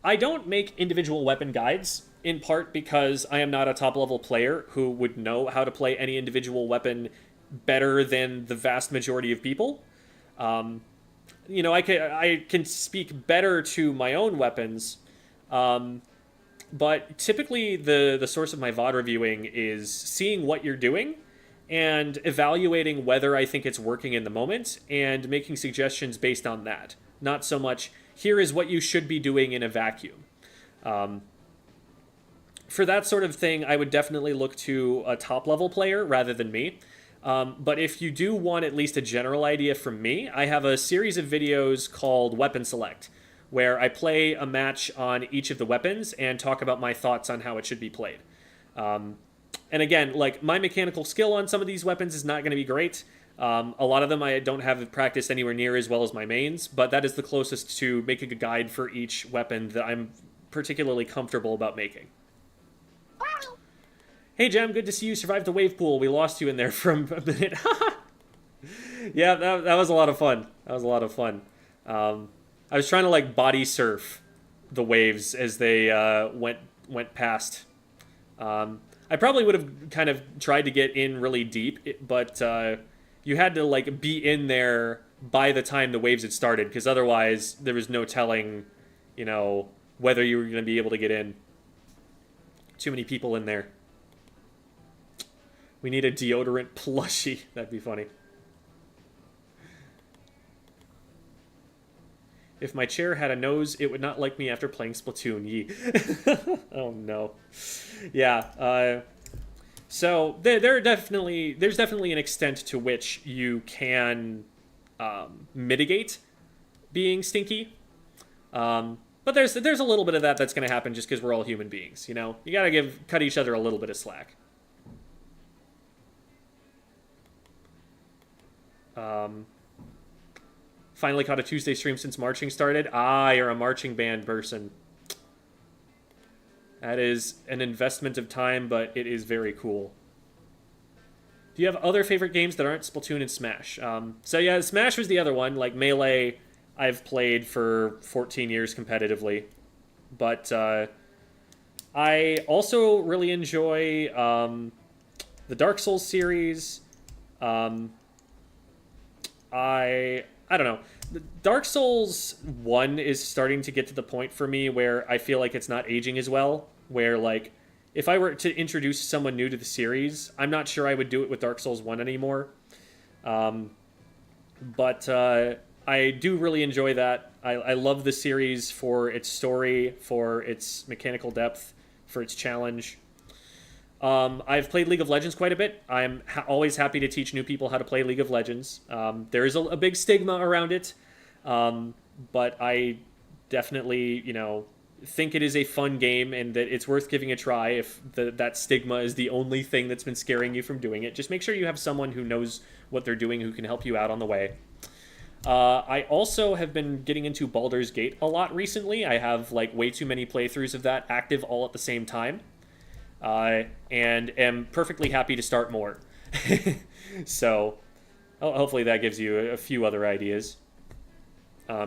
I don't make individual weapon guides, in part because I am not a top-level player who would know how to play any individual weapon better than the vast majority of people. I can speak better to my own weapons, but typically the source of my VOD reviewing is seeing what you're doing and evaluating whether I think it's working in the moment and making suggestions based on that. Not so much, here is what you should be doing in a vacuum. For that sort of thing, I would definitely look to a top-level player rather than me. But if you do want at least a general idea from me, I have a series of videos called Weapon Select, where I play a match on each of the weapons and talk about my thoughts on how it should be played. And again, like, my mechanical skill on some of these weapons is not going to be great. A lot of them I don't have practiced anywhere near as well as my mains, but that is the closest to making a guide for each weapon that I'm particularly comfortable about making. Hey, Jem, good to see you survived the wave pool. We lost you in there for a minute. Yeah, that was a lot of fun. That was a lot of fun. I was trying to, like, body surf the waves as they went past. I probably would have kind of tried to get in really deep, but you had to, like, be in there by the time the waves had started, because otherwise there was no telling, whether you were going to be able to get in. Too many people in there. We need a deodorant plushie. That'd be funny. If my chair had a nose, it would not like me after playing Splatoon. Yee. Oh no. Yeah. So there's definitely an extent to which you can mitigate being stinky. But there's a little bit of that's going to happen just because we're all human beings. You gotta cut each other a little bit of slack. Finally caught a Tuesday stream since marching started. Ah, you're a marching band person. That is an investment of time, but it is very cool. Do you have other favorite games that aren't Splatoon and Smash? So yeah, Smash was the other one. Like, Melee, I've played for 14 years competitively. But I also really enjoy the Dark Souls series. I don't know. Dark Souls 1 is starting to get to the point for me where I feel like it's not aging as well. Where, like, if I were to introduce someone new to the series, I'm not sure I would do it with Dark Souls 1 anymore. But I do really enjoy that. I love the series for its story, for its mechanical depth, for its challenge. I've played League of Legends quite a bit. I'm always happy to teach new people how to play League of Legends. There is a big stigma around it, but I definitely, think it is a fun game and that it's worth giving a try if that stigma is the only thing that's been scaring you from doing it. Just make sure you have someone who knows what they're doing who can help you out on the way. I also have been getting into Baldur's Gate a lot recently. I have way too many playthroughs of that active all at the same time. And am perfectly happy to start more. So, hopefully that gives you a few other ideas.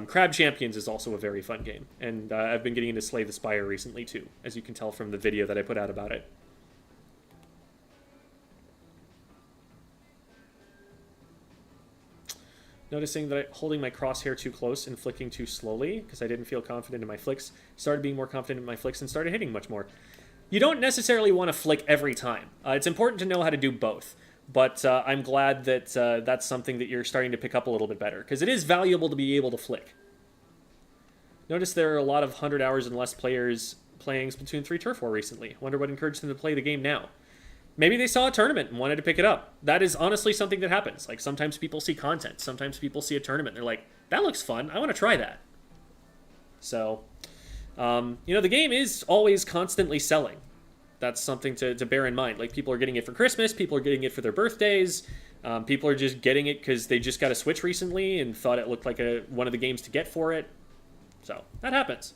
Crab Champions is also a very fun game, and I've been getting into Slay the Spire recently too, as you can tell from the video that I put out about it. Noticing that holding my crosshair too close and flicking too slowly, because I didn't feel confident in my flicks, started being more confident in my flicks and started hitting much more. You don't necessarily want to flick every time. It's important to know how to do both, but I'm glad that that's something that you're starting to pick up a little bit better, because it is valuable to be able to flick. Notice there are a lot of 100 hours and less players playing Splatoon 3 Turf War recently. Wonder what encouraged them to play the game now. Maybe they saw a tournament and wanted to pick it up. That is honestly something that happens. Sometimes people see content. Sometimes people see a tournament. They're like, that looks fun. I want to try that. So, the game is always constantly selling. That's something to bear in mind. People are getting it for Christmas. People are getting it for their birthdays. People are just getting it because they just got a Switch recently and thought it looked like one of the games to get for it. So, that happens.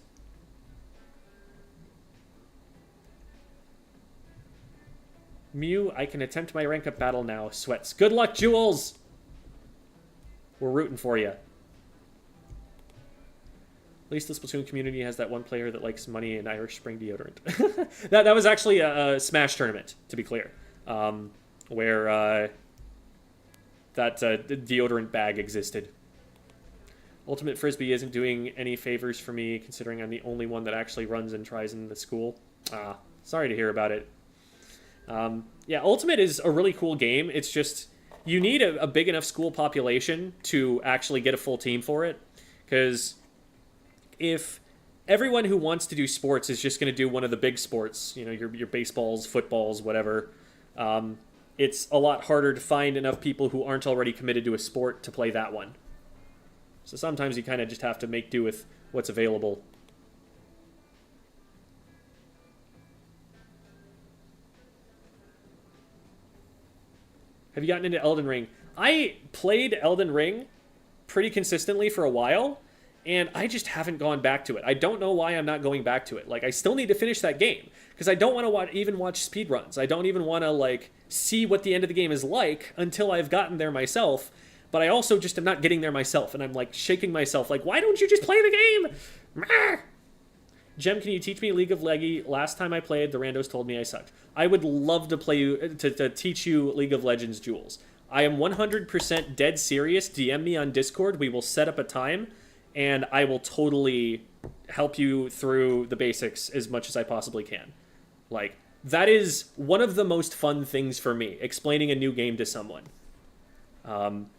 Mew, I can attempt my rank up battle now. Sweats. Good luck, Jules! We're rooting for you. At least the Splatoon community has that one player that likes money and Irish Spring deodorant. that was actually a Smash tournament, to be clear, where that deodorant bag existed. Ultimate Frisbee isn't doing any favors for me, considering I'm the only one that actually runs and tries in the school. Sorry to hear about it. Yeah, Ultimate is a really cool game. It's just, you need a big enough school population to actually get a full team for it. Because if everyone who wants to do sports is just going to do one of the big sports, your baseballs, footballs, whatever, it's a lot harder to find enough people who aren't already committed to a sport to play that one. So sometimes you kind of just have to make do with what's available. Have you gotten into Elden Ring? I played Elden Ring pretty consistently for a while, and I just haven't gone back to it. I don't know why I'm not going back to it. I still need to finish that game, because I don't want to even watch speedruns. I don't even want to, see what the end of the game is like until I've gotten there myself, but I also just am not getting there myself, and I'm, shaking myself, why don't you just play the game? Jem, can you teach me League of Leggy? Last time I played, the randos told me I sucked. I would love to play you to teach you League of Legends, Jules. I am 100% dead serious. DM me on Discord. We will set up a time, and I will totally help you through the basics as much as I possibly can. That is one of the most fun things for me, explaining a new game to someone.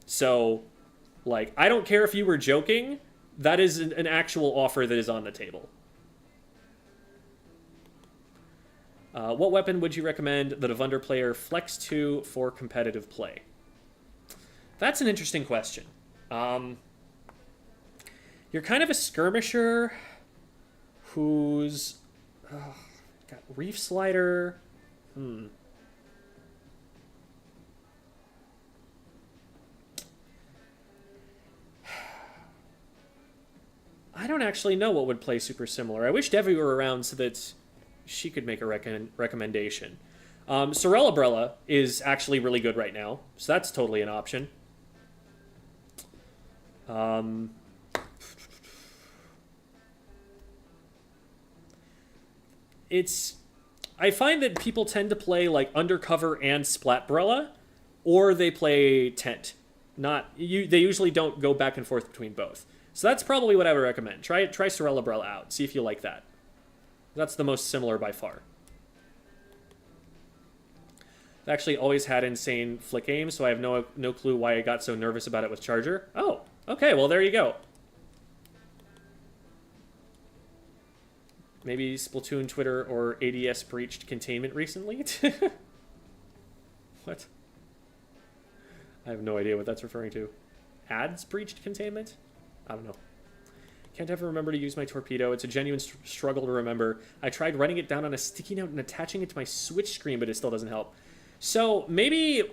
So, I don't care if you were joking. That is an actual offer that is on the table. What weapon would you recommend that a Vunder player flex to for competitive play? That's an interesting question. You're kind of a skirmisher who's got Reef Slider. I don't actually know what would play super similar. I wish Devi were around so that she could make a recommendation. Sorella is actually really good right now, so that's totally an option. I find that people tend to play Undercover and Splatbrella, or they play Tent. They usually don't go back and forth between both. So that's probably what I would recommend. Try Sorella out. See if you like that. That's the most similar by far. I've actually always had insane flick aim, so I have no clue why I got so nervous about it with Charger. Oh, okay, well there you go. Maybe Splatoon Twitter or ADS breached containment recently? What? I have no idea what that's referring to. Ads breached containment? I don't know. Can't ever remember to use my torpedo. It's a genuine struggle to remember. I tried writing it down on a sticky note and attaching it to my Switch screen, but it still doesn't help. So maybe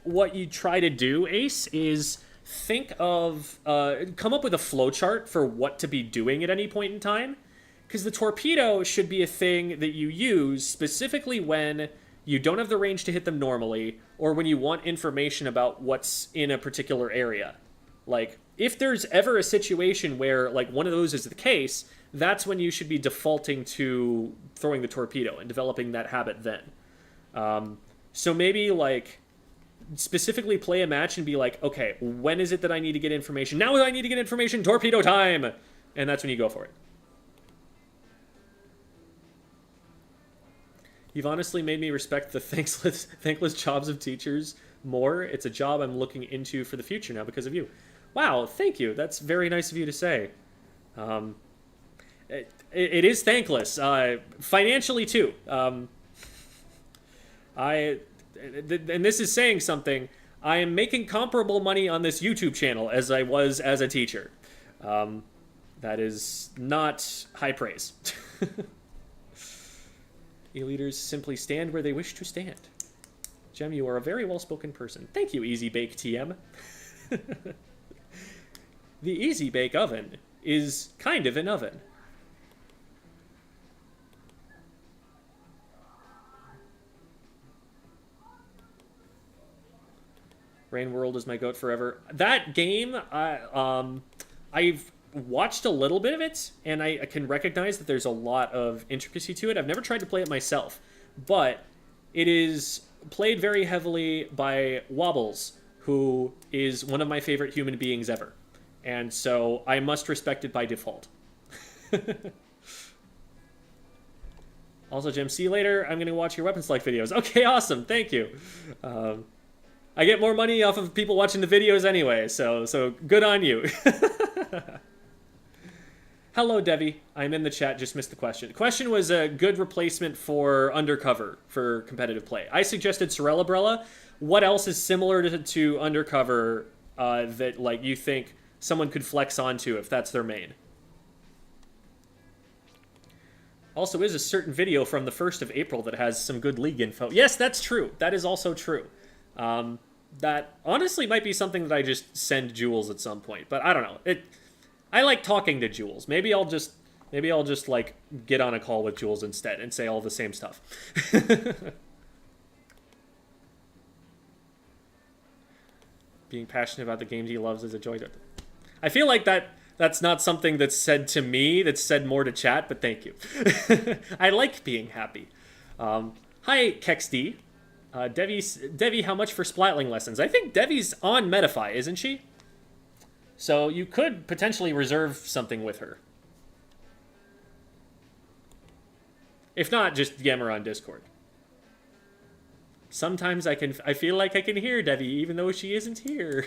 what you try to do, Ace, is think of, come up with a flowchart for what to be doing at any point in time. Because the torpedo should be a thing that you use specifically when you don't have the range to hit them normally, or when you want information about what's in a particular area. Like, if there's ever a situation where, like, one of those is the case, that's when you should be defaulting to throwing the torpedo and developing that habit then. So maybe, like, specifically play a match and be like, okay, when is it that I need to get information? Now I need to get information, torpedo time! And that's when you go for it. You've honestly made me respect the thankless jobs of teachers more. It's a job I'm looking into for the future now because of you. Wow, thank you. That's very nice of you to say. It is thankless. Financially, too. And this is saying something. I am making comparable money on this YouTube channel as I was as a teacher. That is not high praise. E-leaders simply stand where they wish to stand. Jem, you are a very well-spoken person. Thank you, Easy Bake TM. The Easy Bake Oven is kind of an oven. Rain World is my goat forever. That game, I've watched a little bit of it, and I can recognize that there's a lot of intricacy to it. I've never tried to play it myself, but it is played very heavily by Wobbles, who is one of my favorite human beings ever. And so I must respect it by default. Also, Jim, see you later. I'm going to watch your Weapon Select videos. Okay, awesome. Thank you. I get more money off of people watching the videos anyway, so good on you. Hello, Devi. I'm in the chat, just missed the question. The question was a good replacement for Undercover for competitive play. I suggested Sorella. What else is similar to Undercover that like you think someone could flex onto if that's their main? Also is a certain video from the 1st of April that has some good league info. Yes, that's true. That is also true. That honestly might be something that I just send Jules at some point, but I don't know. I like talking to Jules. Maybe I'll just like get on a call with Jules instead and say all the same stuff. Being passionate about the games he loves is a joy. I feel like that's not something that's said to me. That's said more to chat. But thank you. I like being happy. Hi, KexD. Devi, how much for Splatling lessons? I think Devi's on Metafy, isn't she? So you could potentially reserve something with her. If not, just DM her on Discord. Sometimes I feel like I can hear Devi even though she isn't here.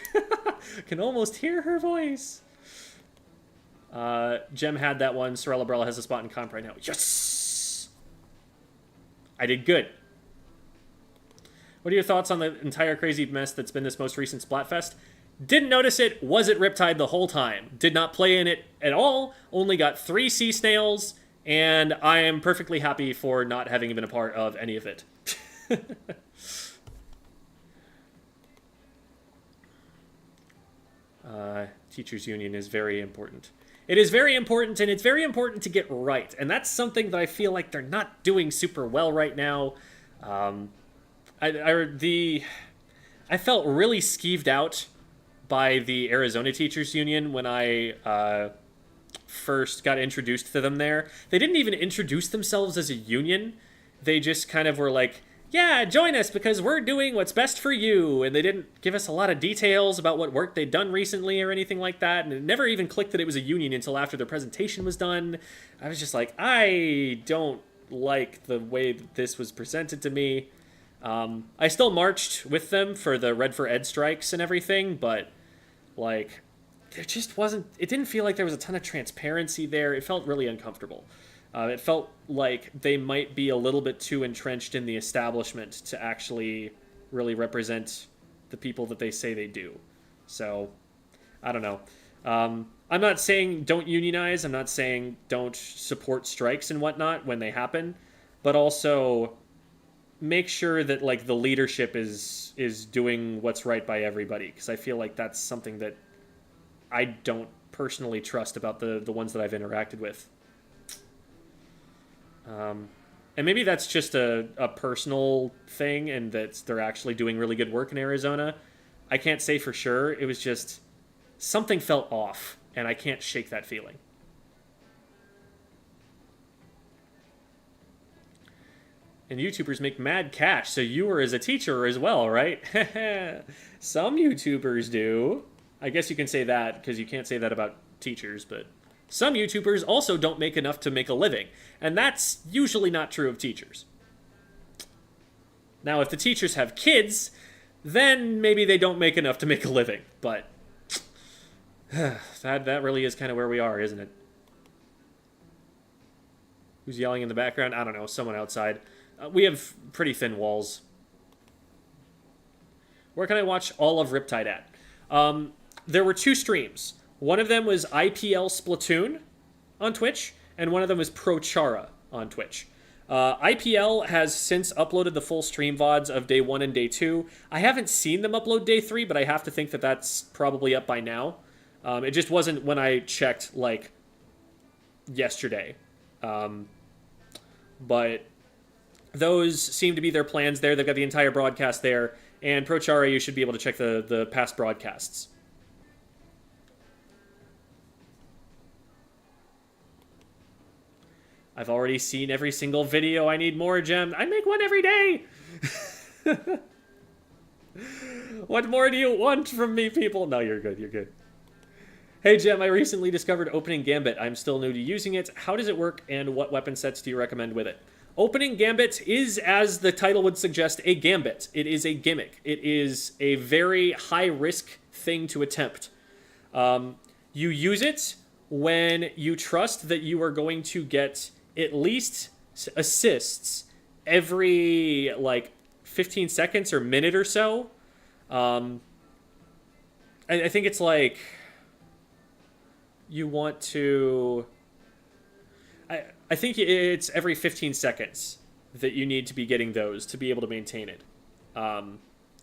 Can almost hear her voice. Jem had that one. Sorella has a spot in comp right now. Yes! I did good. What are your thoughts on the entire crazy mess that's been this most recent Splatfest? Didn't notice it, was at Riptide the whole time. Did not play in it at all, only got 3 sea snails, and I am perfectly happy for not having been a part of any of it. Teachers Union is very important. It is very important, and it's very important to get right, and that's something that I feel like they're not doing super well right now. I felt really skeeved out by the Arizona Teachers Union when I first got introduced to them there. They didn't even introduce themselves as a union. They just kind of were like, yeah, join us because we're doing what's best for you. And they didn't give us a lot of details about what work they'd done recently or anything like that. And it never even clicked that it was a union until after their presentation was done. I was just like, I don't like the way that this was presented to me. I still marched with them for the Red for Ed strikes and everything, but like there just wasn't. It didn't feel like there was a ton of transparency there. It felt really uncomfortable. It felt like they might be a little bit too entrenched in the establishment to actually really represent the people that they say they do. So, I don't know. I'm not saying don't unionize. I'm not saying don't support strikes and whatnot when they happen, but also make sure that like the leadership is doing what's right by everybody. Because I feel like that's something that I don't personally trust about the ones that I've interacted with. And maybe that's just a personal thing and that they're actually doing really good work in Arizona. I can't say for sure. It was just something felt off, and I can't shake that feeling. And YouTubers make mad cash, so you were as a teacher as well, right? Some YouTubers do. I guess you can say that because you can't say that about teachers, but some YouTubers also don't make enough to make a living, and that's usually not true of teachers. Now, if the teachers have kids, then maybe they don't make enough to make a living, but that really is kind of where we are, isn't it? Who's yelling in the background? I don't know, someone outside. We have pretty thin walls. Where can I watch all of Riptide at? There were 2 streams. One of them was IPL Splatoon on Twitch, and one of them was Pro Chara on Twitch. IPL has since uploaded the full stream VODs of day 1 and day 2. I haven't seen them upload day 3, but I have to think that that's probably up by now. It just wasn't when I checked, like, yesterday. But those seem to be their plans there. They've got the entire broadcast there. And Pro Chara, you should be able to check the past broadcasts. I've already seen every single video. I need more, Gem. I make one every day! What more do you want from me, people? No, you're good, you're good. Hey, Gem, I recently discovered Opening Gambit. I'm still new to using it. How does it work, and what weapon sets do you recommend with it? Opening Gambit is, as the title would suggest, a gambit. It is a gimmick. It is a very high-risk thing to attempt. You use it when you trust that you are going to get at least assists every, like, 15 seconds or minute or so. I think it's like you want to... I think it's every 15 seconds that you need to be getting those to be able to maintain it.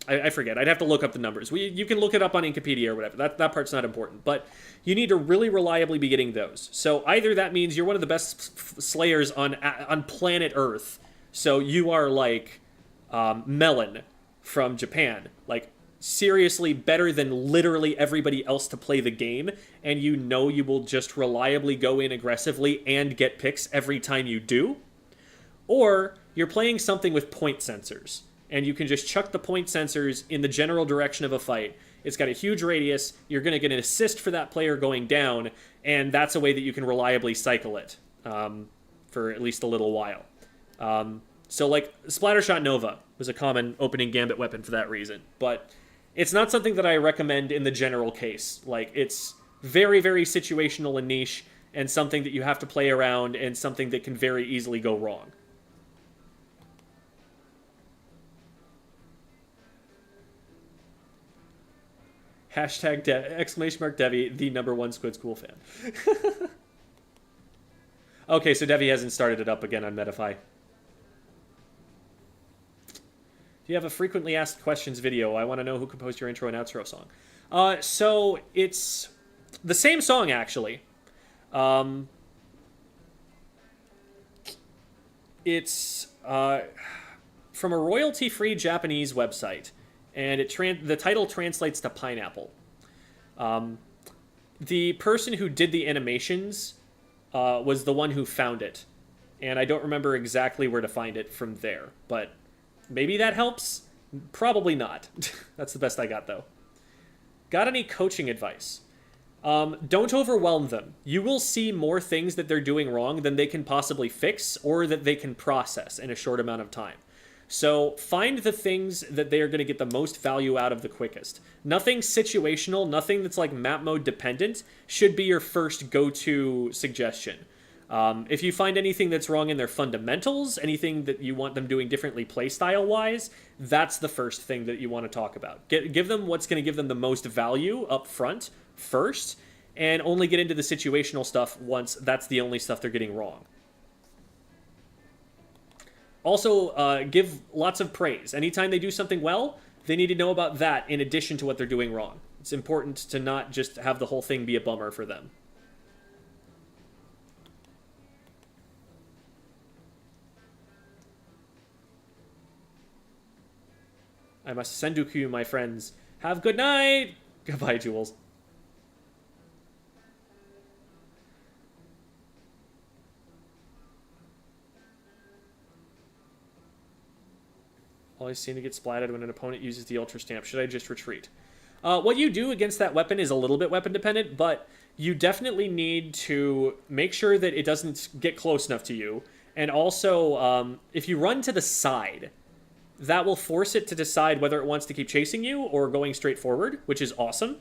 I forget. I'd have to look up the numbers. You can look it up on Wikipedia or whatever. That part's not important. But you need to really reliably be getting those. So either that means you're one of the best slayers on planet Earth. So you are like Melon from Japan. Like, seriously better than literally everybody else to play the game. And you know you will just reliably go in aggressively and get picks every time you do. Or you're playing something with point sensors. And you can just chuck the point sensors in the general direction of a fight. It's got a huge radius. You're going to get an assist for that player going down, and that's a way that you can reliably cycle it for at least a little while. So, like, Splattershot Nova was a common opening gambit weapon for that reason. But it's not something that I recommend in the general case. Like, it's very, very situational and niche, and something that you have to play around, and something that can very easily go wrong. Hashtag exclamation mark Devi, the #1 Squid School fan. Okay, so Devi hasn't started it up again on Metafy. Do you have a frequently asked questions video? I want to know who composed your intro and outro song. So it's the same song, actually. It's from a royalty-free Japanese website. And the title translates to pineapple. The person who did the animations was the one who found it. And I don't remember exactly where to find it from there. But maybe that helps? Probably not. That's the best I got, though. Got any coaching advice? Don't overwhelm them. You will see more things that they're doing wrong than they can possibly fix or that they can process in a short amount of time. So find the things that they are going to get the most value out of the quickest. Nothing situational, nothing that's like map mode dependent should be your first go-to suggestion. If you find anything that's wrong in their fundamentals, anything that you want them doing differently playstyle-wise, that's the first thing that you want to talk about. Give them what's going to give them the most value up front first, and only get into the situational stuff once that's the only stuff they're getting wrong. Also, give lots of praise. Anytime they do something well, they need to know about that in addition to what they're doing wrong. It's important to not just have the whole thing be a bummer for them. I must sendoku, my friends. Have good night! Goodbye, Jules. Always seem to get splatted when an opponent uses the Ultra Stamp. Should I just retreat? What you do against that weapon is a little bit weapon dependent, but you definitely need to make sure that it doesn't get close enough to you. And also, if you run to the side, that will force it to decide whether it wants to keep chasing you or going straight forward, which is awesome.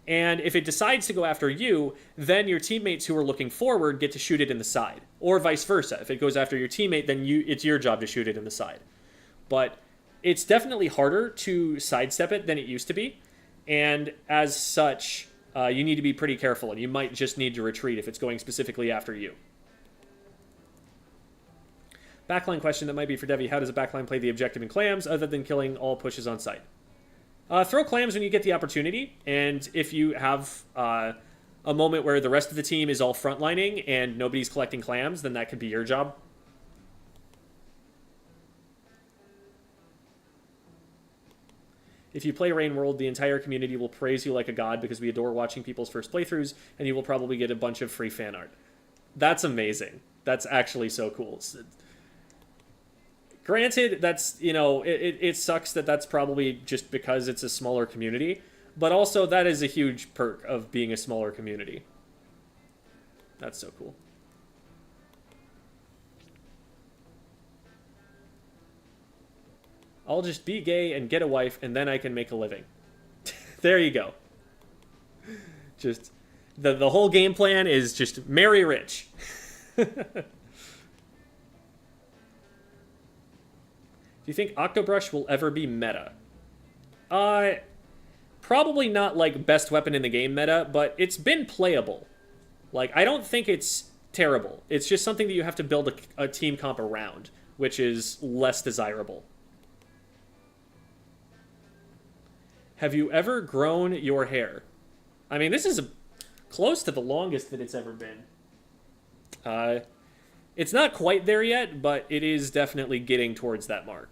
And if it decides to go after you, then your teammates who are looking forward get to shoot it in the side. Or vice versa. If it goes after your teammate, then it's your job to shoot it in the side. But it's definitely harder to sidestep it than it used to be. And as such, you need to be pretty careful, and you might just need to retreat if it's going specifically after you. Backline question that might be for Devi. How does a backline play the objective in clams other than killing all pushes on site? Throw clams when you get the opportunity, and if you have a moment where the rest of the team is all frontlining and nobody's collecting clams, then that could be your job. If you play Rain World, the entire community will praise you like a god because we adore watching people's first playthroughs, and you will probably get a bunch of free fan art. That's amazing. That's actually so cool. Granted, that's, you know, it sucks that that's probably just because it's a smaller community, but also that is a huge perk of being a smaller community. That's so cool. I'll just be gay and get a wife, and then I can make a living. There you go. Just, the whole game plan is just marry rich. Do you think Octobrush will ever be meta? Probably not like best weapon in the game meta, but it's been playable. Like, I don't think it's terrible. It's just something that you have to build a team comp around, which is less desirable. Have you ever grown your hair? I mean, this is close to the longest that it's ever been. It's not quite there yet, but it is definitely getting towards that mark.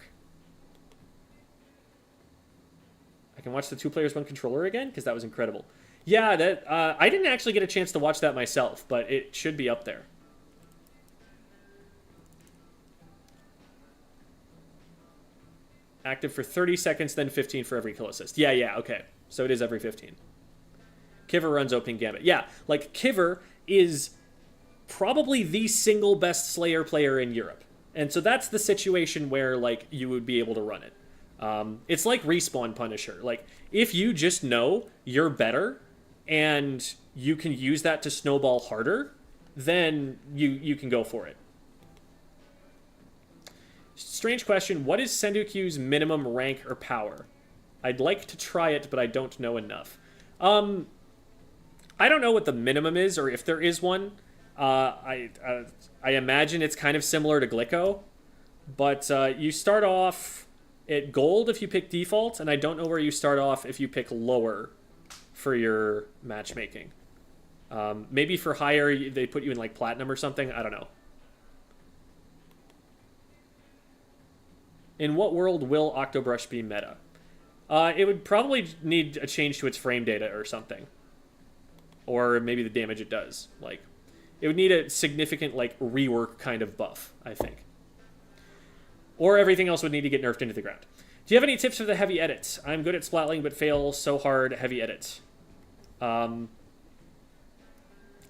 I can watch the 2 players 1 controller again because that was incredible. Yeah, that I didn't actually get a chance to watch that myself, but it should be up there. Active for 30 seconds, then 15 for every kill assist. Yeah, okay. So it is every 15. Kiver runs Opening Gambit. Yeah, like, Kiver is probably the single best Slayer player in Europe. And so that's the situation where, like, you would be able to run it. It's like Respawn Punisher. Like, if you just know you're better and you can use that to snowball harder, then you can go for it. Strange question. What is Sendokyu's minimum rank or power? I'd like to try it, but I don't know enough. I don't know what the minimum is, or if there is one. I imagine it's kind of similar to Glicko, but you start off at gold if you pick default, and I don't know where you start off if you pick lower for your matchmaking. Maybe for higher, they put you in like platinum or something. I don't know. In what world will Octobrush be meta? It would probably need a change to its frame data or something. Or maybe the damage it does. Like, it would need a significant, like, rework kind of buff, I think. Or everything else would need to get nerfed into the ground. Do you have any tips for the heavy edits? I'm good at splatling, but fail so hard heavy edits.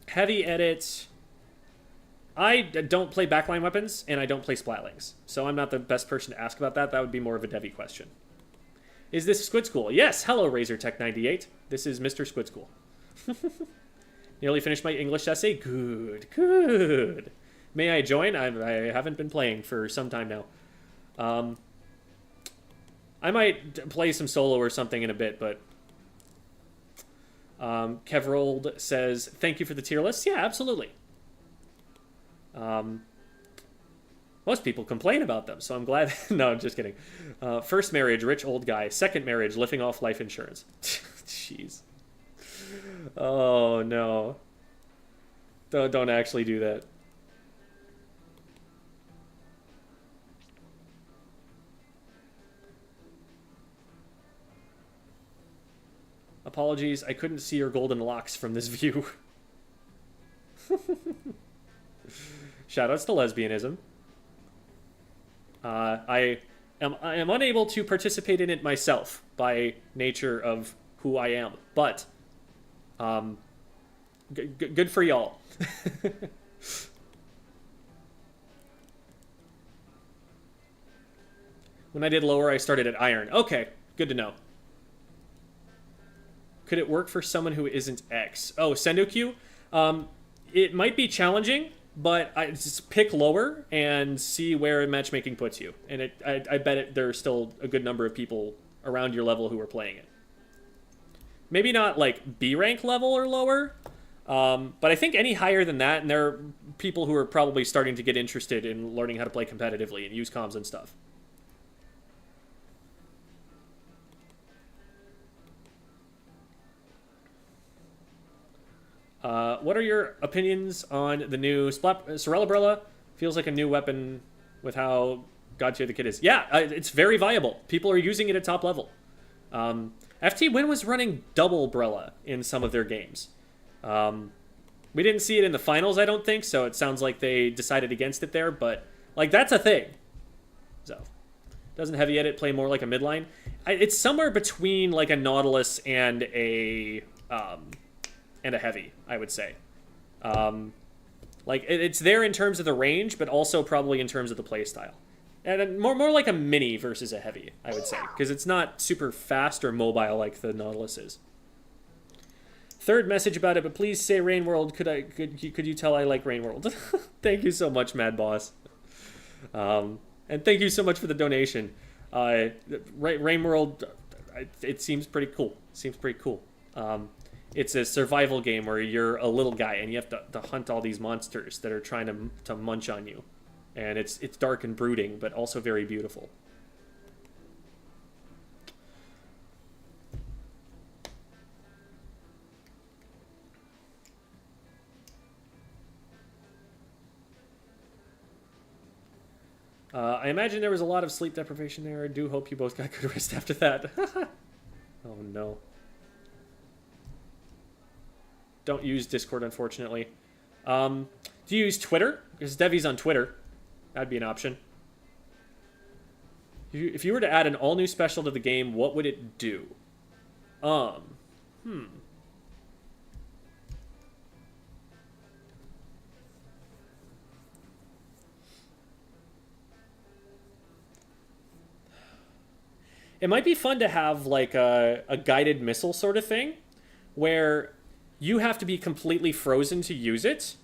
Heavy edits... don't play backline weapons, and I don't play splatlings. So I'm not the best person to ask about that. That would be more of a Devi question. Is this Squid School? Yes. Hello, RazorTech98. This is Mr. Squid School. Nearly finished my English essay. Good, good. May I join? I haven't been playing for some time now. I might play some solo or something in a bit, but... Kevrold says, thank you for the tier list. Yeah, absolutely. Most people complain about them, so I'm glad. No, I'm just kidding. First marriage, rich old guy. Second marriage, living off life insurance. Jeez. Oh, no. Don't actually do that. Apologies, I couldn't see your golden locks from this view. Shoutouts to lesbianism. I am unable to participate in it myself by nature of who I am, but good for y'all. When I did lower, I started at iron. Okay, good to know. Could it work for someone who isn't X? Oh, Sendoku? It might be challenging, but I just pick lower and see where matchmaking puts you. And I bet there's still a good number of people around your level who are playing it. Maybe not like B rank level or lower, but I think any higher than that, and there are people who are probably starting to get interested in learning how to play competitively and use comms and stuff. What are your opinions on the new Sorella? Feels like a new weapon with how god tier the kit is. Yeah, it's very viable. People are using it at top level. FT Win was running double Brella in some of their games. We didn't see it in the finals, I don't think, so it sounds like they decided against it there, but like that's a thing. So, doesn't Heavy Edit play more like a midline? It's somewhere between like a Nautilus and a Heavy, I would say. Like, it's there in terms of the range, but also probably in terms of the playstyle. And more like a mini versus a Heavy, I would say. Because it's not super fast or mobile like the Nautilus is. Third message about it, but please say Rain World. Could you tell I like Rain World? Thank you so much, Mad Boss. And thank you so much for the donation. Rain World, it seems pretty cool. It's a survival game where you're a little guy and you have to hunt all these monsters that are trying to munch on you. And it's dark and brooding, but also very beautiful. I imagine there was a lot of sleep deprivation there. I do hope you both got good rest after that. Oh no. Don't use Discord, unfortunately. Do you use Twitter? Because Devi's on Twitter. That'd be an option. If you were to add an all-new special to the game, what would it do? It might be fun to have, like, a guided missile sort of thing, where you have to be completely frozen to use it,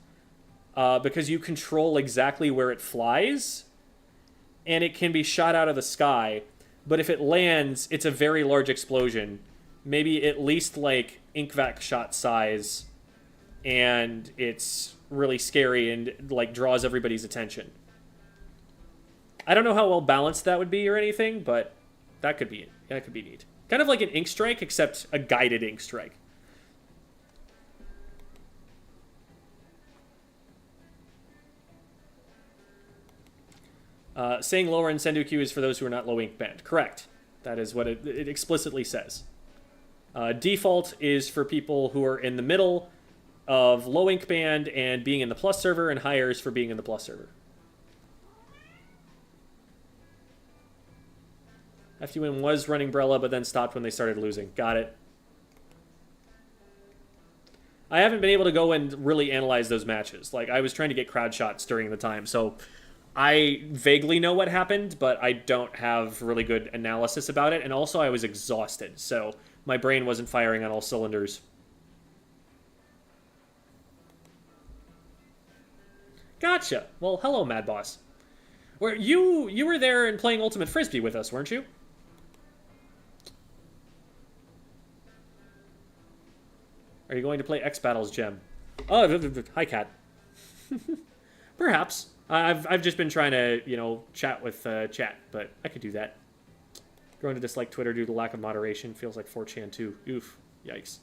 because you control exactly where it flies, and it can be shot out of the sky, but if it lands, it's a very large explosion, maybe at least, like, Inkvac shot size, and it's really scary and, like, draws everybody's attention. I don't know how well balanced that would be or anything, but that could be it. That could be neat. Kind of like an ink strike, except a guided ink strike. Saying lower in Sendoku is for those who are not low ink band. Correct. That is what it explicitly says. Default is for people who are in the middle of low ink band and being in the plus server, and higher is for being in the plus server. FUN was running Brella, but then stopped when they started losing. Got it. I haven't been able to go and really analyze those matches. Like, I was trying to get crowd shots during the time, so I vaguely know what happened, but I don't have really good analysis about it. And also, I was exhausted, so my brain wasn't firing on all cylinders. Gotcha. Well, hello, Mad Boss. Where you were there and playing Ultimate Frisbee with us, weren't you? Are you going to play X Battles, Gem? Oh, hi, Cat. Perhaps. I've just been trying to, you know, chat with chat, but I could do that. Growing to dislike Twitter due to lack of moderation. Feels like 4chan too. Oof. Yikes.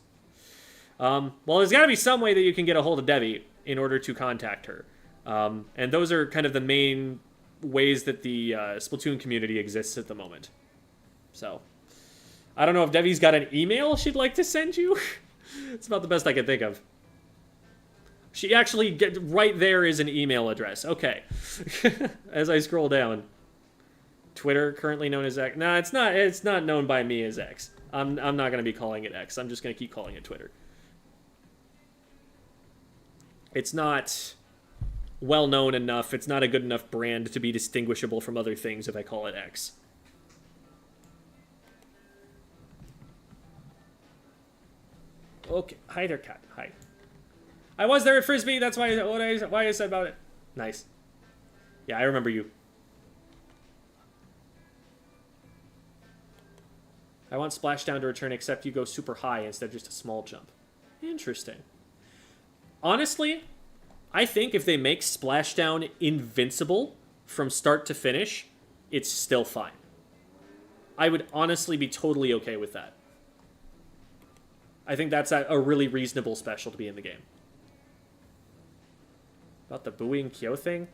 Well, there's got to be some way that you can get a hold of Debbie in order to contact her. And those are kind of the main ways that the Splatoon community exists at the moment. So, I don't know if Debbie's got an email she'd like to send you. It's about the best I can think of. She actually, right there is an email address. Okay. As I scroll down. Twitter, currently known as X. No, it's not known by me as X. I'm not going to be calling it X. I'm just going to keep calling it Twitter. It's not well known enough. It's not a good enough brand to be distinguishable from other things if I call it X. Okay. Hi there, Cat. Hi. I was there at Frisbee. That's why I said about it. Nice. Yeah, I remember you. I want Splashdown to return, except you go super high instead of just a small jump. Interesting. Honestly, I think if they make Splashdown invincible from start to finish, it's still fine. I would honestly be totally okay with that. I think that's a really reasonable special to be in the game. About the buoying Kyo thing?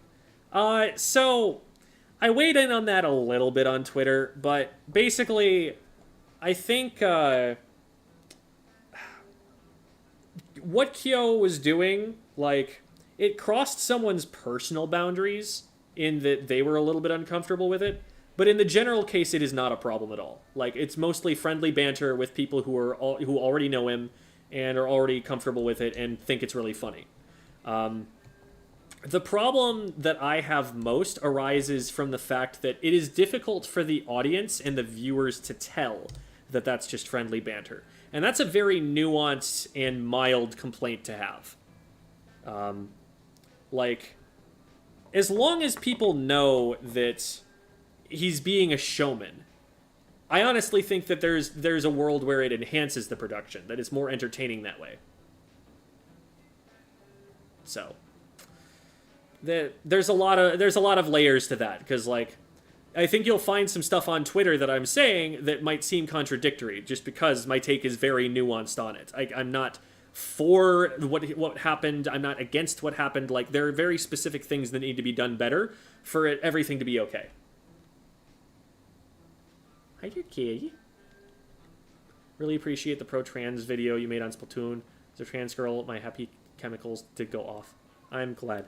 So, I weighed in on that a little bit on Twitter, but basically, I think, what Kyo was doing, like, it crossed someone's personal boundaries in that they were a little bit uncomfortable with it, but in the general case, it is not a problem at all. Like, it's mostly friendly banter with people who already know him and are already comfortable with it and think it's really funny. The problem that I have most arises from the fact that it is difficult for the audience and the viewers to tell that that's just friendly banter. And that's a very nuanced and mild complaint to have. Like, as long as people know that he's being a showman, I honestly think that there's a world where it enhances the production, that it's more entertaining that way. So, there's a lot of layers to that, because, like, I think you'll find some stuff on Twitter that I'm saying that might seem contradictory, just because my take is very nuanced on it. I'm not for what happened. I'm not against what happened. Like, there are very specific things that need to be done better for everything to be okay. Hi there, kitty. Really appreciate the pro-trans video you made on Splatoon. As a trans girl, my happy chemicals did go off. I'm glad.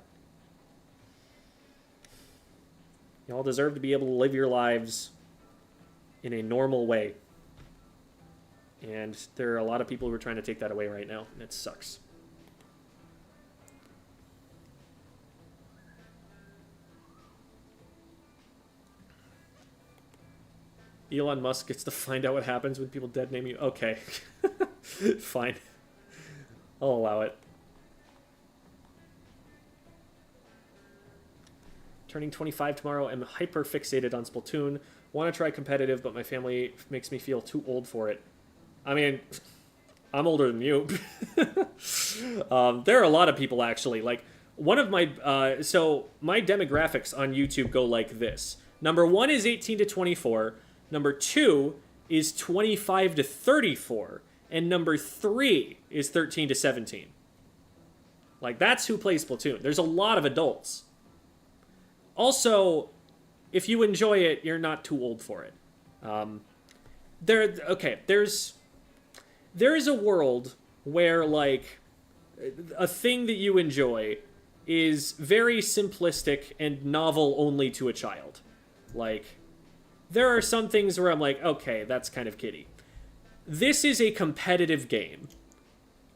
Y'all deserve to be able to live your lives in a normal way. And there are a lot of people who are trying to take that away right now, and it sucks. Elon Musk gets to find out what happens when people dead name you. Okay. Fine. I'll allow it. Turning 25 tomorrow. I'm hyper fixated on Splatoon. Want to try competitive, but my family makes me feel too old for it. I mean, I'm older than you. There are a lot of people, actually. Like, one of my... so, my demographics on YouTube go like this. Number 1 is 18 to 24. Number 2 is 25 to 34. And number 3 is 13 to 17. Like, that's who plays Splatoon. There's a lot of adults. Also, if you enjoy it, you're not too old for it. There is a world where, like, a thing that you enjoy is very simplistic and novel only to a child. Like, there are some things where I'm like, okay, that's kind of kiddie. This is a competitive game.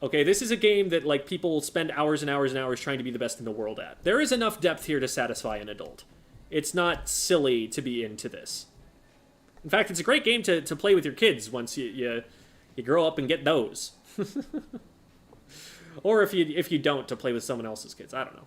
Okay, this is a game that like people spend hours and hours and hours trying to be the best in the world at. There is enough depth here to satisfy an adult. It's not silly to be into this. In fact, it's a great game to play with your kids once you grow up and get those. Or if you don't, to play with someone else's kids. I don't know.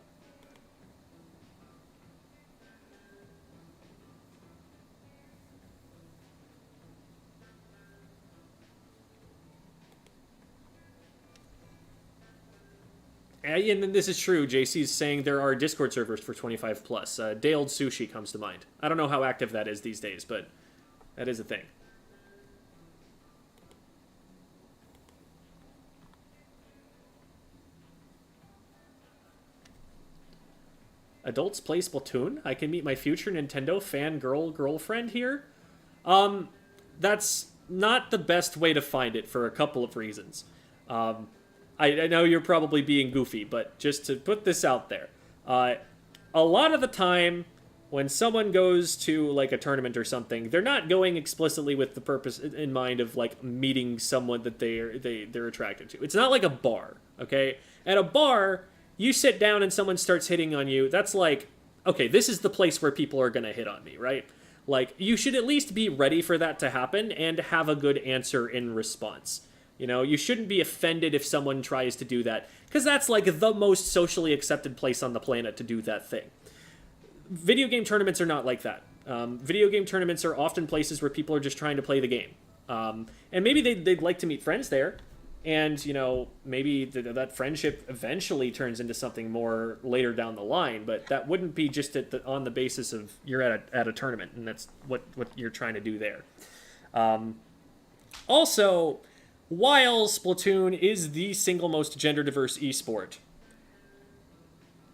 And this is true. JC's saying there are Discord servers for 25 plus. Day-Old Sushi comes to mind. I don't know how active that is these days, but that is a thing. Adults play Splatoon? I can meet my future Nintendo fangirl girlfriend here? That's not the best way to find it for a couple of reasons. I know you're probably being goofy, but just to put this out there, a lot of the time when someone goes to like a tournament or something, they're not going explicitly with the purpose in mind of like meeting someone that they're attracted to. It's not like a bar, okay? At a bar, you sit down and someone starts hitting on you. That's like, okay, this is the place where people are gonna hit on me, right? Like, you should at least be ready for that to happen and have a good answer in response. You know, you shouldn't be offended if someone tries to do that, because that's like the most socially accepted place on the planet to do that thing. Video game tournaments are not like that. Video game tournaments are often places where people are just trying to play the game. And maybe they'd like to meet friends there, and, you know, maybe that friendship eventually turns into something more later down the line, but that wouldn't be just on the basis of you're at a tournament, and that's what you're trying to do there. Also, while Splatoon is the single most gender-diverse esport,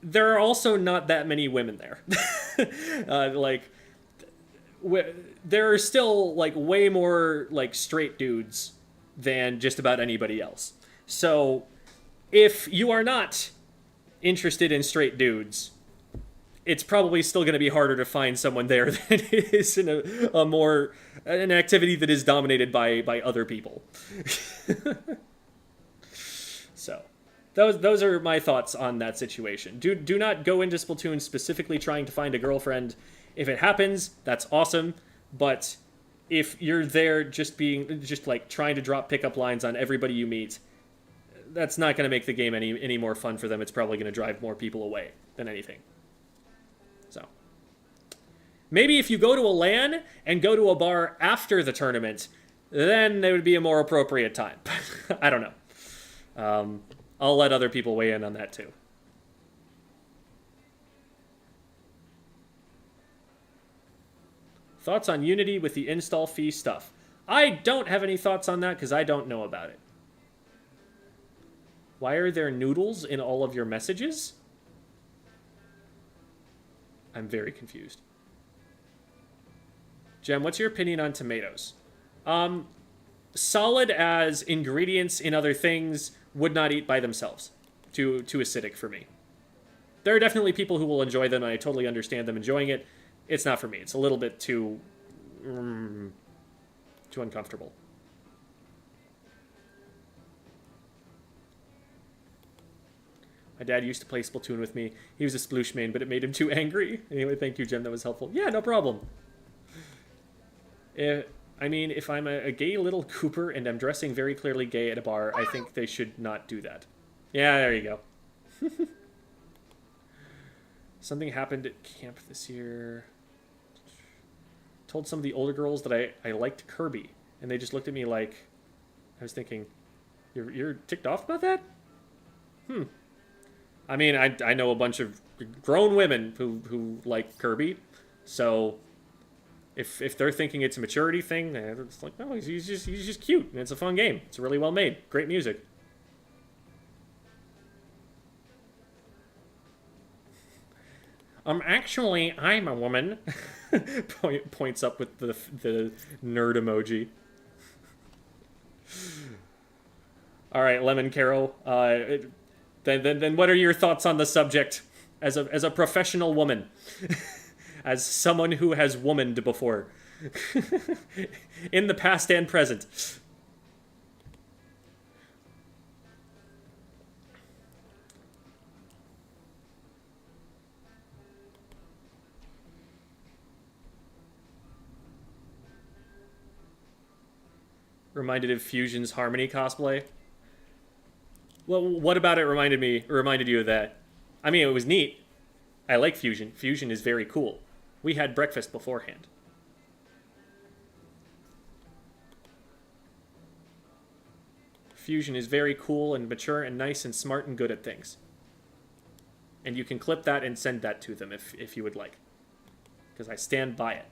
there are also not that many women there. There are still, like, way more, like, straight dudes than just about anybody else. So, if you are not interested in straight dudes, it's probably still going to be harder to find someone there than it is in an activity that is dominated by other people. So, those are my thoughts on that situation. Do not go into Splatoon specifically trying to find a girlfriend. If it happens, that's awesome, but if you're there just like trying to drop pickup lines on everybody you meet, that's not going to make the game any more fun for them. It's probably going to drive more people away than anything. So, maybe if you go to a LAN and go to a bar after the tournament, then it would be a more appropriate time. I don't know. I'll let other people weigh in on that too. Thoughts on Unity with the install fee stuff? I don't have any thoughts on that because I don't know about it. Why are there noodles in all of your messages? I'm very confused. Jem, what's your opinion on tomatoes? Solid as ingredients in other things, would not eat by themselves. Too acidic for me. There are definitely people who will enjoy them, and I totally understand them enjoying it. It's not for me. It's a little bit too uncomfortable. My dad used to play Splatoon with me. He was a Sploosh main, but it made him too angry. Anyway, thank you, Jem. That was helpful. Yeah, no problem. I mean, if I'm a gay little Cooper and I'm dressing very clearly gay at a bar, I think they should not do that. Yeah, there you go. Something happened at camp this year. Told some of the older girls that I liked Kirby, and they just looked at me like, I was thinking, you're ticked off about that? I mean, I know a bunch of grown women who like Kirby, so if they're thinking it's a maturity thing, it's like, no, he's just cute, and it's a fun game. It's really well made. Great music. Actually, I'm a woman. Points up with the nerd emoji. All right, Lemon Carol. Then what are your thoughts on the subject as a professional woman, as someone who has womaned before, in the past and present? Reminded of Fusion's Harmony cosplay. Well, what about it reminded you of that? I mean, it was neat. I like Fusion. Fusion is very cool. We had breakfast beforehand. Fusion is very cool and mature and nice and smart and good at things. And you can clip that and send that to them if you would like. Because I stand by it.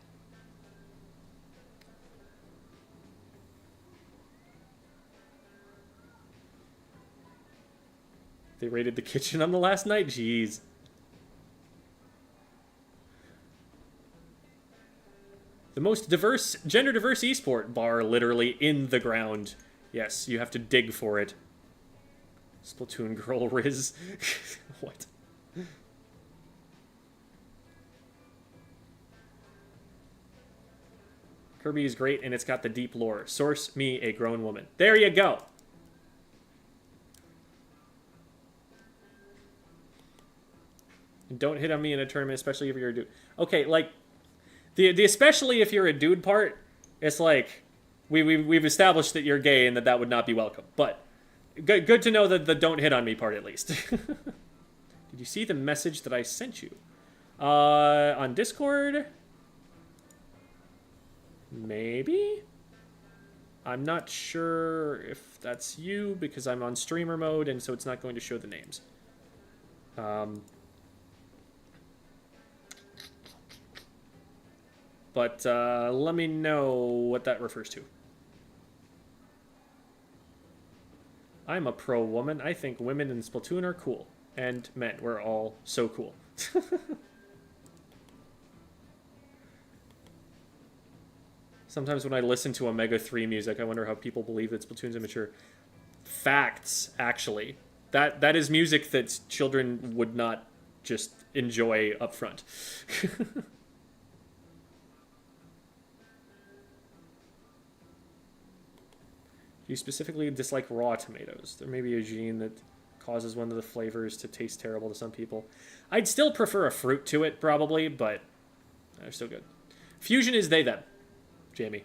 They raided the kitchen on the last night? Jeez. The most diverse, gender-diverse esport bar literally in the ground. Yes, you have to dig for it. Splatoon girl Riz. What? Kirby is great and it's got the deep lore. Source me a grown woman. There you go. And don't hit on me in a tournament, especially if you're a dude. Okay, like the especially if you're a dude part, it's like we've established that you're gay and that would not be welcome. But good to know that the don't hit on me part at least. Did you see the message that I sent you? On Discord? Maybe? I'm not sure if that's you because I'm on streamer mode and so it's not going to show the names. But let me know what that refers to. I'm a pro woman. I think women in Splatoon are cool. And men, we're all so cool. Sometimes when I listen to Omega 3 music, I wonder how people believe that Splatoon's immature. Facts, actually. That is music that children would not just enjoy up front. You specifically dislike raw tomatoes. There may be a gene that causes one of the flavors to taste terrible to some people. I'd still prefer a fruit to it, probably, but they're still good. Fusion is they, them. Jamie.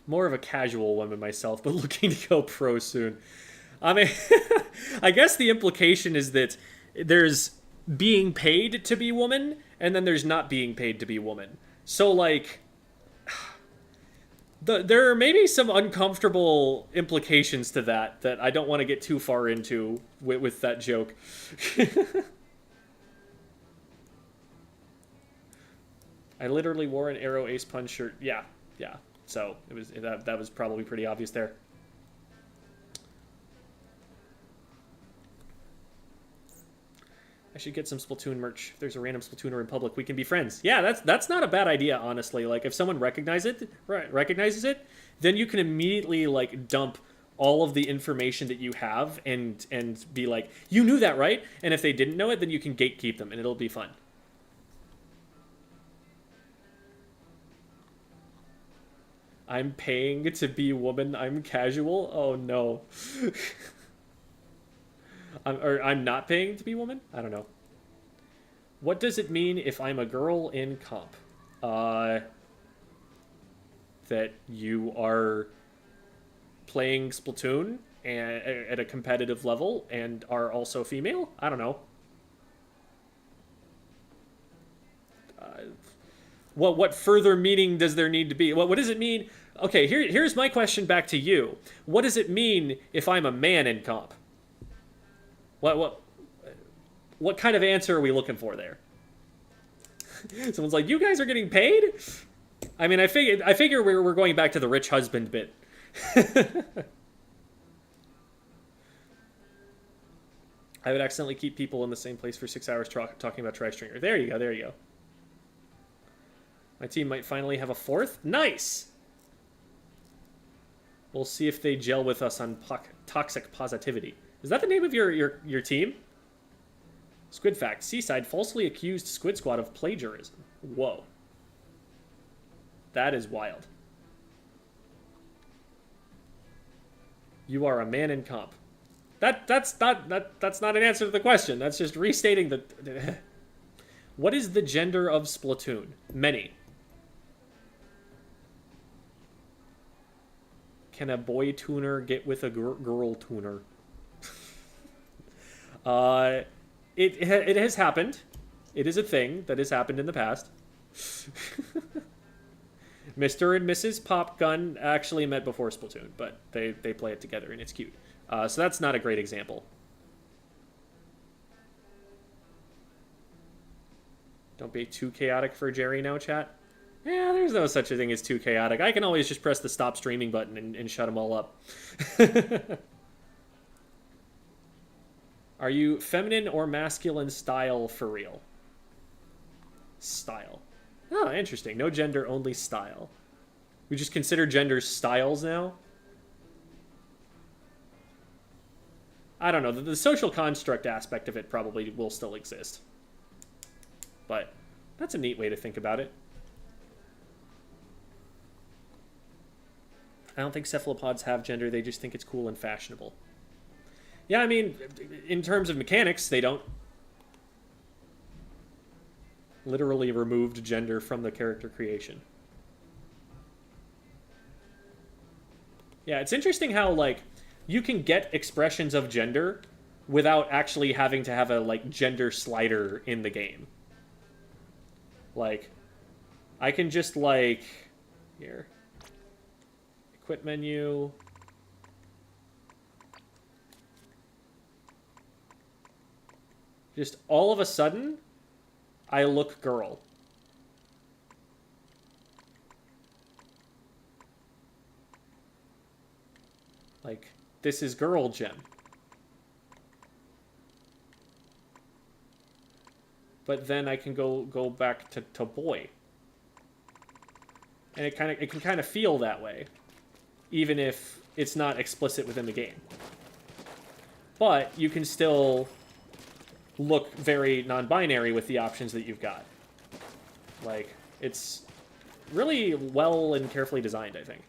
More of a casual woman myself, but looking to go pro soon. I mean, I guess the implication is that there's being paid to be woman, and then there's not being paid to be woman. So, like, there are maybe some uncomfortable implications to that I don't want to get too far into with that joke. I literally wore an Arrow Ace Punch shirt. Yeah. So it was that was probably pretty obvious there. I should get some Splatoon merch. If there's a random Splatooner in public, we can be friends. Yeah, that's not a bad idea, honestly. Like, if someone recognizes it, then you can immediately, like, dump all of the information that you have and be like, you knew that, right? And if they didn't know it, then you can gatekeep them, and it'll be fun. I'm paying to be woman. I'm casual. Oh, no. I'm not paying to be woman? I don't know. What does it mean if I'm a girl in comp? That you are playing Splatoon at a competitive level and are also female? I don't know. What further meaning does there need to be? What does it mean? Okay, here's my question back to you. What does it mean if I'm a man in comp? What kind of answer are we looking for there? Someone's like, you guys are getting paid? I mean, I figure we're going back to the rich husband bit. I would accidentally keep people in the same place for 6 hours talking about Trash Stringer. There you go. My team might finally have a fourth. Nice! We'll see if they gel with us on toxic positivity. Is that the name of your team? Squid fact. Seaside falsely accused Squid Squad of plagiarism. Whoa. That is wild. You are a man in comp. That's not an answer to the question. That's just restating the. What is the gender of Splatoon? Many. Can a boy tuner get with a girl tuner? It has happened. It is a thing that has happened in the past. Mr. and Mrs. Popgun actually met before Splatoon, but they play it together and it's cute. So that's not a great example. Don't be too chaotic for Jerry now, chat. Yeah, there's no such a thing as too chaotic. I can always just press the stop streaming button and shut them all up. Are you feminine or masculine style for real? Style. Oh, interesting. No gender, only style. We just consider genders styles now? I don't know. The social construct aspect of it probably will still exist. But that's a neat way to think about it. I don't think cephalopods have gender. They just think it's cool and fashionable. Yeah, I mean, in terms of mechanics, they don't. Literally removed gender from the character creation. Yeah, it's interesting how, like, you can get expressions of gender without actually having to have a, like, gender slider in the game. Like, I can just, like, here. Quit menu. Just all of a sudden, I look girl. Like, this is girl gem. But then I can go back to boy. And it can kind of feel that way, even if it's not explicit within the game. But you can still look very non-binary with the options that you've got. Like, it's really well and carefully designed, I think.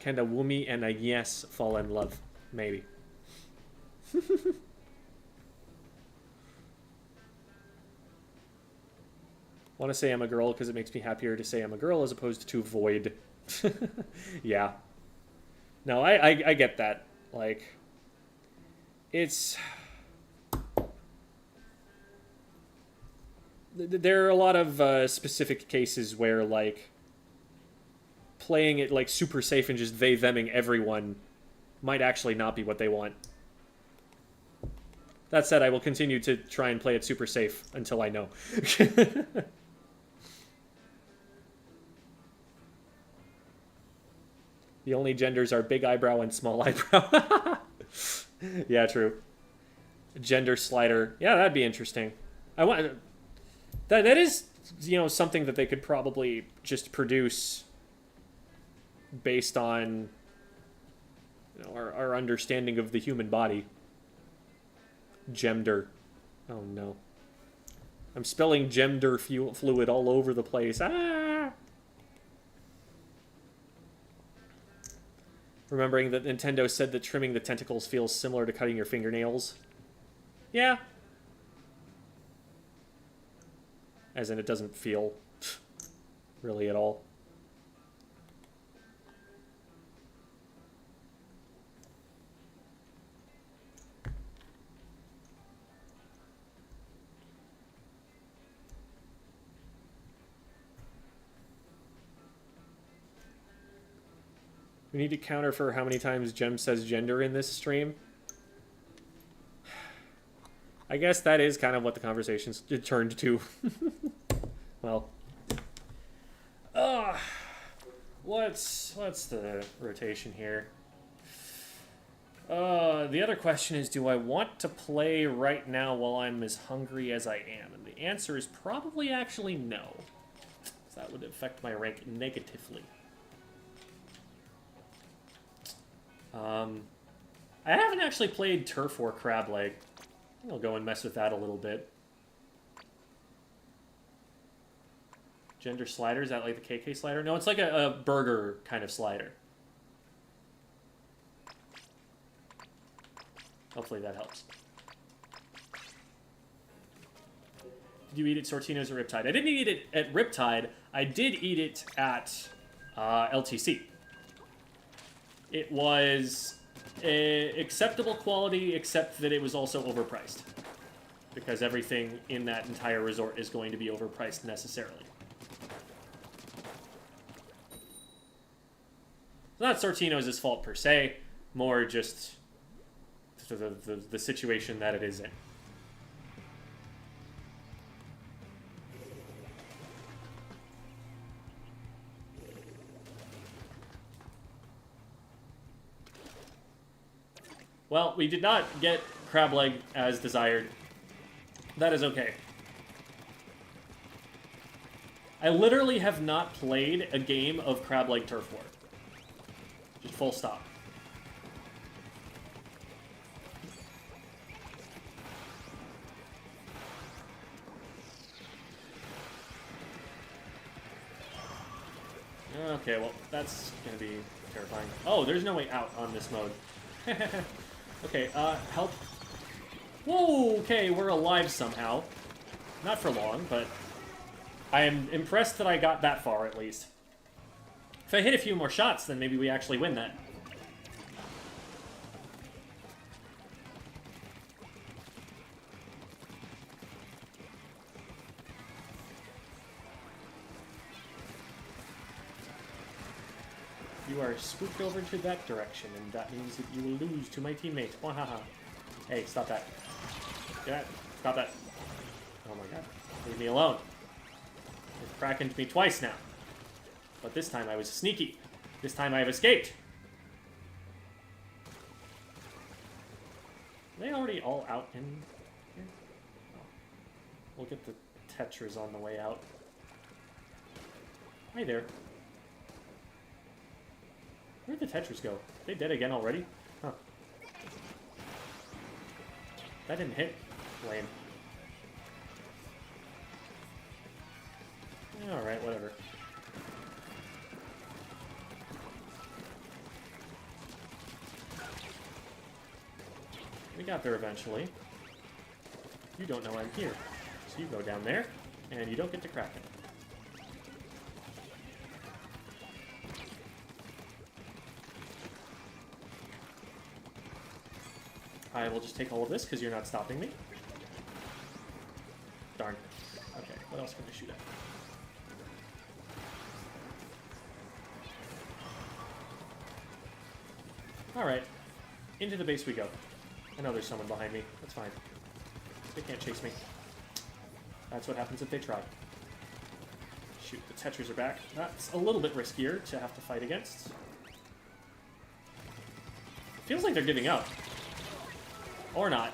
Can a Woomy and a yes fall in love? Maybe. Want to say I'm a girl because it makes me happier to say I'm a girl as opposed to void. Yeah. No, I get that. Like, it's... There are a lot of specific cases where, like, playing it, like, super safe and just they-theming everyone might actually not be what they want. That said, I will continue to try and play it super safe until I know. The only genders are big eyebrow and small eyebrow. Yeah, true. Gender slider. Yeah, that'd be interesting. I want that is, you know, something that they could probably just produce based on, you know, our understanding of the human body. Gender. Oh no. I'm spelling gender fluid all over the place. Ah! Remembering that Nintendo said that trimming the tentacles feels similar to cutting your fingernails. Yeah. As in, it doesn't feel really at all. We need to counter for how many times Jem says gender in this stream. I guess that is kind of what the conversation's turned to. Well. What's the rotation here? The other question is, do I want to play right now while I'm as hungry as I am? And the answer is probably actually no. So that would affect my rank negatively. I haven't actually played Turf or Crab Leg. I'll go and mess with that a little bit. Gender slider, is that like the KK slider? No, it's like a burger kind of slider. Hopefully that helps. Did you eat at Sortino's or Riptide? I didn't eat it at Riptide. I did eat it at LTC. It was acceptable quality, except that it was also overpriced. Because everything in that entire resort is going to be overpriced necessarily. It's not Sortino's fault per se, more just the situation that it is in. Well, we did not get crab leg as desired. That is okay. I literally have not played a game of crab leg turf war. Just full stop. Okay, well, that's gonna be terrifying. Oh, there's no way out on this mode. Okay, help. Whoa, okay, we're alive somehow. Not for long, but I am impressed that I got that far, at least. If I hit a few more shots, then maybe we actually win that. You are spooked over to that direction, and that means that you will lose to my teammate. Wahaha. Hey, stop that. Yeah, stop that. Oh my god. Leave me alone. They've krakened me twice now. But this time I was sneaky. This time I have escaped. Are they already all out in here? Oh. We'll get the Tetras on the way out. Hi there. Where'd the Tetras go? Are they dead again already? Huh. That didn't hit. Lame. Alright, whatever. We got there eventually. You don't know I'm here. So you go down there, and you don't get to crack it. I will just take all of this, because you're not stopping me. Darn. Okay, what else can I shoot at? Alright. Into the base we go. I know there's someone behind me. That's fine. They can't chase me. That's what happens if they try. Shoot, the Tetras are back. That's a little bit riskier to have to fight against. Feels like they're giving up. Or not.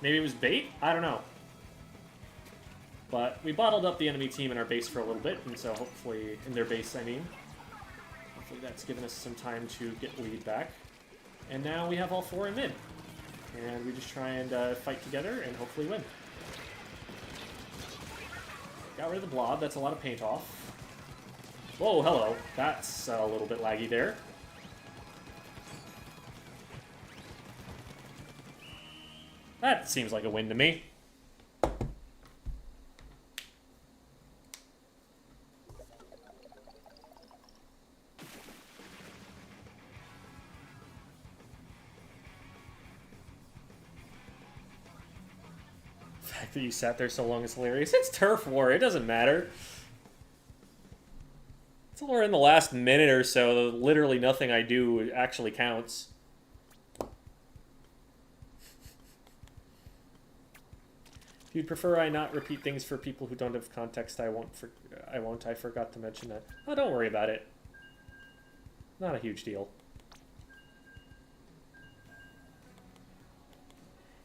Maybe it was bait? I don't know. But we bottled up the enemy team in our base for a little bit, and so hopefully, in their base, I mean. Hopefully that's given us some time to get lead back. And now we have all four in mid. And we just try and fight together and hopefully win. Got rid of the blob, that's a lot of paint off. Whoa, hello. That's a little bit laggy there. That seems like a win to me. The fact that you sat there so long is hilarious. It's turf war, it doesn't matter. Until we're in the last minute or so, literally nothing I do actually counts. If you'd prefer I not repeat things for people who don't have context, I won't. I forgot to mention that. Oh, don't worry about it. Not a huge deal.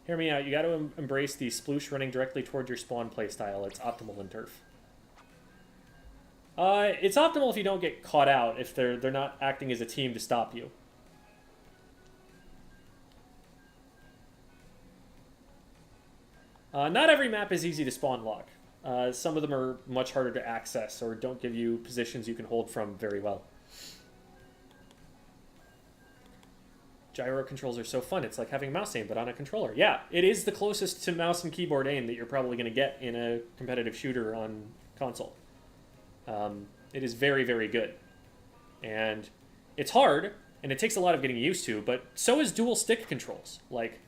Hear me out. You got to embrace the sploosh running directly towards your spawn playstyle. It's optimal in turf. It's optimal if you don't get caught out. If they're not acting as a team to stop you. Not every map is easy to spawn lock. Some of them are much harder to access or don't give you positions you can hold from very well. Gyro controls are so fun. It's like having mouse aim, but on a controller. Yeah, it is the closest to mouse and keyboard aim that you're probably going to get in a competitive shooter on console. It is very, very good. And it's hard, and it takes a lot of getting used to, but so is dual stick controls. Like,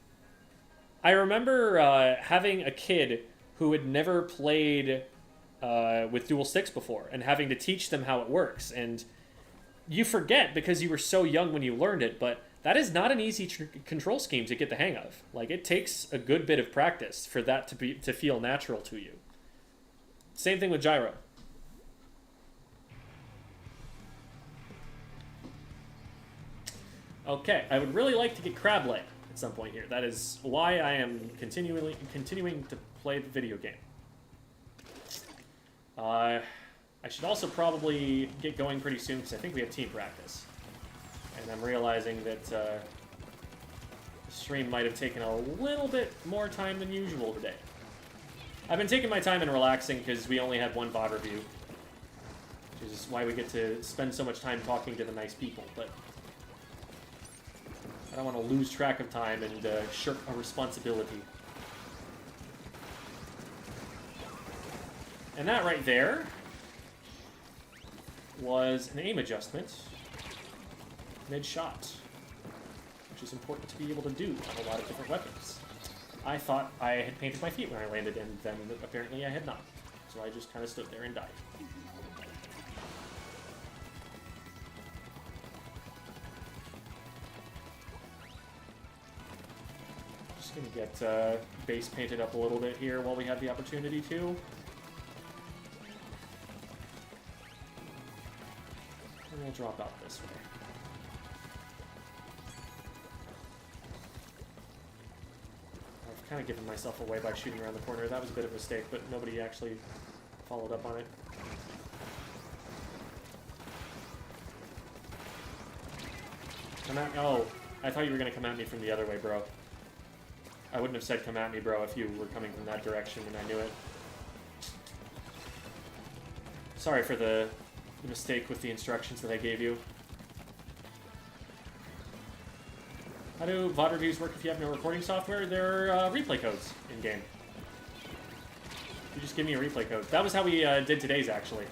I remember having a kid who had never played with dual sticks before, and having to teach them how it works. And you forget because you were so young when you learned it, but that is not an easy control scheme to get the hang of. Like, it takes a good bit of practice for that to feel natural to you. Same thing with gyro. Okay, I would really like to get crab leg at some point here. That is why I am continuing to play the video game. I should also probably get going pretty soon because I think we have team practice. And I'm realizing that the stream might have taken a little bit more time than usual today. I've been taking my time and relaxing because we only had one VOD review, which is why we get to spend so much time talking to the nice people, but I don't want to lose track of time and shirk a responsibility. And that right there was an aim adjustment mid-shot, which is important to be able to do on a lot of different weapons. I thought I had painted my feet when I landed, and then apparently I had not. So I just kind of stood there and died. Just gonna get base painted up a little bit here while we have the opportunity to. And we'll drop out this way. I've kind of given myself away by shooting around the corner. That was a bit of a mistake, but nobody actually followed up on it. Come at me. Oh, I thought you were going to come at me from the other way, bro. I wouldn't have said come at me, bro, if you were coming from that direction and I knew it. Sorry for the mistake with the instructions that I gave you. How do VOD reviews work if you have no recording software? There are replay codes in-game. You just give me a replay code. That was how we did today's, actually.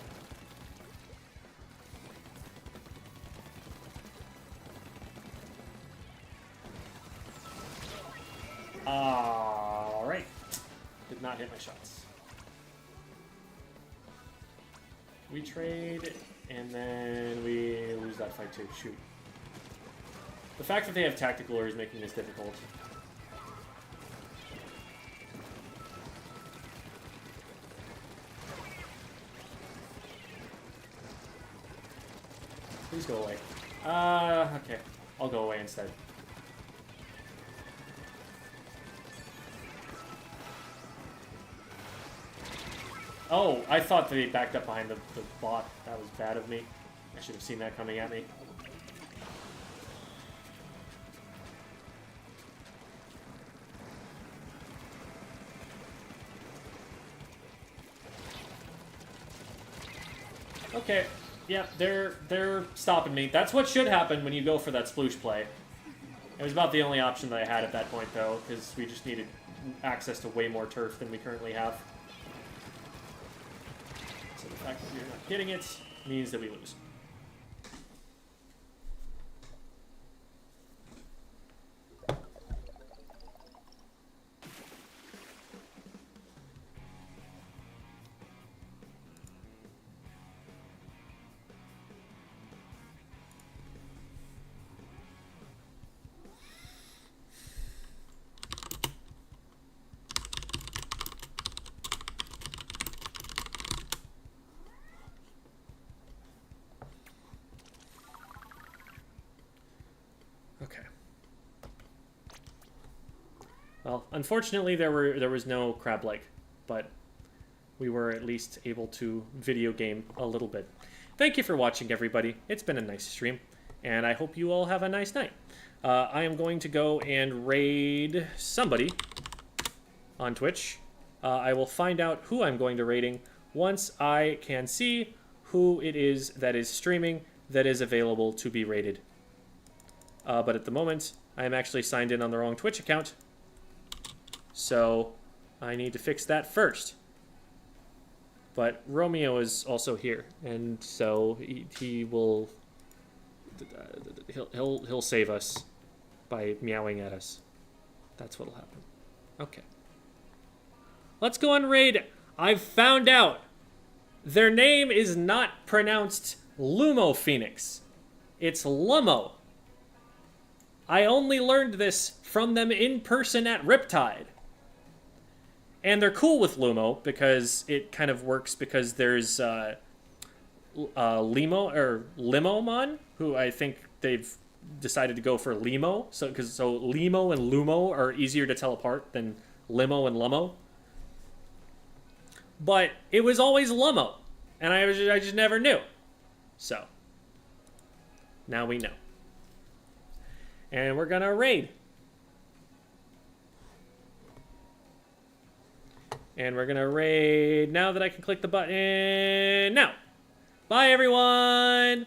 Alright. Did not hit my shots. We trade, and then we lose that fight too. Shoot. The fact that they have tactical is making this difficult. Please go away. Okay. I'll go away instead. Oh, I thought they backed up behind the bot. That was bad of me. I should have seen that coming at me. Okay, yeah, they're stopping me. That's what should happen when you go for that sploosh play. It was about the only option that I had at that point, though, because we just needed access to way more turf than we currently have. So the fact that we're not getting it means that we lose. Well, unfortunately, there was no crab leg, but we were at least able to video game a little bit. Thank you for watching, everybody. It's been a nice stream, and I hope you all have a nice night. I am going to go and raid somebody on Twitch. I will find out who I'm going to raiding once I can see who it is that is streaming that is available to be raided. But at the moment, I'm actually signed in on the wrong Twitch account. So I need to fix that first. But Romeo is also here, and so he will he'll save us by meowing at us. That's what'll happen. Okay. Let's go on raid. I've found out their name is not pronounced Lumo Phoenix. It's Lumo. I only learned this from them in person at Riptide. And they're cool with Lumo because it kind of works because there's Limomon, who I think they've decided to go for Limo. So Limo and Lumo are easier to tell apart than Limo and Lumo. But it was always Lumo, and I just never knew. So now we know. And we're gonna raid. And we're gonna raid now that I can click the button now. Bye, everyone!